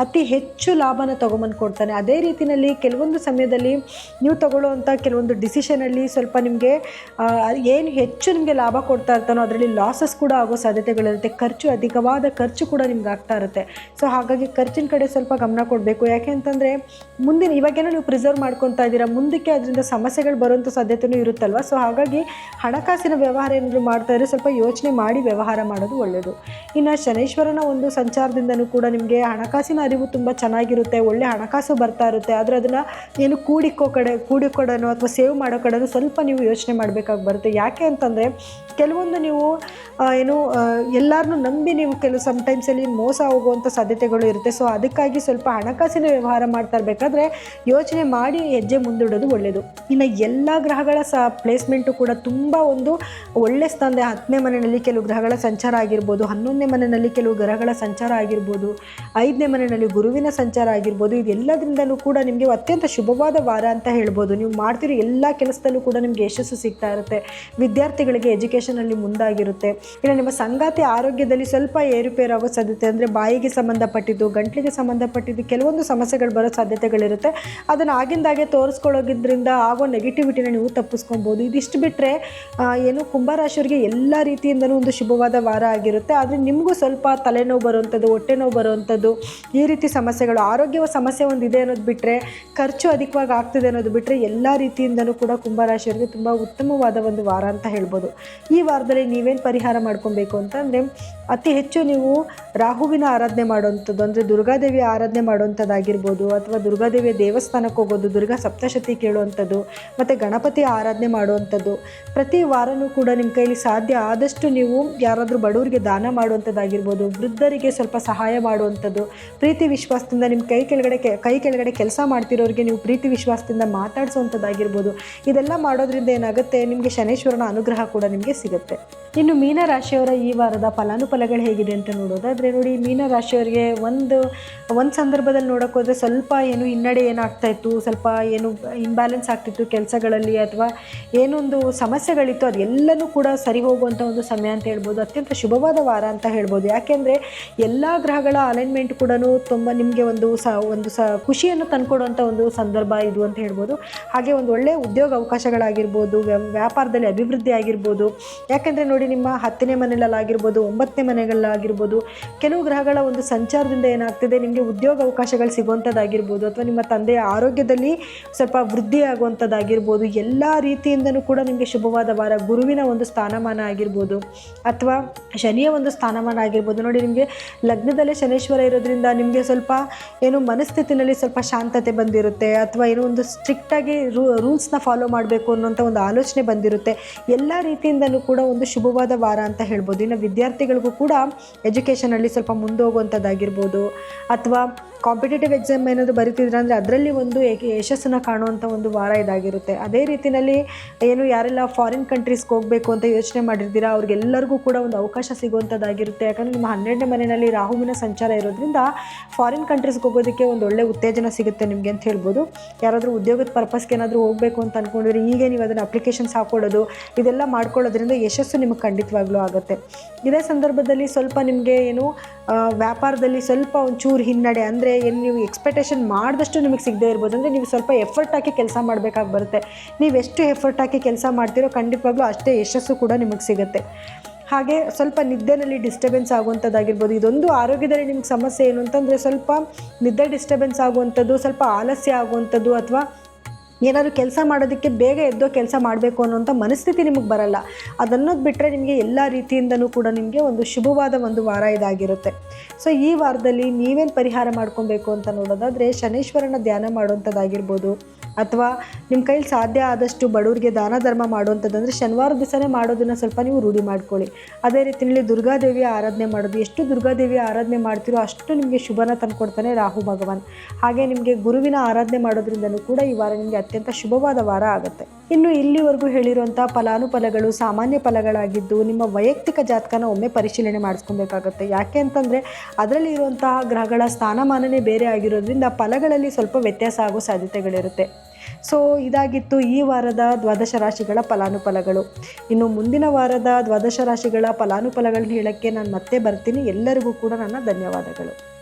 ಅತಿ ಹೆಚ್ಚು ಲಾಭನ ತೊಗೊಂಬಂದು ಕೊಡ್ತಾನೆ. ಅದೇ ರೀತಿಯಲ್ಲಿ ಕೆಲವೊಂದು ಸಮಯದಲ್ಲಿ ನೀವು ತಗೊಳ್ಳುವಂಥ ಕೆಲವೊಂದು ಡಿಸಿಷನಲ್ಲಿ ಸ್ವಲ್ಪ ನಿಮಗೆ ಏನು ಹೆಚ್ಚು ನಿಮಗೆ ಲಾಭ ಕೊಡ್ತಾ ಇರ್ತಾನೋ ಅದರಲ್ಲಿ ಲಾಸಸ್ ಕೂಡ ಆಗೋ ಸಾಧ್ಯತೆಗಳಿರುತ್ತೆ. ಅಧಿಕವಾದ ಖರ್ಚು ಕೂಡ ನಿಮ್ಗೆ ಆಗ್ತಾ ಇರುತ್ತೆ. ಸೊ ಹಾಗಾಗಿ ಖರ್ಚಿನ ಕಡೆ ಸ್ವಲ್ಪ ಗಮನ ಕೊಡಬೇಕು. ಯಾಕೆ ಅಂತಂದರೆ ಇವಾಗೇನೋ ನೀವು ಪ್ರಿಸರ್ವ್ ಮಾಡ್ಕೊತಾ ಇದ್ದೀರಾ, ಮುಂದಕ್ಕೆ ಅದರಿಂದ ಸಮಸ್ಯೆಗಳು ಬರುವಂಥ ಸಾಧ್ಯತೆಯೂ ಇರುತ್ತಲ್ವ. ಸೊ ಹಾಗಾಗಿ ಹಣಕಾಸಿನ ವ್ಯವಹಾರ ಏನಾದರೂ ಮಾಡ್ತಾ ಇದ್ರೆ ಸ್ವಲ್ಪ ಯೋಚನೆ ಮಾಡಿ ವ್ಯವಹಾರ ಮಾಡೋದು ಒಳ್ಳೆಯದು. ಇನ್ನು ಶನೈಶ್ವರನ ಒಂದು ಸಂಚಾರದಿಂದನೂ ಕೂಡ ನಿಮಗೆ ಹಣಕಾಸಿನ ಅರಿವು ತುಂಬ ಚೆನ್ನಾಗಿರುತ್ತೆ, ಒಳ್ಳೆ ಹಣಕಾಸು ಬರ್ತಾ ಇರುತ್ತೆ. ಆದರೆ ಅದನ್ನು ಏನು ಕೂಡಿಕೊಡೋನು ಅಥವಾ ಸೇವ್ ಮಾಡೋ ಕಡೆನೂ ಸ್ವಲ್ಪ ನೀವು ಯೋಚನೆ ಮಾಡಬೇಕಾಗಿ ಬರುತ್ತೆ. ಯಾಕೆ ಅಂತಂದರೆ ಕೆಲವೊಂದು ನೀವು ಎಲ್ಲರನ್ನೂ ನಂಬಿ ನೀವು ಸಮ್ಟೈಮ್ಸಲ್ಲಿ ಮೋಸ ಹೋಗುವಂಥ ಸಾಧ್ಯತೆಗಳು ಇರುತ್ತೆ. ಸೊ ಅದಕ್ಕಾಗಿ ಸ್ವಲ್ಪ ಹಣಕಾಸಿನ ವ್ಯವಹಾರ ಮಾಡ್ತಾ ಇರಬೇಕಾದ್ರೆ ಯೋಚನೆ ಮಾಡಿ ಹೆಜ್ಜೆ ಮುಂದೂಡೋದು ಒಳ್ಳೆಯದು. ಇನ್ನು ಎಲ್ಲ ಗ್ರಹಗಳ ಪ್ಲೇಸ್ಮೆಂಟು ಕೂಡ ತುಂಬ ಒಂದು ಒಳ್ಳೆ ಸ್ಥಾನದ 10ನೇ ಮನೆಯಲ್ಲಿ ಕೆಲವು ಗ್ರಹಗಳ ಸಂಚಾರ ಆಗಿರ್ಬೋದು, 11ನೇ ಮನೆಯಲ್ಲಿ ಕೆಲವು ಗ್ರಹಗಳ ಸಂಚಾರ ಆಗಿರ್ಬೋದು, 5ನೇ ಮನೆಯಲ್ಲಿ ಗುರುವಿನ ಸಂಚಾರ ಆಗಿರ್ಬೋದು. ಇದೆಲ್ಲದರಿಂದಲೂ ಕೂಡ ನಿಮಗೆ ಅತ್ಯಂತ ಶುಭವಾದ ವಾರ ಅಂತ ಹೇಳ್ಬೋದು. ನೀವು ಮಾಡ್ತಿರೋ ಎಲ್ಲ ಕೆಲಸದಲ್ಲೂ ಕೂಡ ನಿಮಗೆ ಯಶಸ್ಸು ಸಿಗ್ತಾ ಇರುತ್ತೆ. ವಿದ್ಯಾರ್ಥಿಗಳಿಗೆ ಎಜುಕೇಷನಲ್ಲಿ ಮುಂದಾಗಿರುತ್ತೆ. ಇನ್ನು ನಿಮ್ಮ ಸಂಗಾತಿ ಆರೋಗ್ಯದಲ್ಲಿ ಸ್ವಲ್ಪ ಏರುಪೇರಾಗೋ ಸಾಧ್ಯತೆ, ಅಂದರೆ ಬಾಯಿಗೆ ಸಂಬಂಧಪಟ್ಟಿದ್ದು, ಗಂಟ್ಲಿಗೆ ಸಂಬಂಧಪಟ್ಟಿದ್ದು ಕೆಲವೊಂದು ಸಮಸ್ಯೆಗಳು ಬರೋ ಸಾಧ್ಯತೆಗಳಿರುತ್ತೆ. ಅದನ್ನು ಆಗಿಂದಾಗೆ ತೋರಿಸ್ಕೊಳ್ಳೋದ್ರಿಂದ ಆಗೋ ನೆಗೆಟಿವಿಟಿನ ನೀವು ತಪ್ಪಿಸ್ಕೊಬೋದು. ಇದಿಷ್ಟು ಬಿಟ್ಟರೆ ಕುಂಭರಾಶಿಯವರಿಗೆ ಎಲ್ಲ ರೀತಿಯಿಂದಲೂ ಒಂದು ಶುಭವಾದ ವಾರ ಆಗಿರುತ್ತೆ. ಆದರೆ ನಿಮಗೂ ಸ್ವಲ್ಪ ತಲೆನೋವು ಬರುವಂಥದ್ದು, ಹೊಟ್ಟೆ ನೋವು ಬರುವಂಥದ್ದು, ಈ ರೀತಿ ಸಮಸ್ಯೆಗಳು, ಆರೋಗ್ಯವ ಸಮಸ್ಯೆ ಒಂದಿದೆ ಅನ್ನೋದು ಬಿಟ್ಟರೆ, ಖರ್ಚು ಅಧಿಕವಾಗಿ ಆಗ್ತಿದೆ ಅನ್ನೋದು ಬಿಟ್ಟರೆ ಎಲ್ಲ ರೀತಿಯಿಂದಲೂ ಕೂಡ ಕುಂಭರಾಶಿಯವರಿಗೆ ತುಂಬ ಉತ್ತಮವಾದ ಒಂದು ವಾರ ಅಂತ ಹೇಳ್ಬೋದು. ಈ ವಾರದಲ್ಲಿ ನೀವೇನು ಪರಿಹಾರ ಮಾಡ್ಕೊಬೇಕು ಅಂತಂದರೆ, ಅತಿ ಹೆಚ್ಚು ನೀವು ರಾಹುವಿನ ಆರಾಧನೆ ಮಾಡುವಂಥದ್ದು, ಅಂದರೆ ದುರ್ಗಾದೇವಿಯ ಆರಾಧನೆ ಮಾಡುವಂಥದ್ದಾಗಿರ್ಬೋದು, ಅಥವಾ ದುರ್ಗಾದೇವಿಯ ದೇವಸ್ಥಾನಕ್ಕೆ ಹೋಗೋದು, ದುರ್ಗಾ ಸಪ್ತಶತಿ ಕೇಳುವಂಥದ್ದು, ಮತ್ತು ಗಣಪತಿಯ ಆರಾಧನೆ ಮಾಡುವಂಥದ್ದು. ಪ್ರತಿ ವಾರವೂ ಕೂಡ ನಿಮ್ಮ ಕೈಲಿ ಸಾಧ್ಯ ಆದಷ್ಟು ನೀವು ಯಾರಾದರೂ ಬಡವರಿಗೆ ದಾನ ಮಾಡುವಂಥದ್ದಾಗಿರ್ಬೋದು, ವೃದ್ಧರಿಗೆ ಸ್ವಲ್ಪ ಸಹಾಯ ಮಾಡುವಂಥದ್ದು, ಪ್ರೀತಿ ವಿಶ್ವಾಸದಿಂದ ನಿಮ್ಮ ಕೈ ಕೆಳಗಡೆ ಕೆಲಸ ಮಾಡ್ತಿರೋರಿಗೆ ನೀವು ಪ್ರೀತಿ ವಿಶ್ವಾಸದಿಂದ ಮಾತಾಡಿಸುವಂಥದ್ದಾಗಿರ್ಬೋದು. ಇದೆಲ್ಲ ಮಾಡೋದ್ರಿಂದ ಏನಾಗುತ್ತೆ, ನಿಮಗೆ ಶನೈಶ್ವರನ ಅನುಗ್ರಹ ಕೂಡ ನಿಮಗೆ ಸಿಗುತ್ತೆ. ಇನ್ನು ಮೀನರಾಶಿಯವರ ಈ ವಾರದ ಫಲಾನುಫಲಗಳು ಹೇಗಿದೆ ಅಂತ ನೋಡೋದಾದರೆ ನೋಡಿ, ಮೀನರಾಶಿಯವರಿಗೆ ಒಂದು ಸಂದರ್ಭದಲ್ಲಿ ನೋಡೋಕೆ ಹೋದರೆ ಸ್ವಲ್ಪ ಹಿನ್ನಡೆ ಏನಾಗ್ತಾಯಿತ್ತು, ಸ್ವಲ್ಪ ಇಂಬ್ಯಾಲೆನ್ಸ್ ಆಗ್ತಿತ್ತು ಕೆಲಸಗಳಲ್ಲಿ, ಅಥವಾ ಏನೊಂದು ಸಮಸ್ಯೆಗಳಿತ್ತು, ಅದೆಲ್ಲನೂ ಕೂಡ ಸರಿ ಹೋಗುವಂಥ ಒಂದು ಸಮಯ ಅಂತ ಹೇಳ್ಬೋದು. ಅತ್ಯಂತ ಶುಭವಾದ ವಾರ ಅಂತ ಹೇಳ್ಬೋದು. ಯಾಕೆಂದರೆ ಎಲ್ಲ ಗ್ರಹಗಳ ಅಲೈನ್ಮೆಂಟ್ ಕೂಡ ತುಂಬ ನಿಮಗೆ ಒಂದು ಖುಷಿಯನ್ನು ತಂದುಕೊಡುವಂಥ ಒಂದು ಸಂದರ್ಭ ಇದು ಅಂತ ಹೇಳ್ಬೋದು. ಹಾಗೆ ಒಂದು ಒಳ್ಳೆಯ ಉದ್ಯೋಗ ಅವಕಾಶಗಳಾಗಿರ್ಬೋದು, ವ್ಯಾಪಾರದಲ್ಲಿ ಅಭಿವೃದ್ಧಿ ಆಗಿರ್ಬೋದು. ಯಾಕೆಂದರೆ ನೋಡಿ, ನಿಮ್ಮ 10ನೇ ಮನೆಯಲ್ಲಾಗಿರ್ಬೋದು, 9ನೇ ಮನೆಗಳಾಗಿರ್ಬೋದು, ಕೆಲವು ಗ್ರಹಗಳ ಒಂದು ಸಂಚಾರದಿಂದ ಏನಾಗ್ತಿದೆ, ನಿಮಗೆ ಉದ್ಯೋಗ ಅವಕಾಶಗಳು ಸಿಗುವಂಥದ್ದಾಗಿರ್ಬೋದು, ಅಥವಾ ನಿಮ್ಮ ತಂದೆಯ ಆರೋಗ್ಯದಲ್ಲಿ ಸ್ವಲ್ಪ ವೃದ್ಧಿ ಆಗುವಂಥದ್ದಾಗಿರ್ಬೋದು. ಎಲ್ಲ ರೀತಿಯಿಂದನೂ ಕೂಡ ನಿಮಗೆ ಶುಭವಾದ ವಾರ. ಗುರುವಿನ ಒಂದು ಸ್ಥಾನಮಾನ ಆಗಿರ್ಬೋದು, ಅಥವಾ ಶನಿಯ ಒಂದು ಸ್ಥಾನಮಾನ ಆಗಿರ್ಬೋದು. ನೋಡಿ, ನಿಮಗೆ ಲಗ್ನದಲ್ಲೇ ಶನೈಶ್ವರ ಇರೋದ್ರಿಂದ ನಿಮಗೆ ಸ್ವಲ್ಪ ಮನಸ್ಥಿತಿನಲ್ಲಿ ಸ್ವಲ್ಪ ಶಾಂತತೆ ಬಂದಿರುತ್ತೆ, ಅಥವಾ ಒಂದು ಸ್ಟ್ರಿಕ್ಟಾಗಿ ರೂಲ್ಸ್ನ ಫಾಲೋ ಮಾಡಬೇಕು ಅನ್ನೋಂಥ ಒಂದು ಆಲೋಚನೆ ಬಂದಿರುತ್ತೆ. ಎಲ್ಲ ರೀತಿಯಿಂದಲೂ ಕೂಡ ಒಂದು ಶುಭವಾದ ವಾರ ಅಂತ ಹೇಳ್ಬೋದು. ಇನ್ನು ವಿದ್ಯಾರ್ಥಿಗಳಿಗೂ ಕೂಡ ಎಜುಕೇಷನಲ್ಲಿ ಸ್ವಲ್ಪ ಮುಂದೋಗುವಂಥದ್ದಾಗಿರ್ಬೋದು, ಅಥವಾ ಕಾಂಪಿಟೇಟಿವ್ ಎಕ್ಸಾಮ್ ಏನಾದರೂ ಬರೀತಿದ್ರೆ ಅಂದರೆ ಅದರಲ್ಲಿ ಒಂದು ಯಶಸ್ಸನ್ನು ಕಾಣುವಂಥ ಒಂದು ವಾರ ಇದಾಗಿರುತ್ತೆ. ಅದೇ ರೀತಿಯಲ್ಲಿ ಯಾರೆಲ್ಲ ಫಾರಿನ್ ಕಂಟ್ರೀಸ್ಗೆ ಹೋಗಬೇಕು ಅಂತ ಯೋಚನೆ ಮಾಡಿರ್ತೀರಾ, ಅವ್ರಿಗೆಲ್ಲರಿಗೂ ಕೂಡ ಒಂದು ಅವಕಾಶ ಸಿಗುವಂಥದ್ದಾಗಿರುತ್ತೆ. ಯಾಕಂದರೆ ನಿಮ್ಮ 12ನೇ ಮನೆಯಲ್ಲಿ ರಾಹುವಿನ ಸಂಚಾರ ಇರೋದ್ರಿಂದ ಫಾರಿನ್ ಕಂಟ್ರೀಸ್ಗೆ ಹೋಗೋದಕ್ಕೆ ಒಂದು ಒಳ್ಳೆ ಉತ್ತೇಜನ ಸಿಗುತ್ತೆ ನಿಮಗೆ ಅಂತ ಹೇಳ್ಬೋದು. ಯಾರಾದರೂ ಉದ್ಯೋಗದ ಪರ್ಪಸ್ಗೆ ಏನಾದರೂ ಹೋಗಬೇಕು ಅಂತ ಅಂದ್ಕೊಂಡಿದ್ರೆ ಹೀಗೆ ನೀವು ಅದನ್ನು ಅಪ್ಲಿಕೇಶನ್ಸ್ ಹಾಕೊಳ್ಳೋದು, ಇದೆಲ್ಲ ಮಾಡ್ಕೊಳ್ಳೋದ್ರಿಂದ ಯಶಸ್ಸು ನಿಮಗೆ ಖಂಡಿತವಾಗ್ಲೂ ಆಗುತ್ತೆ. ಇದೇ ಸಂದರ್ಭದಲ್ಲಿ ಸ್ವಲ್ಪ ನಿಮಗೆ ವ್ಯಾಪಾರದಲ್ಲಿ ಸ್ವಲ್ಪ ಒಂಚೂರು ಹಿನ್ನಡೆ, ಅಂದರೆ ನೀವು ಎಕ್ಸ್ಪೆಕ್ಟೇಷನ್ ಮಾಡಿದಷ್ಟು ನಿಮಗೆ ಸಿಗದೇ ಇರ್ಬೋದು. ಅಂದರೆ ನೀವು ಸ್ವಲ್ಪ ಎಫರ್ಟ್ ಹಾಕಿ ಕೆಲಸ ಮಾಡಬೇಕಾಗಿ ಬರುತ್ತೆ. ನೀವೆಷ್ಟು ಎಫರ್ಟ್ ಹಾಕಿ ಕೆಲಸ ಮಾಡ್ತೀರೋ ಖಂಡಿತವಾಗ್ಲೂ ಅಷ್ಟೇ ಯಶಸ್ಸು ಕೂಡ ನಿಮಗೆ ಸಿಗುತ್ತೆ. ಹಾಗೆ ಸ್ವಲ್ಪ ನಿದ್ದೆನಲ್ಲಿ ಡಿಸ್ಟರ್ಬೆನ್ಸ್ ಆಗುವಂಥದ್ದಾಗಿರ್ಬೋದು. ಇದೊಂದು ಆರೋಗ್ಯದಲ್ಲಿ ನಿಮ್ಗೆ ಸಮಸ್ಯೆ ಏನು ಅಂತಂದರೆ, ಸ್ವಲ್ಪ ನಿದ್ದೆ ಡಿಸ್ಟರ್ಬೆನ್ಸ್ ಆಗುವಂಥದ್ದು, ಸ್ವಲ್ಪ ಆಲಸ್ಯ ಆಗುವಂಥದ್ದು, ಅಥವಾ ಏನಾದರೂ ಕೆಲಸ ಮಾಡೋದಕ್ಕೆ ಬೇಗ ಎದ್ದೋ ಕೆಲಸ ಮಾಡಬೇಕು ಅನ್ನೋಂಥ ಮನಸ್ಥಿತಿ ನಿಮಗೆ ಬರಲ್ಲ. ಅದನ್ನೋದು ಬಿಟ್ಟರೆ ನಿಮಗೆ ಎಲ್ಲ ರೀತಿಯಿಂದನೂ ಕೂಡ ನಿಮಗೆ ಒಂದು ಶುಭವಾದ ಒಂದು ವಾರ ಇದಾಗಿರುತ್ತೆ. ಸೊ ಈ ವಾರದಲ್ಲಿ ನೀವೇನು ಪರಿಹಾರ ಮಾಡ್ಕೊಬೇಕು ಅಂತ ನೋಡೋದಾದರೆ, ಶನೈಶ್ವರನ ಧ್ಯಾನ ಮಾಡುವಂಥದ್ದಾಗಿರ್ಬೋದು, ಅಥವಾ ನಿಮ್ಮ ಕೈಲಿ ಸಾಧ್ಯ ಆದಷ್ಟು ಬಡವರಿಗೆ ದಾನ ಧರ್ಮ ಮಾಡುವಂಥದ್ದು, ಅಂದರೆ ಶನಿವಾರ ದಿವಸನೇ ಮಾಡೋದನ್ನು ಸ್ವಲ್ಪ ನೀವು ರೂಢಿ ಮಾಡ್ಕೊಳ್ಳಿ. ಅದೇ ರೀತಿಯಲ್ಲಿ ದುರ್ಗಾದೇವಿಯ ಆರಾಧನೆ ಮಾಡೋದು, ಎಷ್ಟು ದುರ್ಗಾದೇವಿಯ ಆರಾಧನೆ ಮಾಡ್ತೀರೋ ಅಷ್ಟು ನಿಮಗೆ ಶುಭನ ತಂದುಕೊಡ್ತಾನೆ ರಾಹು ಭಗವಾನ್. ಹಾಗೆ ನಿಮಗೆ ಗುರುವಿನ ಆರಾಧನೆ ಮಾಡೋದ್ರಿಂದಲೂ ಕೂಡ ಈ ವಾರ ನಿಮಗೆ ಅತ್ಯಂತ ಶುಭವಾದ ವಾರ ಆಗುತ್ತೆ. ಇನ್ನು ಇಲ್ಲಿವರೆಗೂ ಹೇಳಿರುವಂಥ ಫಲಾನುಫಲಗಳು ಸಾಮಾನ್ಯ ಫಲಗಳಾಗಿದ್ದು ನಿಮ್ಮ ವೈಯಕ್ತಿಕ ಜಾತಕನ ಒಮ್ಮೆ ಪರಿಶೀಲನೆ ಮಾಡಿಸ್ಕೊಬೇಕಾಗುತ್ತೆ. ಯಾಕೆ ಅಂತಂದರೆ ಅದರಲ್ಲಿ ಇರುವಂತಹ ಗ್ರಹಗಳ ಸ್ಥಾನಮಾನನೇ ಬೇರೆ ಆಗಿರೋದ್ರಿಂದ ಫಲಗಳಲ್ಲಿ ಸ್ವಲ್ಪ ವ್ಯತ್ಯಾಸ ಆಗೋ ಸಾಧ್ಯತೆಗಳಿರುತ್ತೆ. ಸೊ ಇದಾಗಿತ್ತು ಈ ವಾರದ ದ್ವಾದಶ ರಾಶಿಗಳ ಫಲಾನುಫಲಗಳು. ಇನ್ನು ಮುಂದಿನ ವಾರದ ದ್ವಾದಶ ರಾಶಿಗಳ ಫಲಾನುಫಲಗಳನ್ನ ಹೇಳೋಕ್ಕೆ ನಾನು ಮತ್ತೆ ಬರ್ತೀನಿ. ಎಲ್ಲರಿಗೂ ಕೂಡ ನನ್ನ ಧನ್ಯವಾದಗಳು.